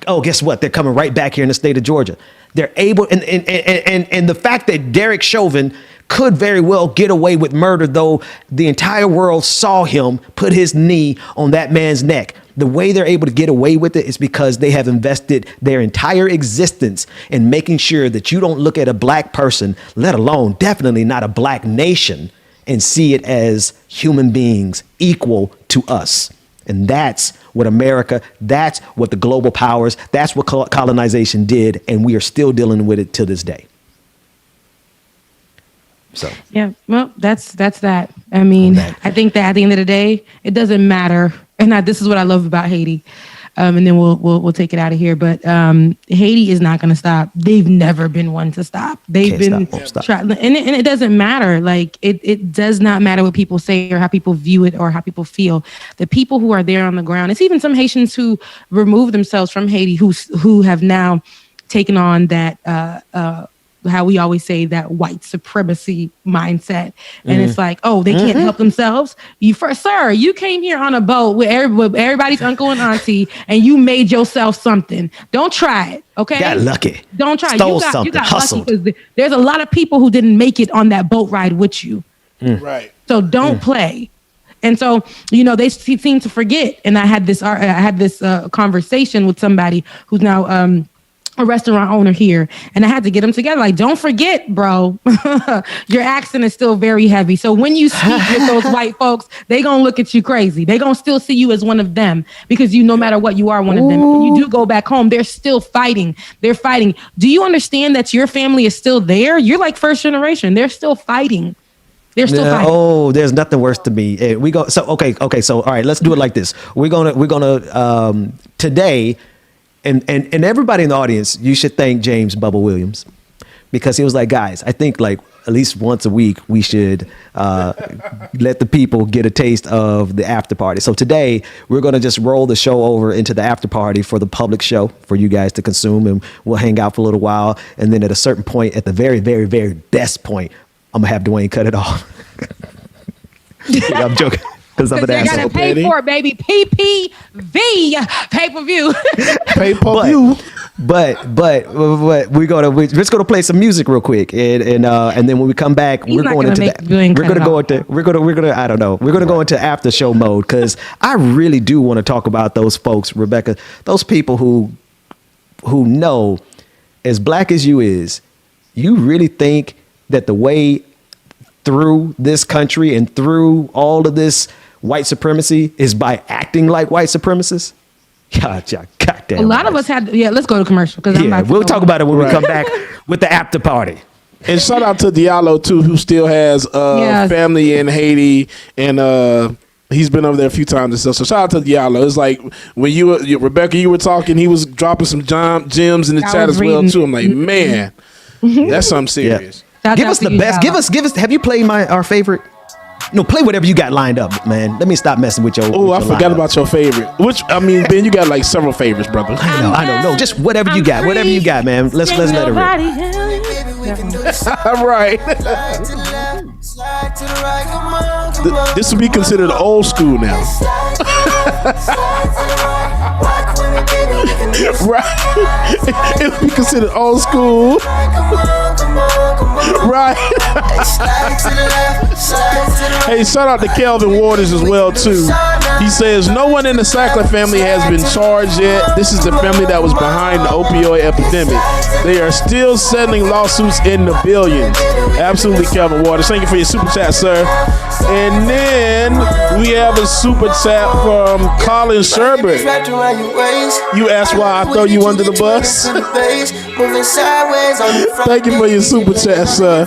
Oh, guess what? They're coming right back here in the state of Georgia. They're able, and the fact that Derek Chauvin could very well get away with murder, though the entire world saw him put his knee on that man's neck. The way they're able to get away with it is because they have invested their entire existence in making sure that you don't look at a black person, let alone definitely not a black nation, and see it as human beings equal to us. And that's what America, that's what the global powers, that's what colonization did. And we are still dealing with it to this day. So, yeah, well, that's that. I mean, I think that at the end of the day, it doesn't matter. And this is what I love about Haiti. And then we'll take it out of here. But Haiti is not going to stop. They've never been one to stop. They've been trying, and it doesn't matter. Like it does not matter what people say or how people view it or how people feel. The people who are there on the ground. It's even some Haitians who remove themselves from Haiti who have now taken on that. How we always say that white supremacy mindset. And it's like, oh, they can't help themselves. Sir, you came here on a boat with everybody's uncle and auntie, and you made yourself something. Don't try it, okay? Got lucky. Don't try it. Stole You got hustled. lucky because there's a lot of people who didn't make it on that boat ride with you. Right. So don't play. And so, they seem to forget. And I had this conversation with somebody who's now a restaurant owner here, and I had to get them together. Like, don't forget, bro, your accent is still very heavy. So when you speak with those white folks, they gonna look at you crazy. They gonna still see you as one of them because no matter what, you are one of them. And when you do go back home, they're still fighting. They're fighting. Do you understand that your family is still there? You're like first generation. They're still fighting. They're still fighting. Oh, there's nothing worse to me. We go. So okay. So all right, let's do it like this. We're gonna today. And everybody in the audience, you should thank James Bubba Williams, because he was like, guys, I think like at least once a week we should let the people get a taste of the after party. So today we're going to just roll the show over into the after party for the public show for you guys to consume, and we'll hang out for a little while. And then at a certain point, at the very, very, very best point, I'm going to have Dwayne cut it off. I'm joking. Because I'm an asshole. Gotta pay for it, baby. PPV, pay-per-view. Pay-per-view. But we're just gonna play some music real quick, and then when we come back, we're going into that. We're gonna go into after show mode, because I really do want to talk about those folks, Rebecca, those people who know, as black as you is, you really think that the way through this country and through all of this white supremacy is by acting like white supremacists? Goddamn. A lot of us had. Let's go to commercial, because we'll talk about it when we come back with the after party. And shout out to Diallo too, who still has family in Haiti, and he's been over there a few times and stuff. So shout out to Diallo. It's like when Rebecca, you were talking, he was dropping some gems in the chat as well too. I'm like, man, that's something serious. Yeah. Give us the best. Give us. Have you played our favorite? No, play whatever you got lined up, man. Let me stop messing with your. Oh, I forgot about your favorite. Ben, you got like several favorites, brother. I know. No, just whatever you got. Whatever you got, man. Let's let it rip. All right. This will be considered old school now. Right. It'll be considered old school. Right. Hey, shout out to Kelvin Waters as well too. He says no one in the Sackler family has been charged yet. This is the family that was behind the opioid epidemic. They are still settling lawsuits in the billions. Absolutely, Kelvin Waters. Thank you for your super chat, sir. And then we have a super chat from Colin Sherbert. You asked why I throw you under the bus? Thank you for your super chat, sir.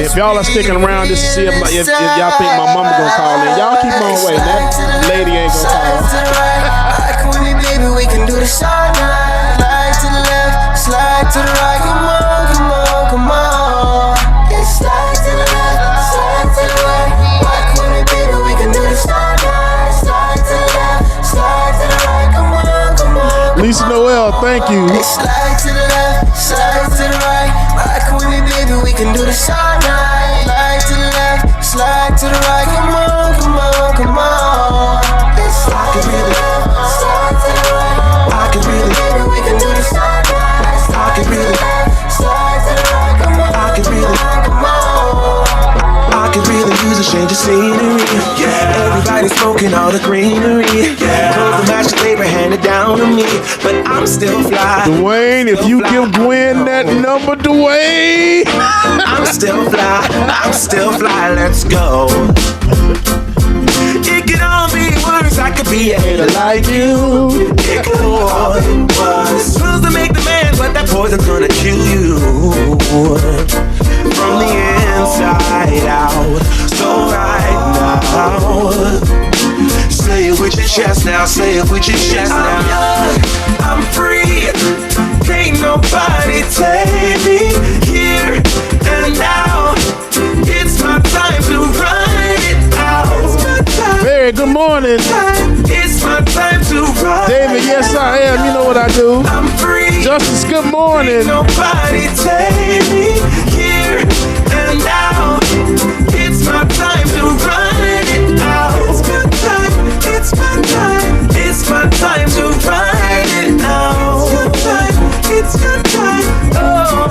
If y'all are sticking around just to see if y'all think my mama gonna call in, y'all keep on waiting. That lady ain't gonna call. We can do this all night. Slide to the left, slide to the right. Come on, come on, come on. Yeah, slide to the left, slide to the right. Why couldn't it be that we can do this all night? Slide to the left, slide to the right. Come on, come on. Lisa Noel, thank you. Slide to the left, slide to the right. Why couldn't it be that we can do this all night? Slide to the left, slide to the right. Come on, come on, come on. I can really slide to the right. I can really, we can do this all night. I can really slide to the right. Come on, I can really, come on. I could really use a change of scenery. Yeah, everybody Everybody smoking all the greenery. Clothes the master labor handed down to me, but I'm still fly. Dwayne, if you give Gwen that number, Dwayne. I'm still fly. I'm still fly. Let's go. It could all be worse. I could be a hater like you. It could all be worse. Pills to make the man, but that poison's gonna kill you from the inside out. So right now, say it with your chest now. Say it with your chest now. I'm young, I'm free. Can't nobody take me here and now. It's my time to run it out. Very good morning. It's my time to run. David, yes I am. You know what I do. I'm free. Justice, good morning. Can't nobody take me here and now. It's my time to run it out. It's my time. It's my time. It's my time to run it out. It's my time. Oh.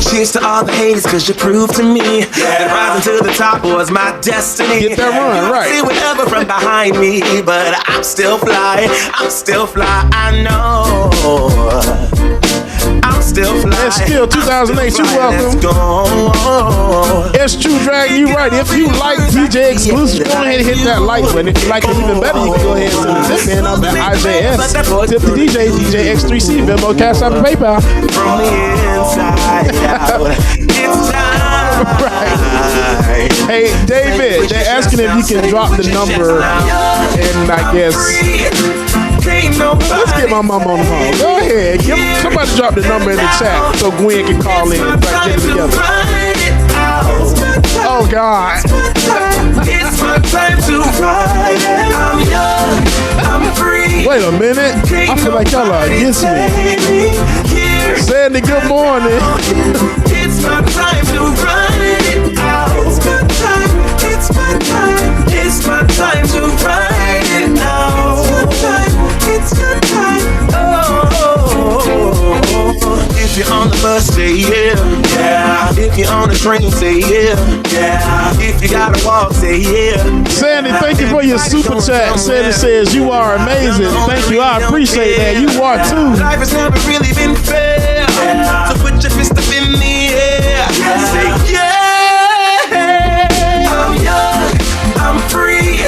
Cheers to all the haters, cause you proved to me that rising to the top was my destiny. Get that run, right. See whatever from behind me, but I'm still fly. I'm still fly, I know. I'm still fly. It's still 2008, you welcome. It's true, Drag, you right. If you like DJ exclusive, go ahead and hit that like button. If you like it even better, you can go ahead and send a tip in. I'm at IJS. Tip the DJ, DJ X3C, Venmo, Cash App, and PayPal. From the inside out, it's time. Right. Hey, David, they're asking if you can drop the number, and I guess let's get my mom on the phone. Go ahead, somebody drop the number in the chat so Gwen can call in and get it together. Oh God! It's my time to ride. I'm young, I'm free. Wait a minute, I feel like y'all are against me. Sandy, good morning. It's my time to run it out. It's my time. It's my time. It's my time to ride it out. It's my time. Oh. If you're on the bus, say yeah. Yeah. If you're on the train, say yeah. Yeah. If you gotta walk, say yeah. Sandy, thank you for your super chat. Sandy says you are amazing. Thank you, I appreciate that. You are too. Life has never really been fair. Yeah. So put your fist up in the air. Yeah. Say yeah. I'm young, I'm free.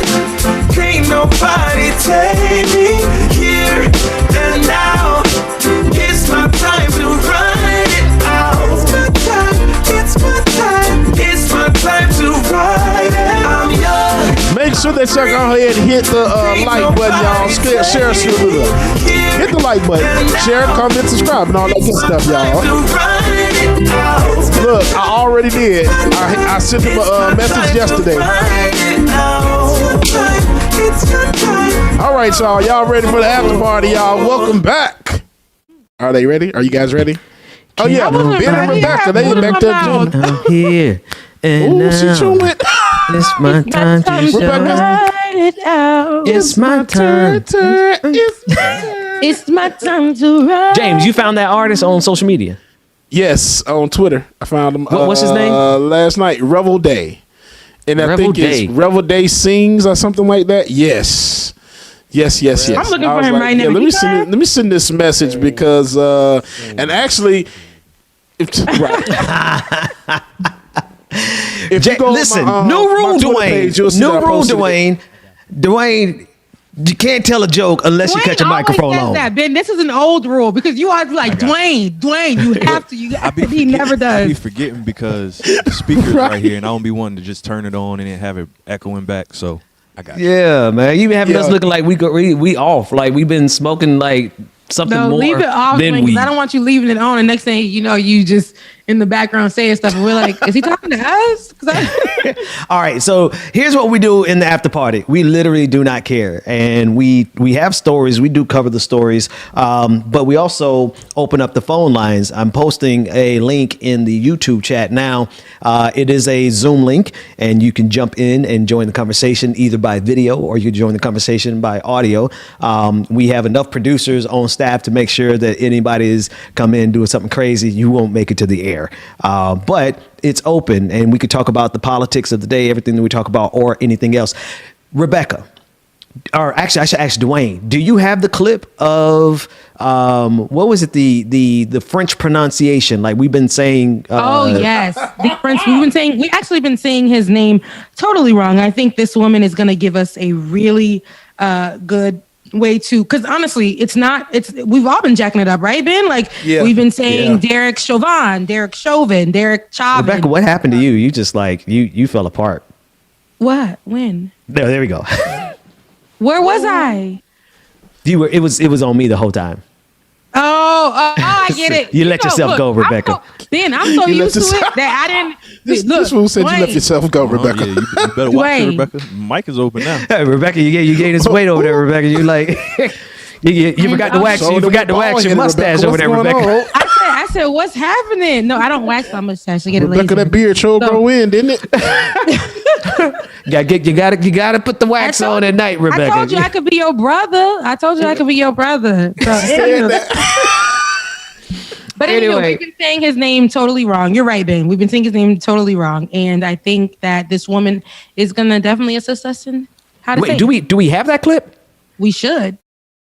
Can't nobody take me here and now. It's my time to run it out. It's my time. It's my time. It's my time to ride it. I'm young. Make sure that y'all go ahead and hit the like button, y'all. Share, hit the like button. Share, comment, subscribe, and all that good stuff, y'all. Look, I already did. I sent him a message yesterday. All right, y'all. Y'all ready for the after party, y'all? Welcome back. Are they ready? Are you guys ready? Oh yeah, Ben and Rebecca, they back there. I'm here. And ooh, she chewing. It's my time to shine it out. It's my time. It's my time to ride. James, you found that artist on social media? Yes, on Twitter. I found him. What's his name? Last night, Revel Day. And I think it's Revel Day Sings or something like that. Yes. Yes. I'm looking for him right now. Let me send this message because, and actually, If you go listen, new rule, Dwayne. New rule, Dwayne. Dwayne, you can't tell a joke unless you catch a microphone on. That, Ben, this is an old rule because you are like Dwayne. You have to. He never does. I be forgetting because the speaker's right here, and I don't be wanting to just turn it on and then have it echoing back. So I got. Yeah, man, you been having us looking like we off, like we've been smoking like something more. Leave it off, than because I don't want you leaving it on. And next thing you know, you just in the background saying stuff, and we're like, "Is he talking to us?" All right, so here's what we do in the after party. We literally do not care, and we have stories. We do cover the stories, but we also open up the phone lines. I'm posting a link in the YouTube chat now. It is a Zoom link, and you can jump in and join the conversation either by video or you can join the conversation by audio. We have enough producers on staff to make sure that anybody is come in doing something crazy, you won't make it to the air. there. But it's open, and we could talk about the politics of the day, everything that we talk about, or anything else. Rebecca, or actually, I should ask Dwayne. Do you have the clip of what was it? The French pronunciation, like we've been saying. Oh yes, the French. We've actually been saying his name totally wrong. I think this woman is going to give us a really good way to, because honestly, we've all been jacking it up, right, Ben? Like we've been saying Derek Chauvin, Derek Chauvin, Derek Chauvin. Rebecca, what happened to you? You just like you fell apart. What? When? There we go. Where was I? You were. It was on me the whole time. Oh, I get it. You let yourself go, Rebecca. I'm so used to it that I didn't. This fool said you let yourself go, Rebecca. Yeah, you better watch it, Rebecca. Mic is open now. Hey, Rebecca, you gained this weight over there, Rebecca. You like you forgot to wax. You forgot to wax your mustache over there, Rebecca. I said, what's happening? No, I don't wax my mustache. I get it lazy. Rebecca, that beard sure grow in, didn't it? You gotta put the wax on at night, Rebecca. I told you I could be your brother. So, but anyway, we've been saying his name totally wrong. You're right, Ben. We've been saying his name totally wrong, and I think that this woman is gonna definitely assist us in how to say it. Do we have that clip? We should.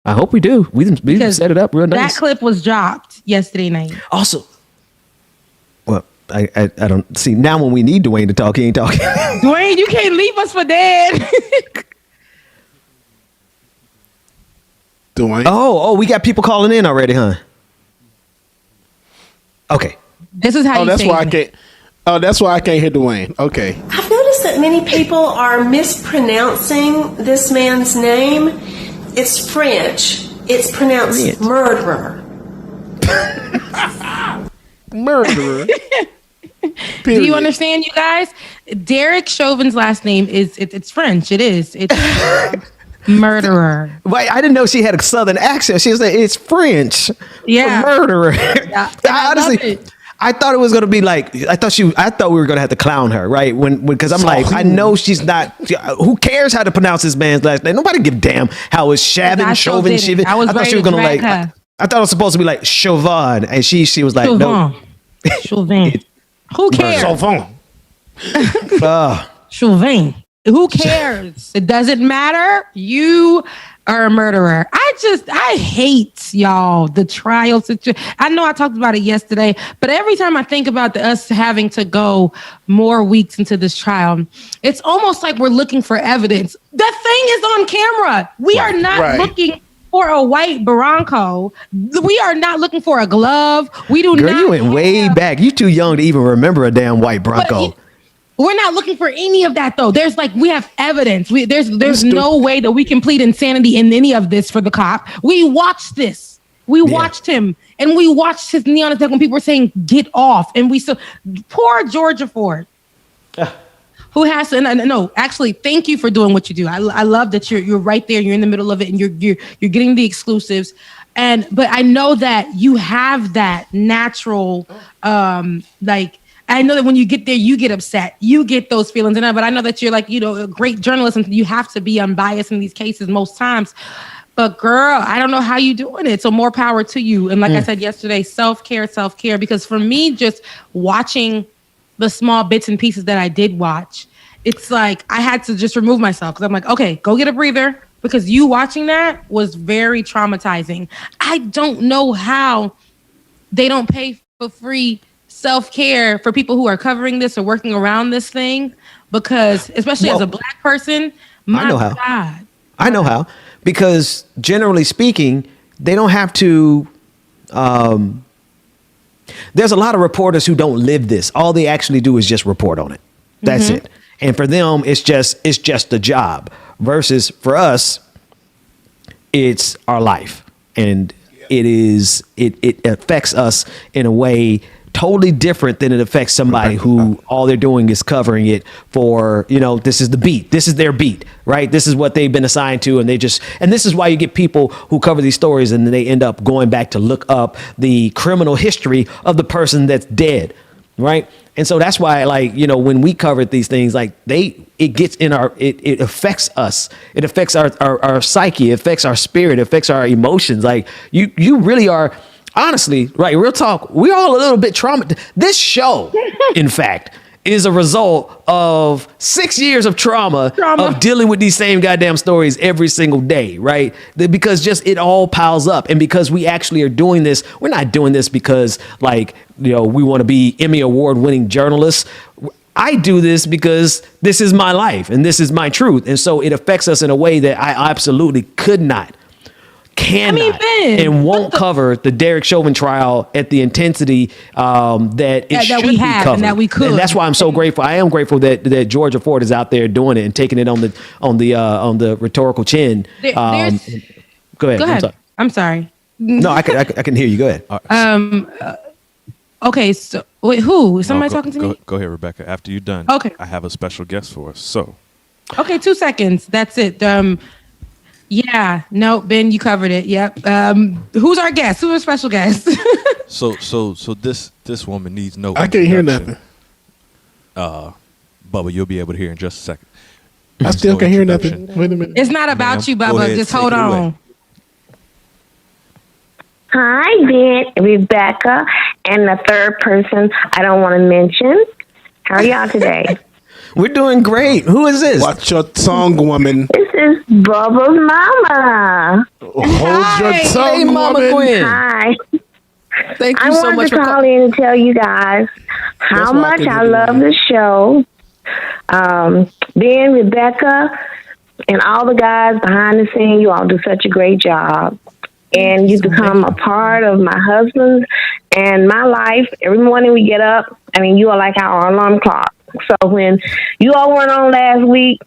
I hope we do. We set it up real nice. That clip was dropped yesterday night. Also, well, I don't see now when we need Dwayne to talk, he ain't talking. Dwayne, you can't leave us for dead. Dwayne. Oh, we got people calling in already, huh? Okay. This is how. That's why I can't. Oh, that's why I can't hear Dwayne. Okay. I've noticed that many people are mispronouncing this man's name. It's French. It's pronounced murderer. Murderer. Do you understand, you guys? Derek Chauvin's last name it's French. It is. It's murderer. Wait, I didn't know she had a southern accent. She was like, it's French. Yeah. Murderer. Yeah. Honestly, I thought it was going to be like, I thought we were going to have to clown her, right? Because I'm like, I know she's not, who cares how to pronounce this man's last name? Nobody give a damn how it's Chauvin. I thought she was going to like, I thought it was supposed to be like Chauvin. And she was like, no. Chauvin. Who cares? Chauvin. Who cares? It doesn't matter. You are a murderer. I hate y'all, the trial situation. I know I talked about it yesterday, but every time I think about us having to go more weeks into this trial, it's almost like we're looking for evidence. That thing is on camera. We are not looking for a white Bronco. We are not looking for a glove. We do not. You went way back. You too young to even remember a damn white Bronco. We're not looking for any of that, though. We have evidence. There's no way that we can plead insanity in any of this for the cop. We watched this. We watched him, and we watched his knee on his neck when people were saying, get off. And poor Georgia Ford, who has to, no, actually, thank you for doing what you do. I love that you're right there. You're in the middle of it, and you're getting the exclusives. But I know that you have that natural, I know that when you get there, you get upset. You get those feelings. But I know that you're a great journalist and you have to be unbiased in these cases most times. But girl, I don't know how you're doing it. So more power to you. And like I said yesterday, self-care. Because for me, just watching the small bits and pieces that I did watch, it's like I had to just remove myself. Because I'm like, okay, go get a breather. Because you watching that was very traumatizing. I don't know how they don't pay for free self-care for people who are covering this or working around this thing, because especially as a black person, God. I know how, because generally speaking, they don't have to, there's a lot of reporters who don't live this. All they actually do is just report on it. That's it. And for them, it's just a job, versus for us, it's our life. And it affects us in a way totally different than it affects somebody who all they're doing is covering it for, this is the beat. This is their beat, right? This is what they've been assigned to. And this is why you get people who cover these stories and they end up going back to look up the criminal history of the person that's dead, right? And so that's why, when we covered these things, it gets in it affects us. It affects our psyche. It affects our spirit. It affects our emotions. You really are. honestly, right, real talk, we're all a little bit traumatized. This show, in fact, is a result of 6 years of trauma of dealing with these same goddamn stories every single day, right? Because just it all piles up. And because we actually are doing this, we're not doing this because, like, you know, we want to be Emmy Award winning journalists. I do this because this is my life and this is my truth. And so it affects us in a way that I absolutely cannot and won't cover the Derek Chauvin trial at the intensity that it should be covered, and that we could. And that's why I'm so grateful. I am grateful that Georgia Ford is out there doing it and taking it on the rhetorical chin. Go ahead. Go ahead. I'm sorry. No, I can hear you. Go ahead. Okay. So wait, who? Is somebody talking to me? Go ahead, Rebecca. After you're done, okay. I have a special guest for us. So. Okay, 2 seconds. That's it. Yeah, no, Ben, you covered it. Yep. Who's our guest? Who's our special guest? So this woman needs no. I can't hear nothing. Bubba, you'll be able to hear in just a second. I still can't hear nothing. Wait a minute. It's not about you, Bubba. Just hold on. Hi, Ben, Rebecca, and the third person I don't want to mention. How are y'all today? We're doing great. Who is this? Watch your tongue, woman. This is Bubba's mama. Hold your tongue, hey, Mama woman. Gwen. Hi. Thank you I so wanted much to for call in and tell you guys how much I love the show. Ben, Rebecca, and all the guys behind the scene, you all do such a great job. And you become a part of my husband's and my life. Every morning we get up, I mean, you are like our alarm clock. So when you all weren't on last week,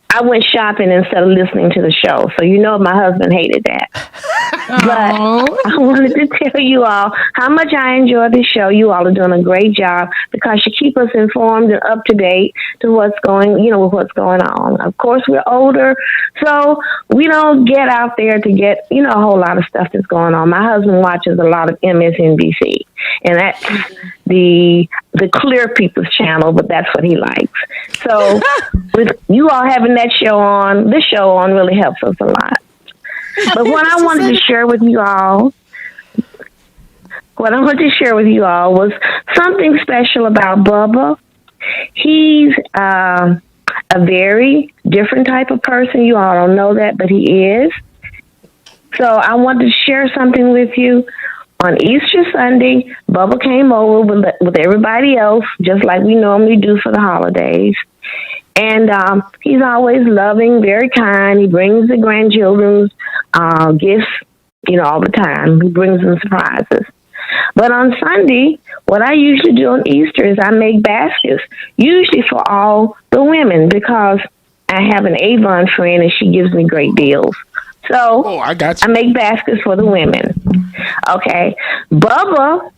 I went shopping instead of listening to the show. So you know my husband hated that. But I wanted to tell you all how much I enjoy the show. You all are doing a great job because you keep us informed and up to date to what's going on. Of course, we're older, so we don't get out there to get, a whole lot of stuff that's going on. My husband watches a lot of MSNBC, and that's the clear people's channel, but that's what he likes. So with you all having this show on really helps us a lot. But what I wanted to share with you all was something special about Bubba. He's a very different type of person. You all don't know that, but he is. So I wanted to share something with you. On Easter Sunday, Bubba came over with everybody else, just like we normally do for the holidays. And he's always loving, very kind. He brings the grandchildren's gifts, all the time. He brings them surprises. But on Sunday, what I usually do on Easter is I make baskets, usually for all the women, because I have an Avon friend and she gives me great deals. So I make baskets for the women. Okay. Bubba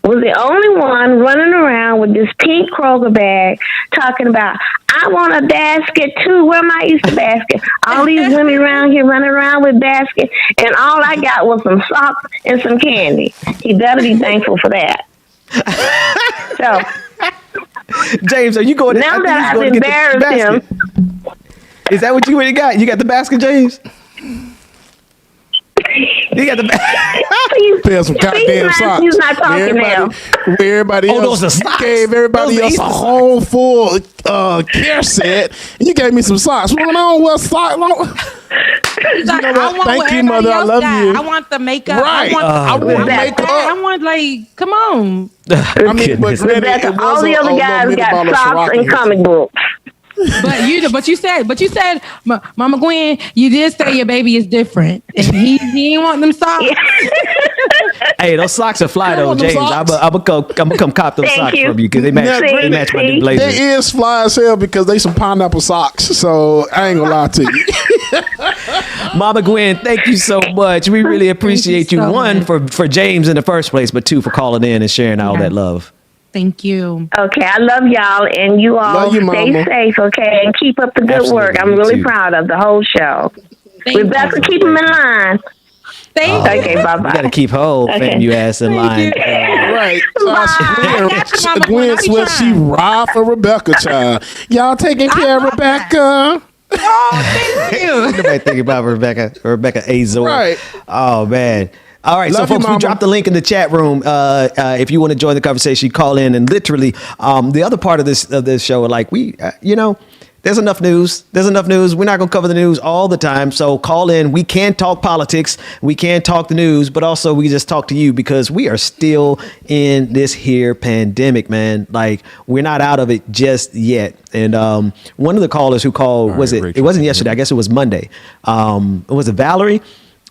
was the only one running around with this pink Kroger bag talking about, I want a basket too. Where my Easter basket? All these women around here running around with baskets, and all I got was some socks and some candy. He better be thankful for that. So, James, are you going? Now that I've embarrassed him. Is that what you really got? You got the basket, James? You got the Pay some goddamn socks. He's not talking now. Everybody else, you gave everybody else a whole full care set, and you gave me some socks. What's going on with socks? Thank you, mother. I love you. I want the makeup. Right. I want makeup. I want come on. I mean, but Rebecca, all the other guys got socks and comic books. But you said, Mama Gwen, you did say your baby is different, and he ain't want them socks. Hey, those socks are fly though, James. I'm gonna come cop those socks from you because they match my new blazer. They is fly as hell because they some pineapple socks. So I ain't gonna lie to you. Mama Gwen, thank you so much. We really appreciate you. One for James in the first place, but two for calling in and sharing all that love. Thank you. Okay, I love y'all, and you all stay safe, okay, and keep up the good work. I'm really proud of the whole show. Rebecca, keep them in line. Okay, bye-bye. You got to keep hold, fam, you ass in line. Right. Gwen sweat, she ride for Rebecca, child. Y'all taking care of Rebecca? Oh, thank you. Nobody thinking about Rebecca Azor. Right. Oh, man. All right, Love so you, folks, we Mama. dropped the link in the chat room. If you want to join the conversation, call in. And literally, the other part of this show, like there's enough news. There's enough news. We're not going to cover the news all the time. So call in. We can talk politics. We can talk the news, but also we just talk to you because we are still in this here pandemic, man. Like, we're not out of it just yet. And one of the callers who called, it wasn't yesterday. I guess it was Monday. Was it Valerie?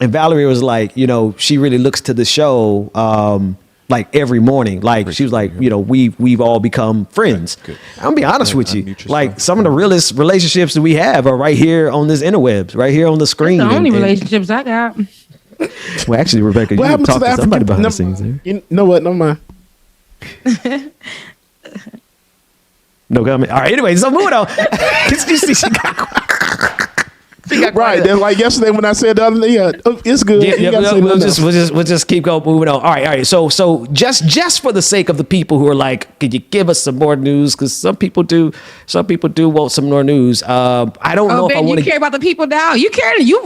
And Valerie was like, she really looks to the show like every morning. Like, she was like, we've all become friends. I'm gonna be honest with you. Like, some of the realest relationships that we have are right here on this interwebs, right here on the screen. That's the only relationships I got. Well, actually, Rebecca, you happened talked to somebody behind the scenes there. You know what? Never mind. No comment. All right. Anyway, so moving on. You see, she got right. Then, like yesterday when I said the other day, it's good. We'll just keep going, moving on. All right. So just for the sake of the people who are like, could you give us some more news? Because some people do want some more news. I don't know if I want to. You care about the people now. You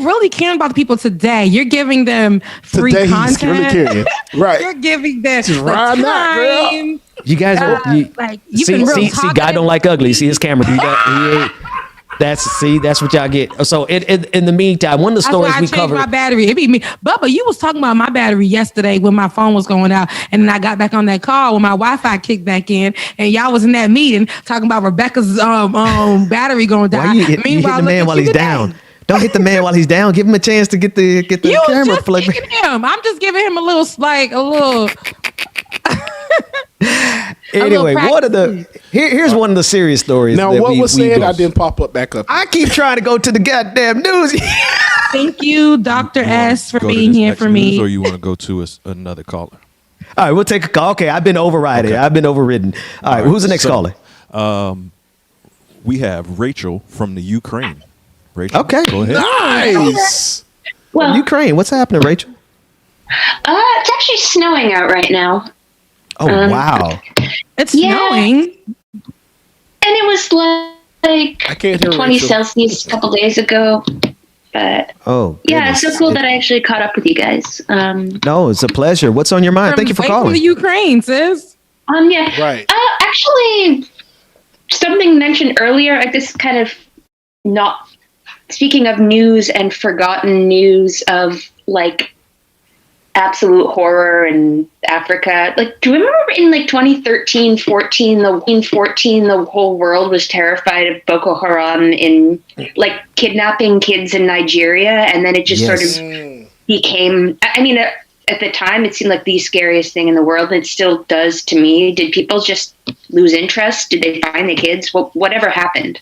really care about the people today. You're giving them free content. He's really caring. Right. You're giving them right now, girl. You guys see, guy don't like ugly. See his camera. That's what y'all get. So in the meantime, one of the stories we covered. My battery. It be me, Bubba. You was talking about my battery yesterday when my phone was going out, and then I got back on that call when my Wi-Fi kicked back in, and y'all was in that meeting talking about Rebecca's battery going down. You hit the man while he's down. Don't hit the man while he's down. Give him a chance to get the camera plugged. I'm just giving him a little. Anyway, here's one of the serious stories. Now, what was said, I didn't pop up back up. I keep trying to go to the goddamn news. Thank you, Dr. S, for being here for me. Or you want to go to another caller? All right, we'll take a call. Okay, I've been overridden. Okay. I've been overridden. All right, who's the next caller? We have Rachel from the Ukraine. Rachel, okay, go ahead. Nice. Well, from Ukraine, what's happening, Rachel? It's actually snowing out right now. Oh, wow. It's snowing. And it was like 20 Celsius a couple days ago. But it's so cool that I actually caught up with you guys. No, it's a pleasure. What's on your mind? Thank you for calling. From the Ukraine, sis. Yeah. Right. Actually, something mentioned earlier, I just kind of not speaking of news and forgotten news of like absolute horror in Africa. Like, do you remember in like 2013, 14, the whole world was terrified of Boko Haram in like kidnapping kids in Nigeria, and then it just sort of became. I mean, at the time, it seemed like the scariest thing in the world, and it still does to me. Did people just lose interest? Did they find the kids? Whatever happened?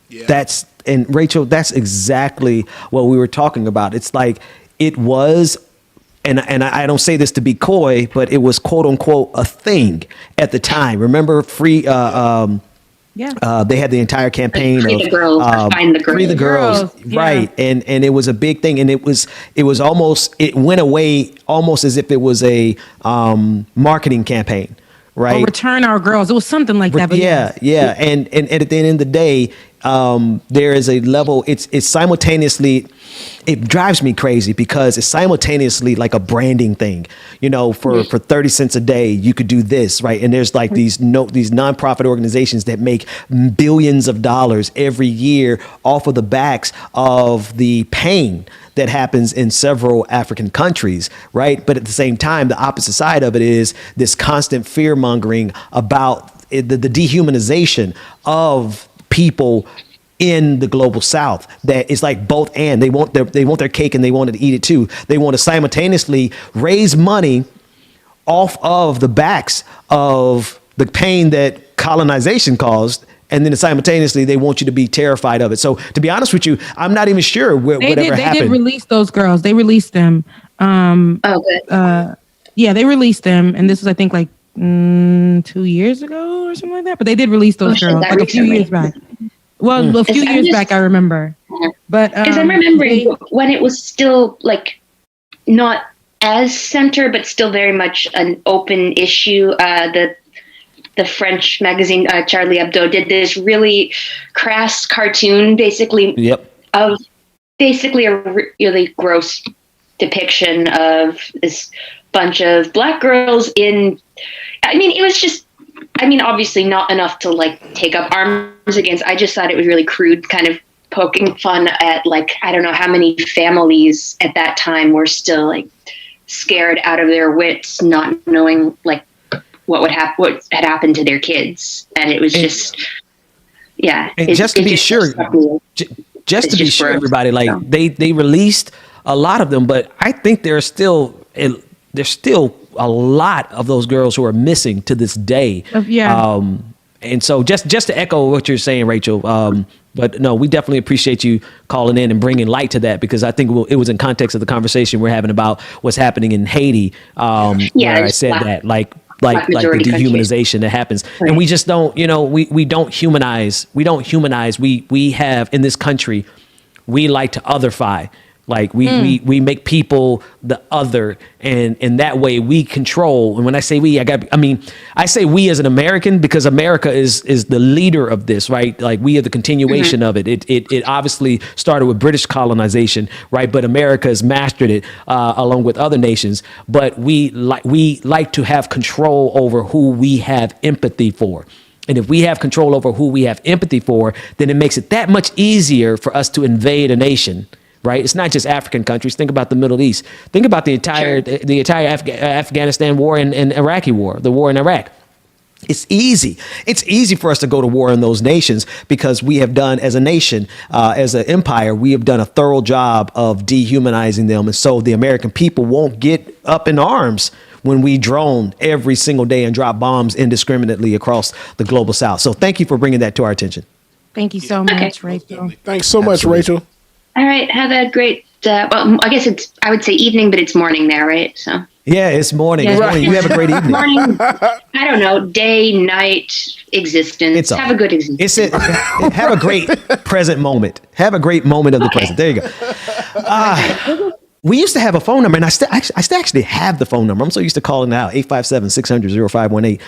Yeah. And Rachel, that's exactly what we were talking about. It's like it was. And I don't say this to be coy, but it was quote unquote a thing at the time. Remember, they had the entire campaign Free the girls, find the girls. Free the girls, right? And it was a big thing, and it was almost, it went away almost as if it was a marketing campampign, right? Or return our girls. It was something like that. But yeah. And at the end of the day, there is a level. It's simultaneously. It drives me crazy because it's simultaneously like a branding thing. For 30 cents a day, you could do this, right? And there's like these nonprofit organizations that make billions of dollars every year off of the backs of the pain that happens in several African countries, right? But at the same time, the opposite side of it is this constant fear mongering about the dehumanization of people in the global South. That is like both and. They want their cake and they want to eat it too. They want to simultaneously raise money off of the backs of the pain that colonization caused, and then simultaneously they want you to be terrified of it. So to be honest with you, I'm not even sure whatever happened. They did release those girls. They released them. They released them, and this was I think like 2 years ago or something like that. But they did release those girls like a few years back. Well, a few years back, I remember. But because I'm remembering when it was still like not as center, but still very much an open issue. The French magazine Charlie Hebdo did this really crass cartoon, basically of basically a really gross depiction of this bunch of black girls in, I mean, it was just, I mean, obviously not enough to like take up arms against. I just thought it was really crude, kind of poking fun at like, I don't know how many families at that time were still like scared out of their wits, not knowing like what had happened to their kids. And it was just, And just to be sure, everybody, like they released a lot of them, but I think there's still a lot of those girls who are missing to this day. And so just to echo what you're saying, Rachel, but no, we definitely appreciate you calling in and bringing light to that, because I think it was in context of the conversation we're having about what's happening in Haiti. Where I said that like the dehumanization that happens. Right. And we just don't, we don't humanize. We have in this country, we like to otherify. Like we make people the other, and in that way we control. And when I say we, I say we as an American, because America is the leader of this, right? Like we are the continuation of it. It obviously started with British colonization, right? But America has mastered it along with other nations. But we like to have control over who we have empathy for. And if we have control over who we have empathy for, then it makes it that much easier for us to invade a nation. Right, it's not just African countries. Think about the Middle East. Think about the entire Afghanistan war and Iraqi war, the war in Iraq. It's easy. It's easy for us to go to war in those nations because we have done, as a nation, as an empire, we have done a thorough job of dehumanizing them, and so the American people won't get up in arms when we drone every single day and drop bombs indiscriminately across the global South. So thank you for bringing that to our attention. Thank you so much, Rachel. Thanks so much, Rachel. All right. Have a great, well, I guess I would say evening, but it's morning there, right? So. Yeah, it's morning. Yeah. It's morning. You have a great evening. Morning, I don't know, day, night, existence. Have a good existence. Have a great present moment. Have a great moment of the present. There you go. We used to have a phone number, and I still actually have the phone number. I'm so used to calling it out, 857-600-0518.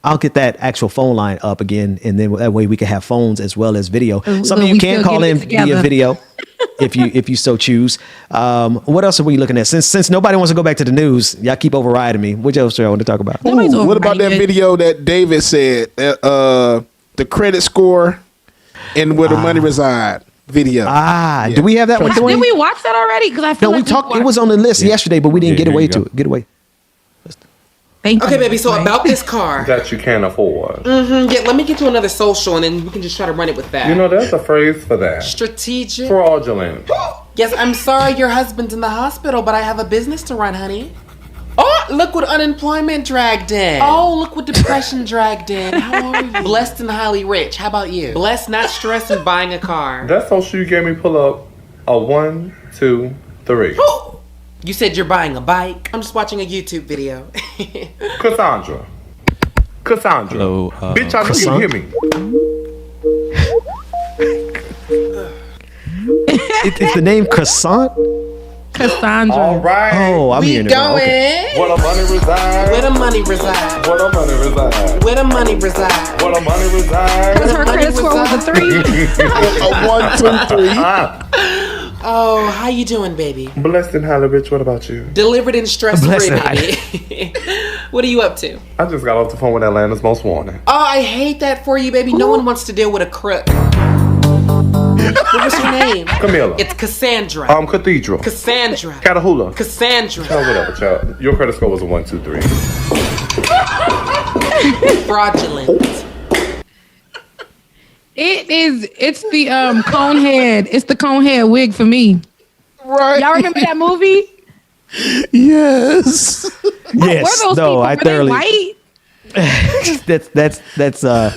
I'll get that actual phone line up again, and then that way we can have phones as well as video. Some of you can call in via video if you so choose. What else are we looking at? Since nobody wants to go back to the news, y'all keep overriding me. What else do I want to talk about? What about that video that David said? The credit score and where the money reside. Video. Do we have that one? Did we watch that already? Because I feel we talked. It was on the list yesterday, but we didn't get away to it. Get away. Thank you. Okay, baby. So about this car that you can't afford. Yeah, let me get you another social, and then we can just try to run it with that. You know, there's a phrase for that. Strategic. Fraudulent. Yes, I'm sorry your husband's in the hospital, but I have a business to run, honey. Oh, look what unemployment dragged in. Oh, look what depression dragged in. How are you? Blessed and highly rich. How about you? Blessed, not stressed, and buying a car. That social you gave me pull up a 1, 2, 3. Oh, you said you're buying a bike. I'm just watching a YouTube video. Cassandra. Hello. Bitch, I know you hear me. Is the name Croissant? Cassandra. All right. Oh, I'm hearing it wrong. Okay. Where the money reside? Where the money reside? Where the money reside? Where the money reside? Where the money reside? Because her credit score was a 3. A 1, 2, 3. Oh, how you doing, baby? Blessed and highly rich. What about you? Delivered and stress-free, baby. What are you up to? I just got off the phone with Atlanta's Most Wanted. Oh, I hate that for you, baby. No one wants to deal with a crook. What's your name? Camilla. It's Cassandra. Cathedral. Cassandra. Catahoula. Cassandra. Child, whatever, child. Your credit score was a 1, 2, 3. Fraudulent. It's the cone head. It's the cone head wig for me. Right. Y'all remember that movie? Yes. Yes. Were those people? I Were thoroughly. They white?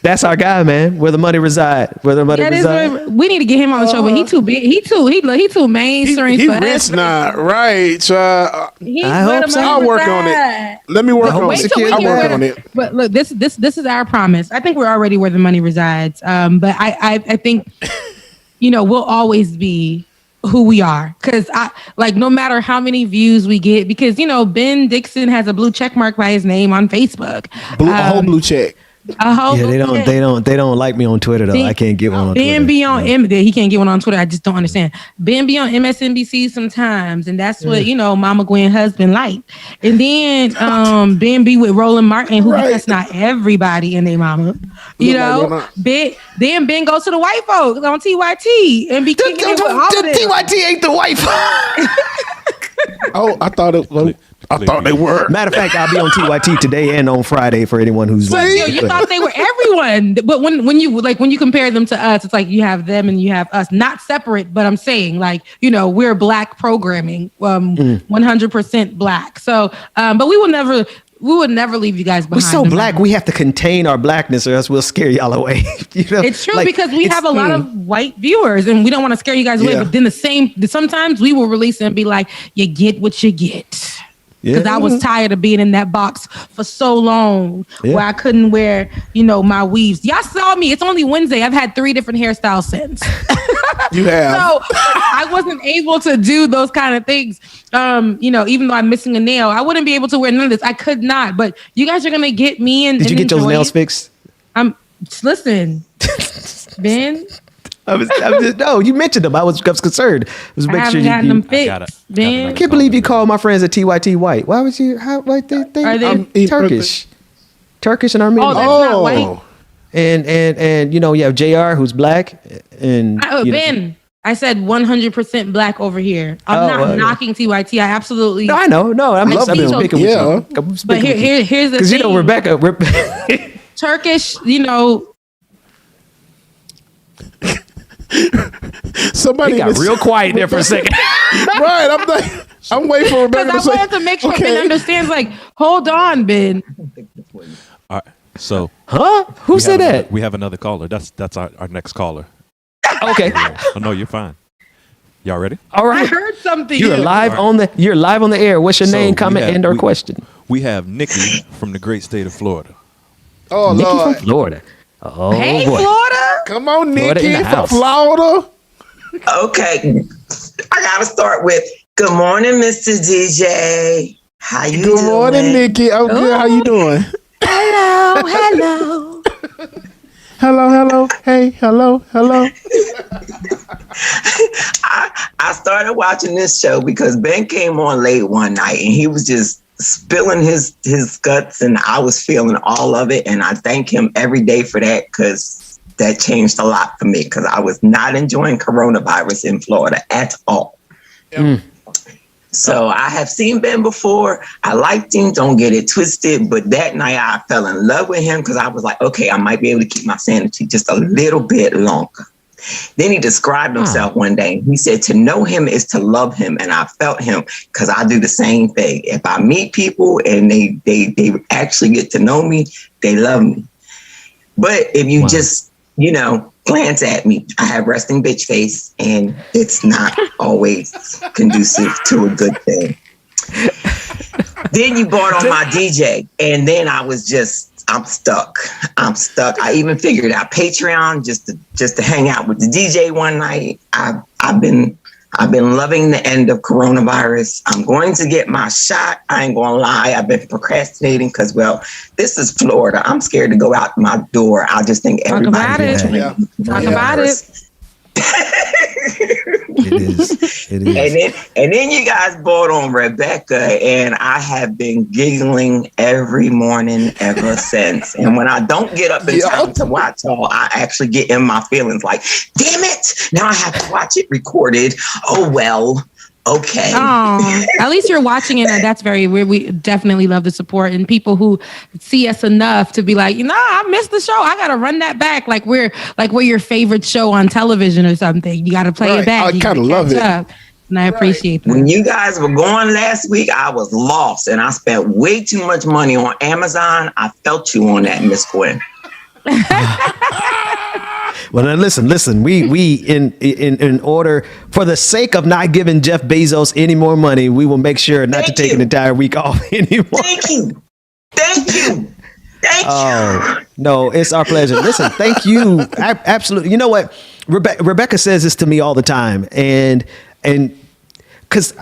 That's our guy, man. Where the money reside. Where the money reside. We need to get him on the show, but he too big. He too mainstream. He rich now, right? I hope so. I'll work on it. Let me work on it. I'll work on it. But look, this is our promise. I think we're already where the money resides. But I think, we'll always be who we are, because no matter how many views we get, because Ben Dixon has a blue check mark by his name on Facebook. A whole blue check. They don't like me on Twitter though. I can't get one on Twitter. Ben be on he can't get one on Twitter. I just don't understand. Ben be on MSNBC sometimes, and that's what Mama Gwen husband like. And then Ben be with Roland Martin, who that's not everybody in their mama. Ben goes to the white folks on TYT and be kicking it with all of them. TYT ain't the white folks. I thought they were. Matter of fact, I'll be on TYT today and on Friday for anyone who's wondering. You thought they were everyone, but when you compare them to us, it's like you have them and you have us, not separate. But I'm saying we're black programming, 100% black. So, but we would never leave you guys behind. We're so black, we have to contain our blackness, or else we'll scare y'all away. It's true because we have a lot of white viewers, and we don't want to scare you guys away. But then sometimes we will release it and be like, "You get what you get." Because I was tired of being in that box for so long where I couldn't wear, my weaves. Y'all saw me. It's only Wednesday. I've had 3 different hairstyles since. You have. So I wasn't able to do those kind of things. Even though I'm missing a nail, I wouldn't be able to wear none of this. I could not. But you guys are going to get me in. Did you get those nails fixed? Listen, Ben. No, you mentioned them. I was concerned. I was making sure gotten them fixed. I can't believe you called my friends at TYT white. Why would you? How white they? I'm Turkish and Armenian. Oh, that's not white. And you have JR who's black and Ben. I said 100% black over here. I'm not knocking TYT. I absolutely. No, I know. No, I'm speaking with you. But here's the thing. Because Rebecca. Turkish, Somebody got real quiet there for a second. Right, I'm waiting for Rebecca because I wanted to make sure Ben understands. Like, hold on, Ben. All right, so who said that? We have another caller. That's our next caller. Okay. Oh no, you're fine. Y'all ready? All right. I heard something. You're live on the air. What's your name, comment, and or question? We have Nikki from the great state of Florida. Oh, Nikki Lord. from Florida. Oh, hey, boy. Florida. Come on, Florida Nikki from Florida. Okay. I got to start with good morning, Mr. DJ. How you doing? Good morning, Nikki. I'm good. How you doing? Hello. Hello. Hey, hello. I started watching this show because Ben came on late one night and he was just spilling his guts, and I was feeling all of it. And I thank him every day for that, because that changed a lot for me, because I was not enjoying coronavirus in Florida at all. So I have seen Ben before. I liked him. Don't get it twisted. But that night I fell in love with him, because I was like, okay, I might be able to keep my sanity just a little bit longer. Then he described himself one day. He said, to know him is to love him. And I felt him, because I do the same thing. If I meet people and they actually get to know me, they love me. But if you just, glance at me, I have resting bitch face, and it's not always conducive to a good thing. Then you brought on my DJ, and then I was I'm stuck. I even figured out Patreon just to hang out with the DJ one night. I've been loving the end of coronavirus. I'm going to get my shot. I ain't gonna lie. I've been procrastinating because, this is Florida. I'm scared to go out my door. I just think everybody. Talk about it. It is. And then you guys brought on Rebecca, and I have been giggling every morning ever since. And when I don't get up in time to watch all, I actually get in my feelings like, damn it, now I have to watch it recorded. Oh, well. Okay. Oh, at least you're watching it, and that's we definitely love the support, and people who see us enough to be like, I missed the show. I gotta run that back. Like we're your favorite show on television or something. You gotta play it back. I kind of love it. And I appreciate that. When you guys were going last week, I was lost, and I spent way too much money on Amazon. I felt you on that, Miss Gwen. Well, now listen. We in order, for the sake of not giving Jeff Bezos any more money, we will make sure not to take an entire week off anymore. Thank you. No, it's our pleasure. Listen, thank you. Absolutely. You know what? Rebecca says this to me all the time, and because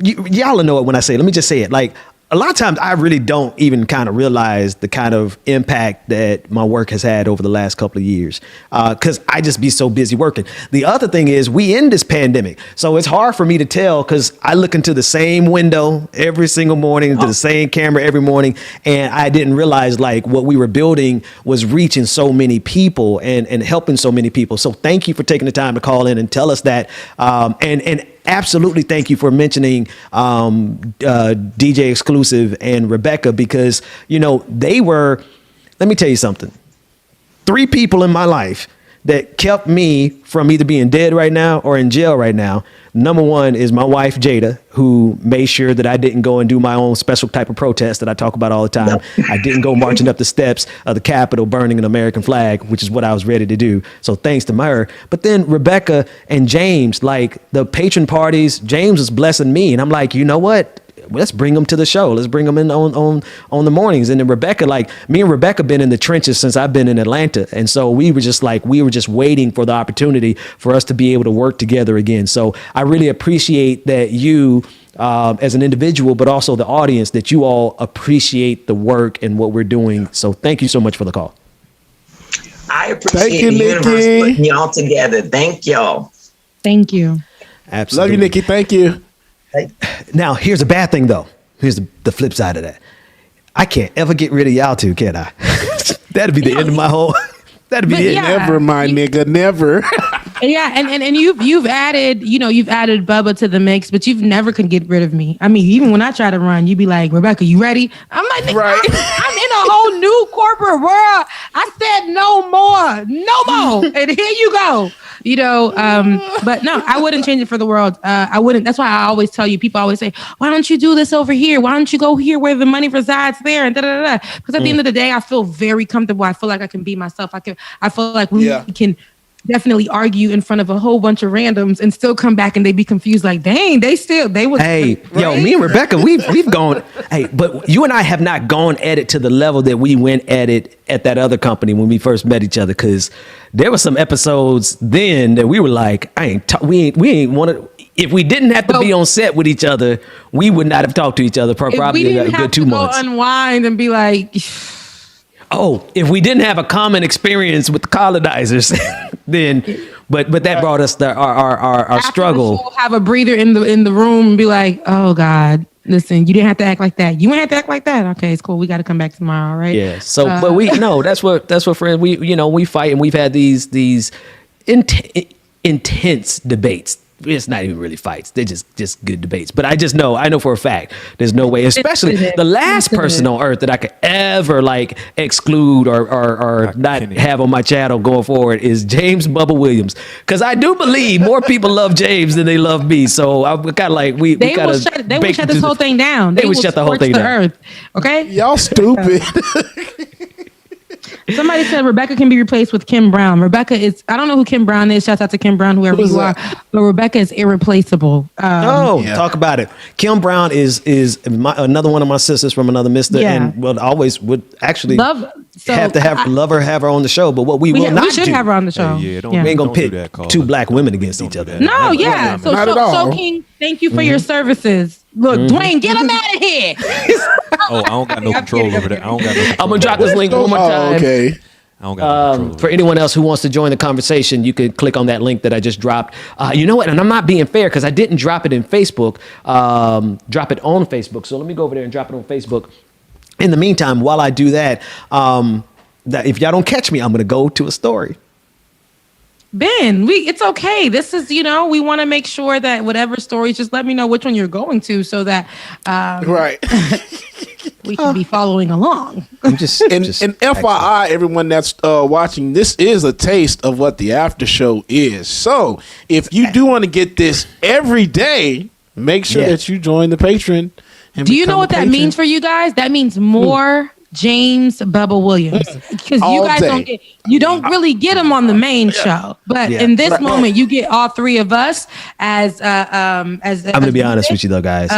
y'all know it when I say it. Let me just say it. Like, a lot of times I really don't even kind of realize the kind of impact that my work has had over the last couple of years, because I just be so busy working. The other thing is we in this pandemic, so it's hard for me to tell because I look into the same window every single morning, into the same camera every morning, and I didn't realize like what we were building was reaching so many people and helping so many people. So thank you for taking the time to call in and tell us that, and absolutely thank you for mentioning DJ Exclusive and Rebecca, because, you know, they were, let me tell you something, 3 people in my life that kept me from either being dead right now or in jail right now. Number one is my wife, Jada, who made sure that I didn't go and do my own special type of protest that I talk about all the time. I didn't go marching up the steps of the Capitol burning an American flag, which is what I was ready to do. So thanks to her. But then Rebecca and James, like the patron parties, James was blessing me. And I'm like, you know what? Let's bring them to the show. Let's bring them in on the mornings. And then Rebecca, like me and Rebecca been in the trenches since I've been in Atlanta. And so we were just waiting for the opportunity for us to be able to work together again. So I really appreciate that you, as an individual, but also the audience, that you all appreciate the work and what we're doing. So thank you so much for the call. I appreciate the universe putting y'all together. Thank y'all. Thank you. Absolutely. Love you, Nikki. Thank you. Now, here's a bad thing, though. Here's the flip side of that. I can't ever get rid of y'all two, can I? That'd be the end of my whole. That'd be it. Never, my nigga. Never. Yeah, and you've added Bubba to the mix, but you've never could get rid of me. I mean, even when I try to run, you'd be like, Rebecca, you ready? I'm like, right. I'm in a whole new corporate world. I said no more, and here you go. You know, but no, I wouldn't change it for the world. I wouldn't. That's why I always tell you, people always say, why don't you do this over here? Why don't you go here where the money resides there? And Because at the end of the day, I feel very comfortable. I feel like I can be myself. I feel like we can definitely argue in front of a whole bunch of randoms and still come back and they be confused like, dang, they was. Hey, right? yo, me and Rebecca, we've gone, hey, but you and I have not gone at it to the level that we went at it at that other company when we first met each other, because there were some episodes then that we were like, we ain't want to. If we didn't have to be on set with each other, we would not have talked to each other for probably a good 2 months. Unwind and be like, oh, if we didn't have a common experience with the colonizers, then, but that brought us our struggle. We'll have a breather in the room and be like, oh God, listen, you didn't have to act like that. You didn't have to act like that. Okay, it's cool. We got to come back tomorrow, right? Yeah. So, but we no, that's what friends, we fight, and we've had these intense debates. It's not even really fights. They're just good debates. But I know for a fact there's no way, especially the last person on earth that I could ever like exclude or not have on my channel going forward is James Bubba Williams. Because I do believe more people love James than they love me. So I'm kind of like, they will shut this whole thing down. They would shut the whole thing down. Earth, okay? Y'all stupid. Somebody said Rebecca can be replaced with Kim Brown. Rebecca is, I don't know who Kim Brown is. Shout out to Kim Brown, whoever you are. But Rebecca is irreplaceable. Talk about it. Kim Brown is another one of my sisters from another mister. Yeah. And always would actually have her on the show. But what we should have her on the show. We ain't going to pit 2 black women against each other. No, yeah. So King, thank you for your services. Look, Dwayne, get him out of here. I don't got no control over that. I'm going to drop this link one more time. Okay. I don't got no control. For anyone else who wants to join the conversation, you can click on that link that I just dropped. You know what? And I'm not being fair because I didn't drop it in Facebook. Drop it on Facebook. So let me go over there and drop it on Facebook. In the meantime, while I do that, if y'all don't catch me, I'm going to go to a story. Ben, it's okay. This is, we want to make sure that whatever stories, just let me know which one you're going to so that right. we can be following along. And FYI, everyone that's watching, this is a taste of what the after show is. So if you do want to get this every day, make sure that you join the Patreon. Do you know what that means for you guys? That means more James Bubba Williams, because you guys don't really get him on the main show, but in this moment you get all 3 of us as I'm gonna be honest with you though, guys.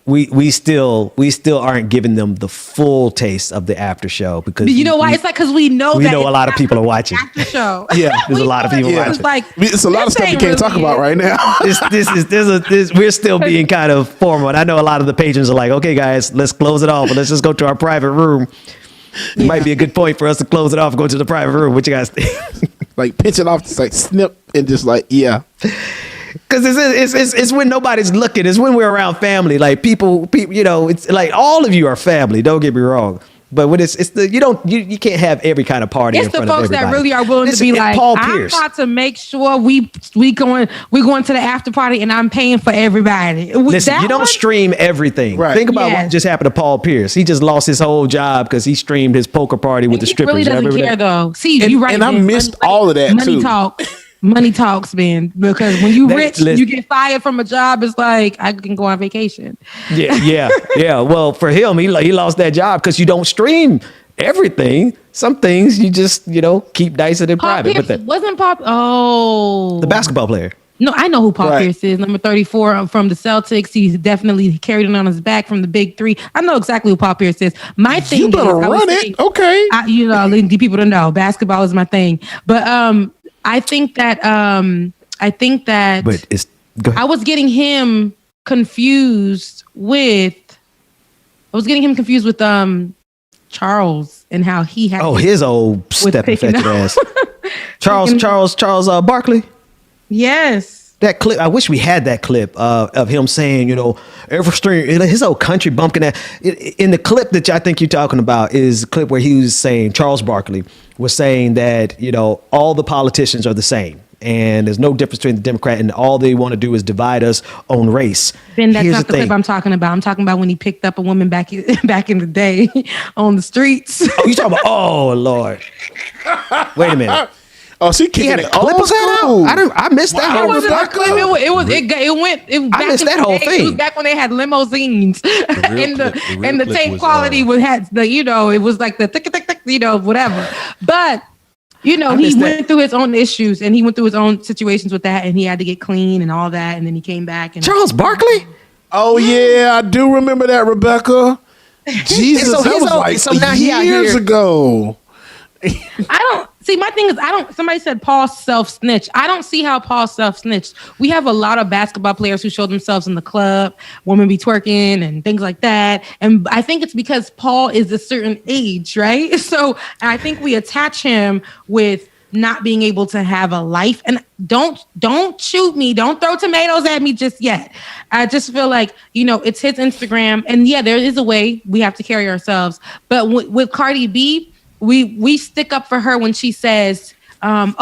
we still aren't giving them the full taste of the after show because you know why? It's like because we know a lot of people are watching. After show. Yeah, there's a lot of people watching. It's like it's a lot of stuff we can't talk about right now. We're still being kind of formal, and I know a lot of the patrons are like, "Okay, guys, let's close it off, but let's just go to our private room." It might be a good point for us to close it off and go to the private room. What you guys think? Like pinch it off, just like snip, and just like Because it's when nobody's looking. It's when we're around family. Like people, it's like all of you are family. Don't get me wrong. But when it's you can't have every kind of party in front of everybody. It's the folks that really are willing to be like, Paul I'm Pierce. about to make sure we going to the after party and I'm paying for everybody. Listen, you don't stream everything. Right. Think about what just happened to Paul Pierce. He just lost his whole job because he streamed his poker party with the strippers. He really doesn't care though. See, you're right. And I missed all of that money too. Talk. Money talks, man. Because when you rich, you get fired from a job. It's like I can go on vacation. Yeah. Well, for him, he lost that job because you don't stream everything. Some things you just keep dicing in private. Pierce, but wasn't Paul? Oh, the basketball player. No, I know who Paul Pierce is. Number 34 from the Celtics. He's definitely carried it on his back from the big three. I know exactly who Paul Pierce is. My thing you better run it. Okay. The people don't know. Basketball is my thing. But I think that But it's I was getting him confused with Charles and how he had his old stepping fetched ass. Charles Barkley. Yes. That clip, I wish we had that clip of him saying, every stream, his old country bumpkin. In the clip that I think you're talking about is a clip where he was saying, Charles Barkley was saying that, all the politicians are the same. And there's no difference between the Democrat and all they want to do is divide us on race. Ben, that's not the clip I'm talking about. I'm talking about when he picked up a woman back in the day on the streets. Oh, you talking about, oh, Lord. Wait a minute. Oh, she had a clip of that. I missed that whole clip. I missed that whole thing. It was back when they had limousines, and the tape quality had it was like the tick, whatever. But he went through his own issues and he went through his own situations with that, and he had to get clean and all that, and then he came back. And Charles Barkley. Oh yeah, I do remember that, Rebecca. Jesus, that was like years ago. I don't see. My thing is, somebody said Paul self-snitched. I don't see how Paul self-snitched. We have a lot of basketball players who show themselves in the club, women be twerking and things like that. And I think it's because Paul is a certain age, right? So I think we attach him with not being able to have a life. And don't shoot me. Don't throw tomatoes at me just yet. I just feel like, it's his Instagram. And yeah, there is a way we have to carry ourselves. But with Cardi B, we stick up for her when she says, I'm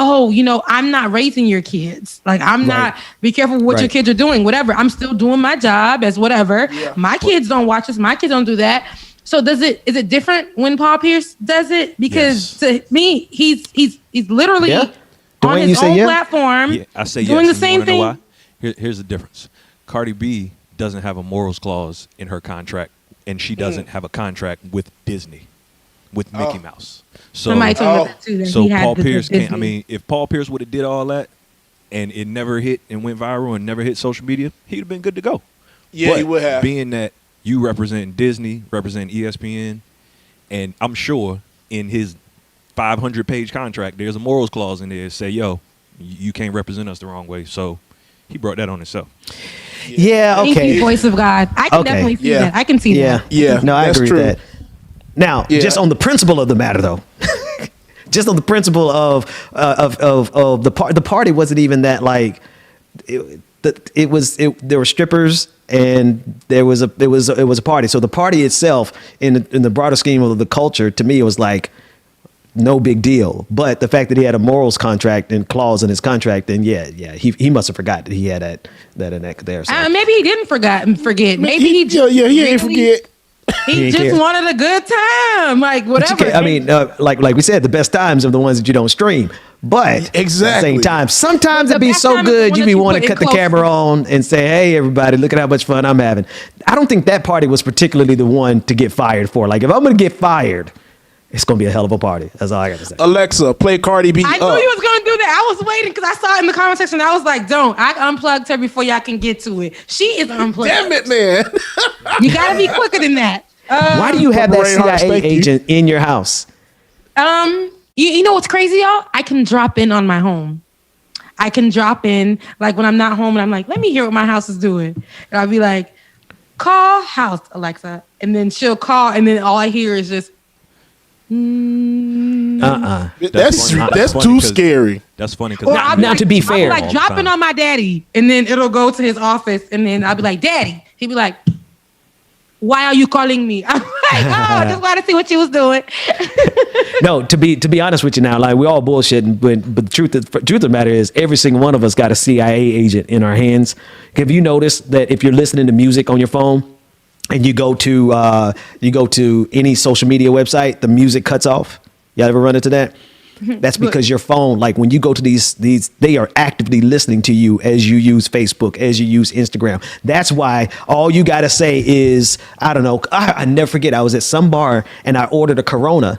not raising your kids. Like, I'm not, be careful what your kids are doing, whatever. I'm still doing my job as whatever. Yeah. My kids don't watch this. My kids don't do that. So is it different when Paul Pierce does it? Because to me, he's literally on his own platform. Yeah, I say doing the same thing. Why? Here's the difference. Cardi B doesn't have a morals clause in her contract, and she doesn't have a contract with Disney. With Mickey Mouse. So Paul Pierce can't. I mean, if Paul Pierce would have did all that and it never hit and went viral and never hit social media, he'd have been good to go. Yeah, he would have. Being that you represent Disney, represent ESPN, and I'm sure in his 500-page contract, there's a morals clause in there that say, yo, you can't represent us the wrong way. So he brought that on himself. Yeah, okay. Thank you, voice of God. I can definitely see that. I can see that. Yeah, no, I agree with that. Now, just on the principle of the matter, though, just on the principle of the party wasn't even that like there were strippers and it was a party. So the party itself in the broader scheme of the culture, to me, it was like no big deal. But the fact that he had a morals contract and clause in his contract, then he must have forgot that he had that in there. So. Maybe he didn't forget. Maybe he ain't forget. He just wanted a good time, like whatever. I mean, like we said, the best times are the ones that you don't stream. But at the same time, sometimes it'd be so good you want to cut the camera on and say, "Hey, everybody, look at how much fun I'm having." I don't think that party was particularly the one to get fired for. Like, if I'm going to get fired, It's gonna be a hell of a party. That's all I got to say. Alexa, play Cardi B. I knew you was gonna do that. I was waiting because I saw it in the comment section. I was like, "Don't!" I unplugged her before y'all can get to it. She is unplugged. Damn it, man! You gotta be quicker than that. Why do you have that CIA agent in your house? You know what's crazy, y'all? I can drop in on my home. I can drop in like when I'm not home, and I'm like, "Let me hear what my house is doing," and I'll be like, "Call house, Alexa," and then she'll call, and then all I hear is just. That's too scary. That's funny because now to be fair, I'll be like dropping on my daddy, and then it'll go to his office, and then I'll be like, "Daddy," he'll be like, "Why are you calling me?" I'm like, "Oh, I just wanted to see what you was doing." No, to be honest with you now, like we all bullshitting, but the truth of the matter is, every single one of us got a CIA agent in our hands. Have you noticed that if you're listening to music on your phone? And you go to any social media website, the music cuts off. Y'all ever run into that? That's because your phone, like when you go to these, they are actively listening to you as you use Facebook, as you use Instagram. That's why all you got to say is, I don't know. I never forget. I was at some bar and I ordered a Corona,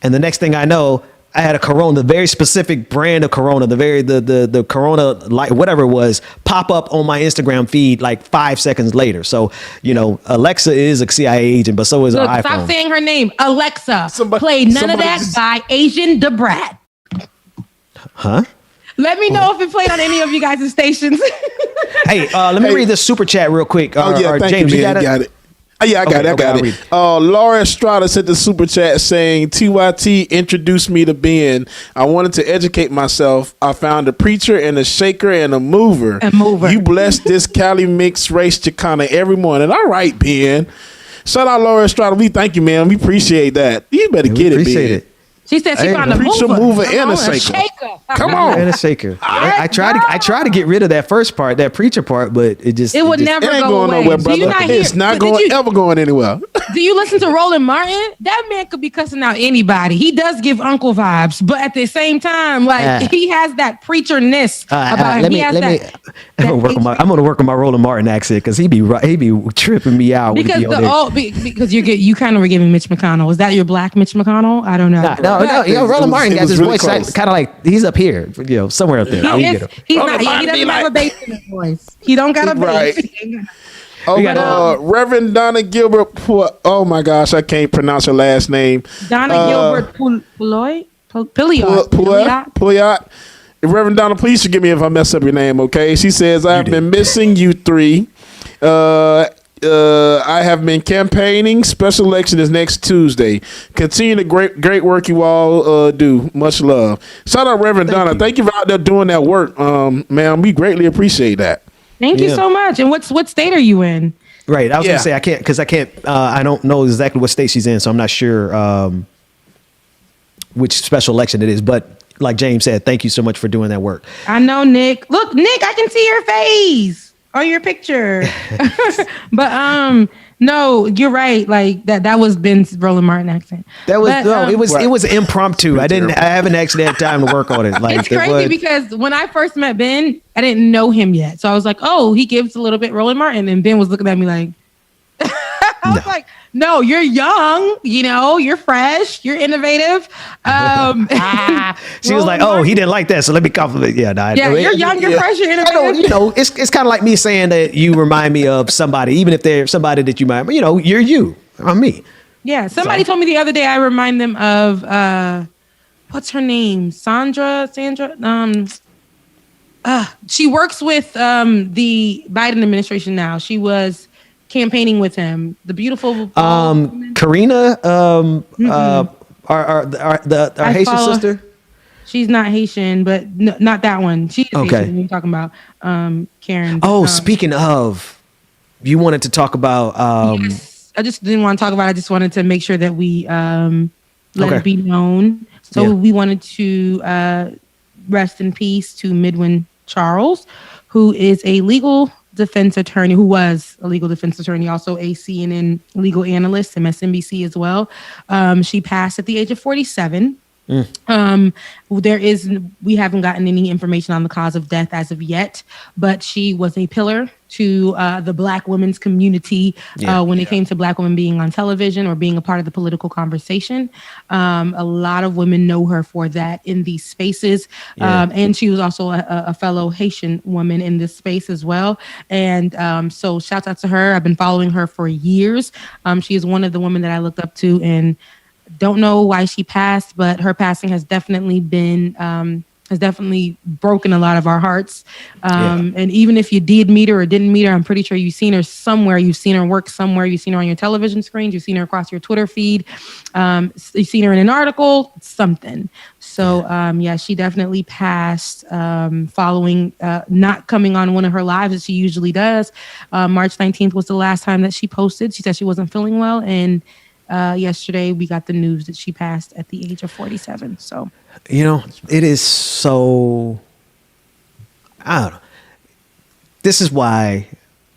and the next thing I know, I had a Corona, the very specific brand of Corona, the Corona light, whatever it was, pop up on my Instagram feed like 5 seconds later. So, Alexa is a CIA agent, but so is our iPhone. Stop saying her name. Alexa, play None of That by Asian DeBrat. Huh? Let me know if it played on any of you guys' stations. Hey, let me read this super chat real quick. Thank James, you got it. Yeah, I got it. Laura Estrada sent the super chat saying, TYT introduced me to Ben. I wanted to educate myself. I found a preacher and a shaker and a mover. You bless this Cali mixed race Chicana every morning. All right, Ben. Shout out Laura Estrada. We thank you, man. We appreciate that. You better get it, Ben. She said she found a mover and a shaker. Come on. And a shaker. I tried to get rid of that first part, that preacher part, but it would never ain't go going away. nowhere, brother. It's not ever going anywhere. Do you listen to Roland Martin? That man could be cussing out anybody. He does give uncle vibes, but at the same time, like he has that preacher-ness about him. I'm gonna work on my Roland Martin accent because he be tripping me out. Because you kind of were giving Mitch McConnell. Was that your black Mitch McConnell? I don't know. No, Roland Martin got his voice kind of like he's up here, somewhere up there. He doesn't have a bass in his voice. He don't got a bass. Reverend Donna Gilbert. Oh my gosh, I can't pronounce her last name. Donna Gilbert Pouliot. Reverend Donna, please forgive me if I mess up your name. Okay, she says I've been missing you three. I have been campaigning. Special election is next Tuesday. Continue the great work you all do. Much love. Shout out Reverend Donna. Thank you for out there doing that work, ma'am. We greatly appreciate that. Thank you so much. And what state are you in? Right. I was gonna say I can't. I don't know exactly what state she's in, so I'm not sure which special election it is. But like James said, thank you so much for doing that work. I know, Nick. Look, Nick, I can see your face on your picture. But no, you're right. Like that was Ben's Roland Martin accent. It was impromptu. I haven't actually had time to work on it. Like it's crazy because when I first met Ben, I didn't know him yet. So I was like, oh, he gives a little bit Roland Martin, and Ben was looking at me like I was like, no, you're young, you're fresh, you're innovative. She was like, oh, he didn't like that, so let me compliment. You're young, you're fresh, you're innovative. It's kind of like me saying that you remind me of somebody, even if they're somebody that you might, you're you. I'm me. Yeah, somebody told me the other day I remind them of what's her name? Sandra. She works with the Biden administration now. She was campaigning with him. The beautiful Karina, our Haitian sister. She's not Haitian, but not that one. She's Haitian. You're talking about Karen. Oh, speaking of, you wanted to talk about. Yes, I just didn't want to talk about it. I just wanted to make sure that we let it be known. So we wanted to rest in peace to Midwin Charles, who is a legal defense attorney, who was a legal defense attorney, also a CNN legal analyst, MSNBC as well. She passed at the age of 47. We haven't gotten any information on the cause of death as of yet, but she was a pillar to the Black women's community when it came to Black women being on television or being a part of the political conversation. A lot of women know her for that in these spaces. And she was also a fellow Haitian woman in this space as well. And so shout out to her. I've been following her for years. She is one of the women that I looked up to, and don't know why she passed, but her passing has definitely been has definitely broken a lot of our hearts. And even if you did meet her or didn't meet her, I'm pretty sure you've seen her somewhere. You've seen her work somewhere. You've seen her on your television screens. You've seen her across your Twitter feed. You've seen her in an article, something. So she definitely passed following not coming on one of her lives as she usually does. March 19th was the last time that she posted. She said she wasn't feeling well, and yesterday we got the news that she passed at the age of 47. So, it is so, I don't know. This is why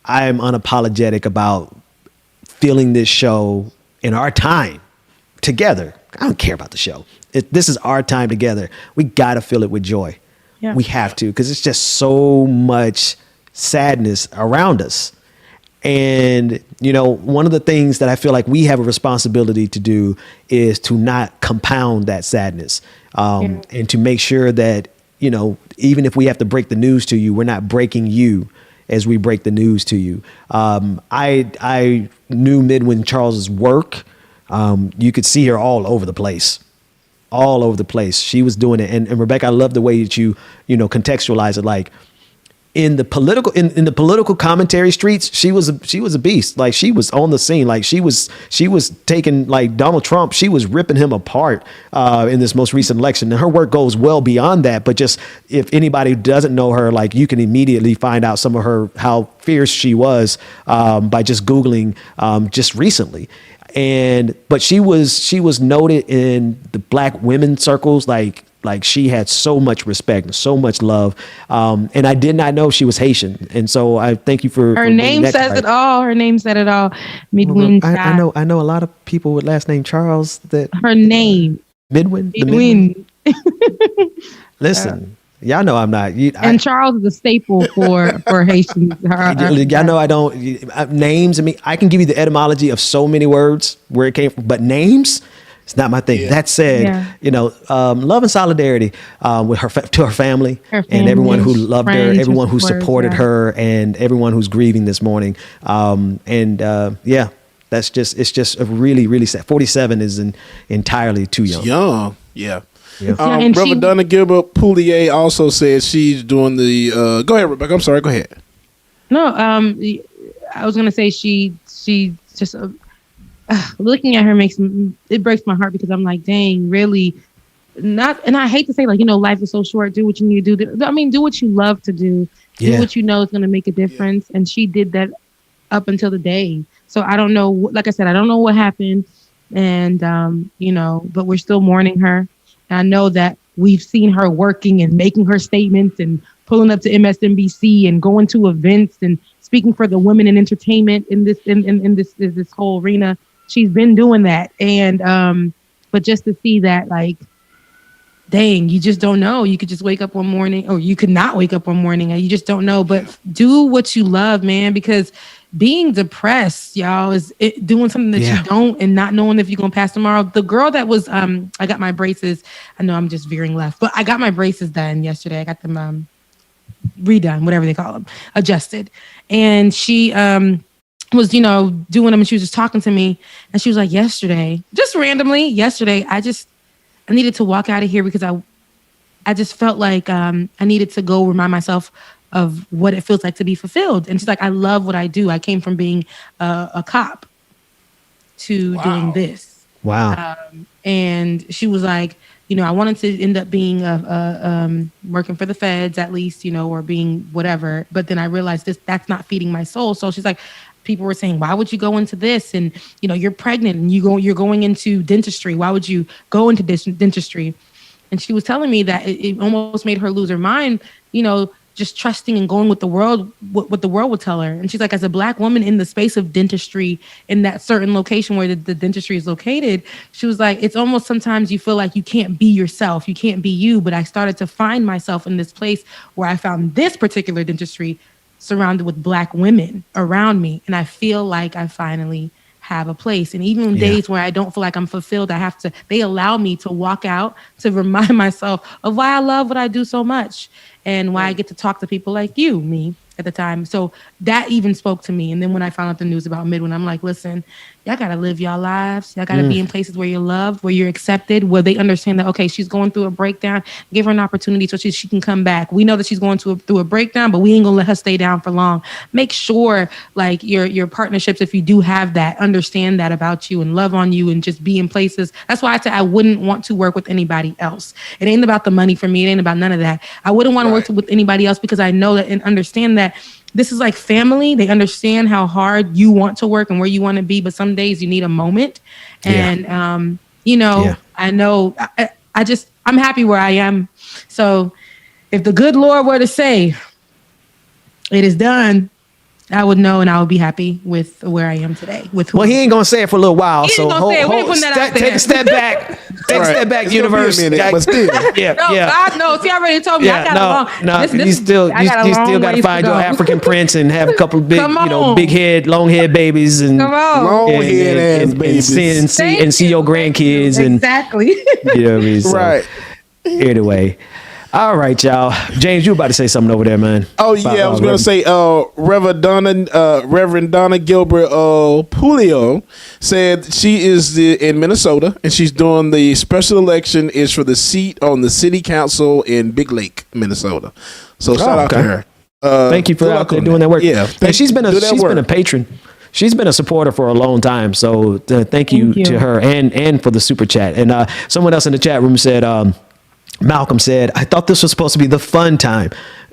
I am unapologetic about feeling this show in our time together. I don't care about the show. This is our time together. We got to fill it with joy. Yeah. We have to, because it's just so much sadness around us. And, one of the things that I feel like we have a responsibility to do is to not compound that sadness, and to make sure that, even if we have to break the news to you, we're not breaking you as we break the news to you. I knew Midwin Charles's work. You could see her all over the place. She was doing it. And Rebecca, I love the way that you contextualize it. Like, in the political commentary streets, she was a beast. Like, she was on the scene. Like, she was taking, like, Donald Trump, she was ripping him apart in this most recent election. And her work goes well beyond that. But just, if anybody doesn't know her, like, you can immediately find out some of her, how fierce she was by just Googling just recently. But she was noted in the Black women circles, like she had so much respect and so much love. And I did not know she was Haitian. And so I thank you for her name says it all. Her name said it all. Midwin. I know a lot of people with last name Charles that her name. Midwin. Listen, y'all know I'm not. And Charles is a staple for Haitians. Y'all know I don't names. I mean, I can give you the etymology of so many words where it came from, but names, it's not my thing. Yeah. That said, love and solidarity with her family, and everyone who loved her, everyone who supported her, and everyone who's grieving this morning. That's it's just a really, really sad. 47 is entirely too young. Young, yeah. And Reverend Donna Gilbert Poulier also said she's doing the. Go ahead, Rebecca. I'm sorry. Go ahead. No, I was gonna say she just. Looking at her breaks my heart, because I'm like, dang, really not. And I hate to say, like, life is so short. Do what you need to do. I mean, do what you love to do. Do what you know is going to make a difference. And she did that up until the day. So I don't know. Like I said, I don't know what happened. And, but we're still mourning her. And I know that we've seen her working and making her statements and pulling up to MSNBC and going to events and speaking for the women in entertainment in this whole arena. She's been doing that. And, but just to see that, like, dang, you just don't know. You could just wake up one morning, or you could not wake up one morning, and you just don't know. But do what you love, man, because being depressed, y'all, is doing something that you don't, and not knowing if you're going to pass tomorrow. The girl that was, I got my braces. I know I'm just veering left, but I got my braces done yesterday. I got them redone, whatever they call them, adjusted. And she, was, doing them, and she was just talking to me, and she was like, just randomly yesterday, I needed to walk out of here because I just felt like I needed to go remind myself of what it feels like to be fulfilled. And she's like, I love what I do. I came from being a cop to doing this. Wow. And she was like, I wanted to end up being working for the feds at least, or being whatever. But then I realized that's not feeding my soul. So she's like, people were saying, why would you go into this? And, you're pregnant and you're going into dentistry. Why would you go into this dentistry? And she was telling me that it almost made her lose her mind, just trusting and going with the world, what the world would tell her. And she's like, as a Black woman in the space of dentistry in that certain location where the dentistry is located, she was like, it's almost sometimes you feel like you can't be yourself, you can't be you. But I started to find myself in this place where I found this particular dentistry surrounded with Black women around me. And I feel like I finally have a place. And even on days where I don't feel like I'm fulfilled, they allow me to walk out to remind myself of why I love what I do so much and why I get to talk to people like you, me, at the time. So that even spoke to me. And then when I found out the news about Midwin, I'm like, listen, y'all got to live y'all lives. Y'all got to be in places where you're loved, where you're accepted, where they understand that, okay, she's going through a breakdown. Give her an opportunity so she can come back. We know that she's going through a breakdown, but we ain't going to let her stay down for long. Make sure, like, your partnerships, if you do have that, understand that about you and love on you and just be in places. That's why I said I wouldn't want to work with anybody else. It ain't about the money for me. It ain't about none of that. I wouldn't want to work with anybody else because I know that and understand that this is like family. They understand how hard you want to work and where you want to be, but some days you need a moment. And, I know I'm happy where I am. So if the good Lord were to say it is done, I would know and I would be happy with where I am today. Well, he ain't going to say it for a little while. So take a step back. Take a step back, universe. But still. God knows. He already told me I got a long. You still got to find your African prince and have a couple of big, long head babies and long head ass babies and see your grandkids exactly. You know what I mean? So, right. Anyway. All right, y'all. James, you about to say something over there, man. Oh, yeah. I was going to say Reverend Donna Gilbert Pulio said she is in Minnesota, and she's doing the special election is for the seat on the city council in Big Lake, Minnesota. So shout out to her. Thank you for out there doing that work. Yeah. And she's been a patron. She's been a supporter for a long time. So thank you to her and for the super chat. And someone else in the chat room said, Malcolm said, I thought this was supposed to be the fun time.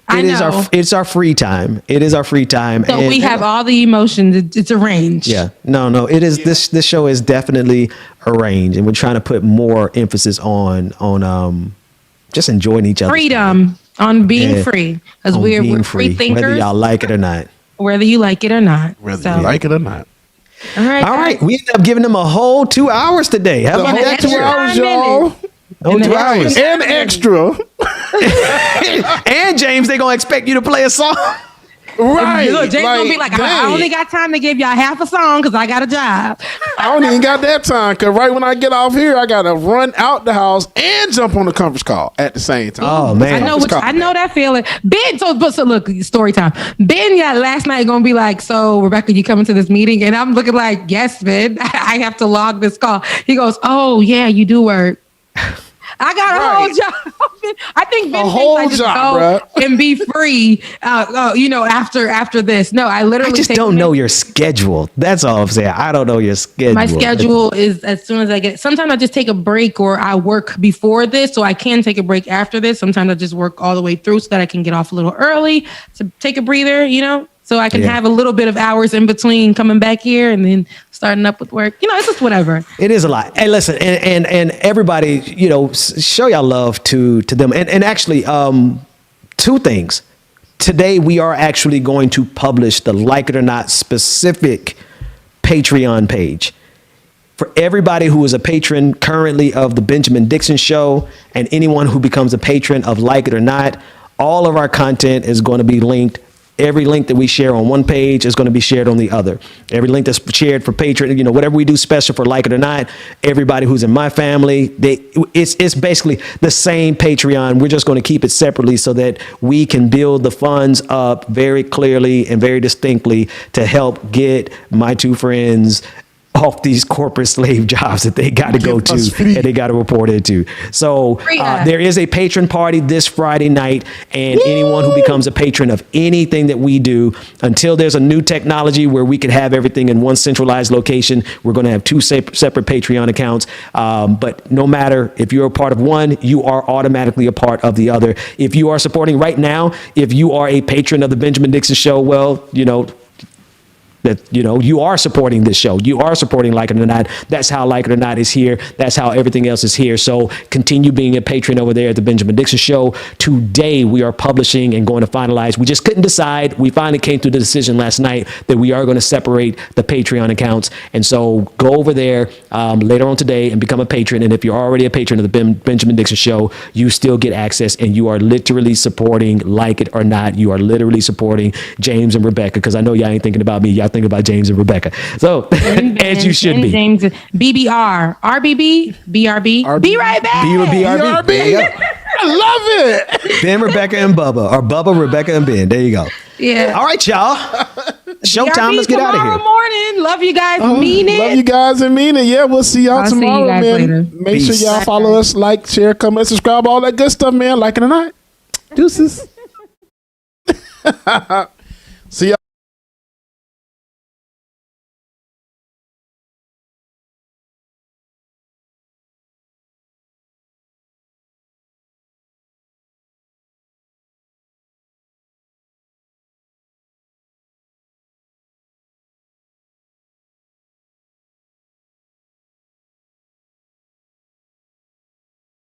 It's our free time. It is our free time. So we have all the emotions. It's arranged. Yeah. No. It is this show is definitely arranged, and we're trying to put more emphasis on just enjoying each other. Freedom on being free. Because we're free thinkers. Whether y'all like it or not. Whether you like it or not. Whether you like it or not. All right. We ended up giving them a whole 2 hours today. How about that? 2 hours, y'all. 2 hours. And extra. And James, they're going to expect you to play a song. Right. Look, James going to be like, I only got time to give y'all half a song because I got a job. I don't even got that time because right when I get off here, I got to run out the house and jump on the conference call at the same time. Oh, man. I know that feeling. Ben, so look, story time. Ben last night going to be like, so Rebecca, you coming to this meeting? And I'm looking like, yes, Ben, I have to log this call. He goes, oh, yeah, you do work. I got a whole job. I think Ben thinks I just go and be free, after this. No, I literally I just don't know your schedule. That's all I'm saying. I don't know your schedule. My schedule is as soon as I get it. Sometimes I just take a break or I work before this, so I can take a break after this. Sometimes I just work all the way through so that I can get off a little early to take a breather, so I can have a little bit of hours in between coming back here and then starting up with work. It's just whatever. It is a lot. Hey, listen, and everybody, show y'all love to them. And actually, two things. Today, we are actually going to publish the Like It or Not specific Patreon page. For everybody who is a patron currently of the Benjamin Dixon Show and anyone who becomes a patron of Like It or Not, all of our content is going to be linked. Every link that we share on one page is going to be shared on the other. Every link that's shared for Patreon, whatever we do special for Like It or Not, everybody who's in my family, it's basically the same Patreon. We're just going to keep it separately so that we can build the funds up very clearly and very distinctly to help get my two friends off these corporate slave jobs that they got to go to and they got to report into. So there is a patron party this Friday night, and anyone who becomes a patron of anything that we do, until there's a new technology where we can have everything in one centralized location, we're going to have two separate Patreon accounts. But no matter if you're a part of one, you are automatically a part of the other. If you are supporting right now, if you are a patron of the Benjamin Dixon Show, well, that, you know, you are supporting this show. You are supporting Like It or Not. That's how Like It or Not is here. That's how everything else is here. So continue being a patron over there at the Benjamin Dixon Show. Today, we are publishing and going to finalize. We just couldn't decide. We finally came to the decision last night that we are going to separate the Patreon accounts. And so go over there later on today and become a patron. And if you're already a patron of the Benjamin Dixon Show, you still get access, and you are literally supporting Like It or Not. You are literally supporting James and Rebecca, because I know y'all ain't thinking about me. Y'all think about James and Rebecca. So, as you should be. James, BBR, RBB, BRB. Be right back. BRB. I love it. Ben, Rebecca, and Bubba. Or Bubba, Rebecca, and Ben. There you go. Yeah. All right, y'all. Showtime. Let's get out of here. Tomorrow morning. Love you guys. Mean it. Love you guys and mean it. Yeah, we'll see y'all tomorrow, see you guys man. later. Make sure y'all follow us, like, share, comment, subscribe, all that good stuff, man. Like it or not. Deuces. See y'all.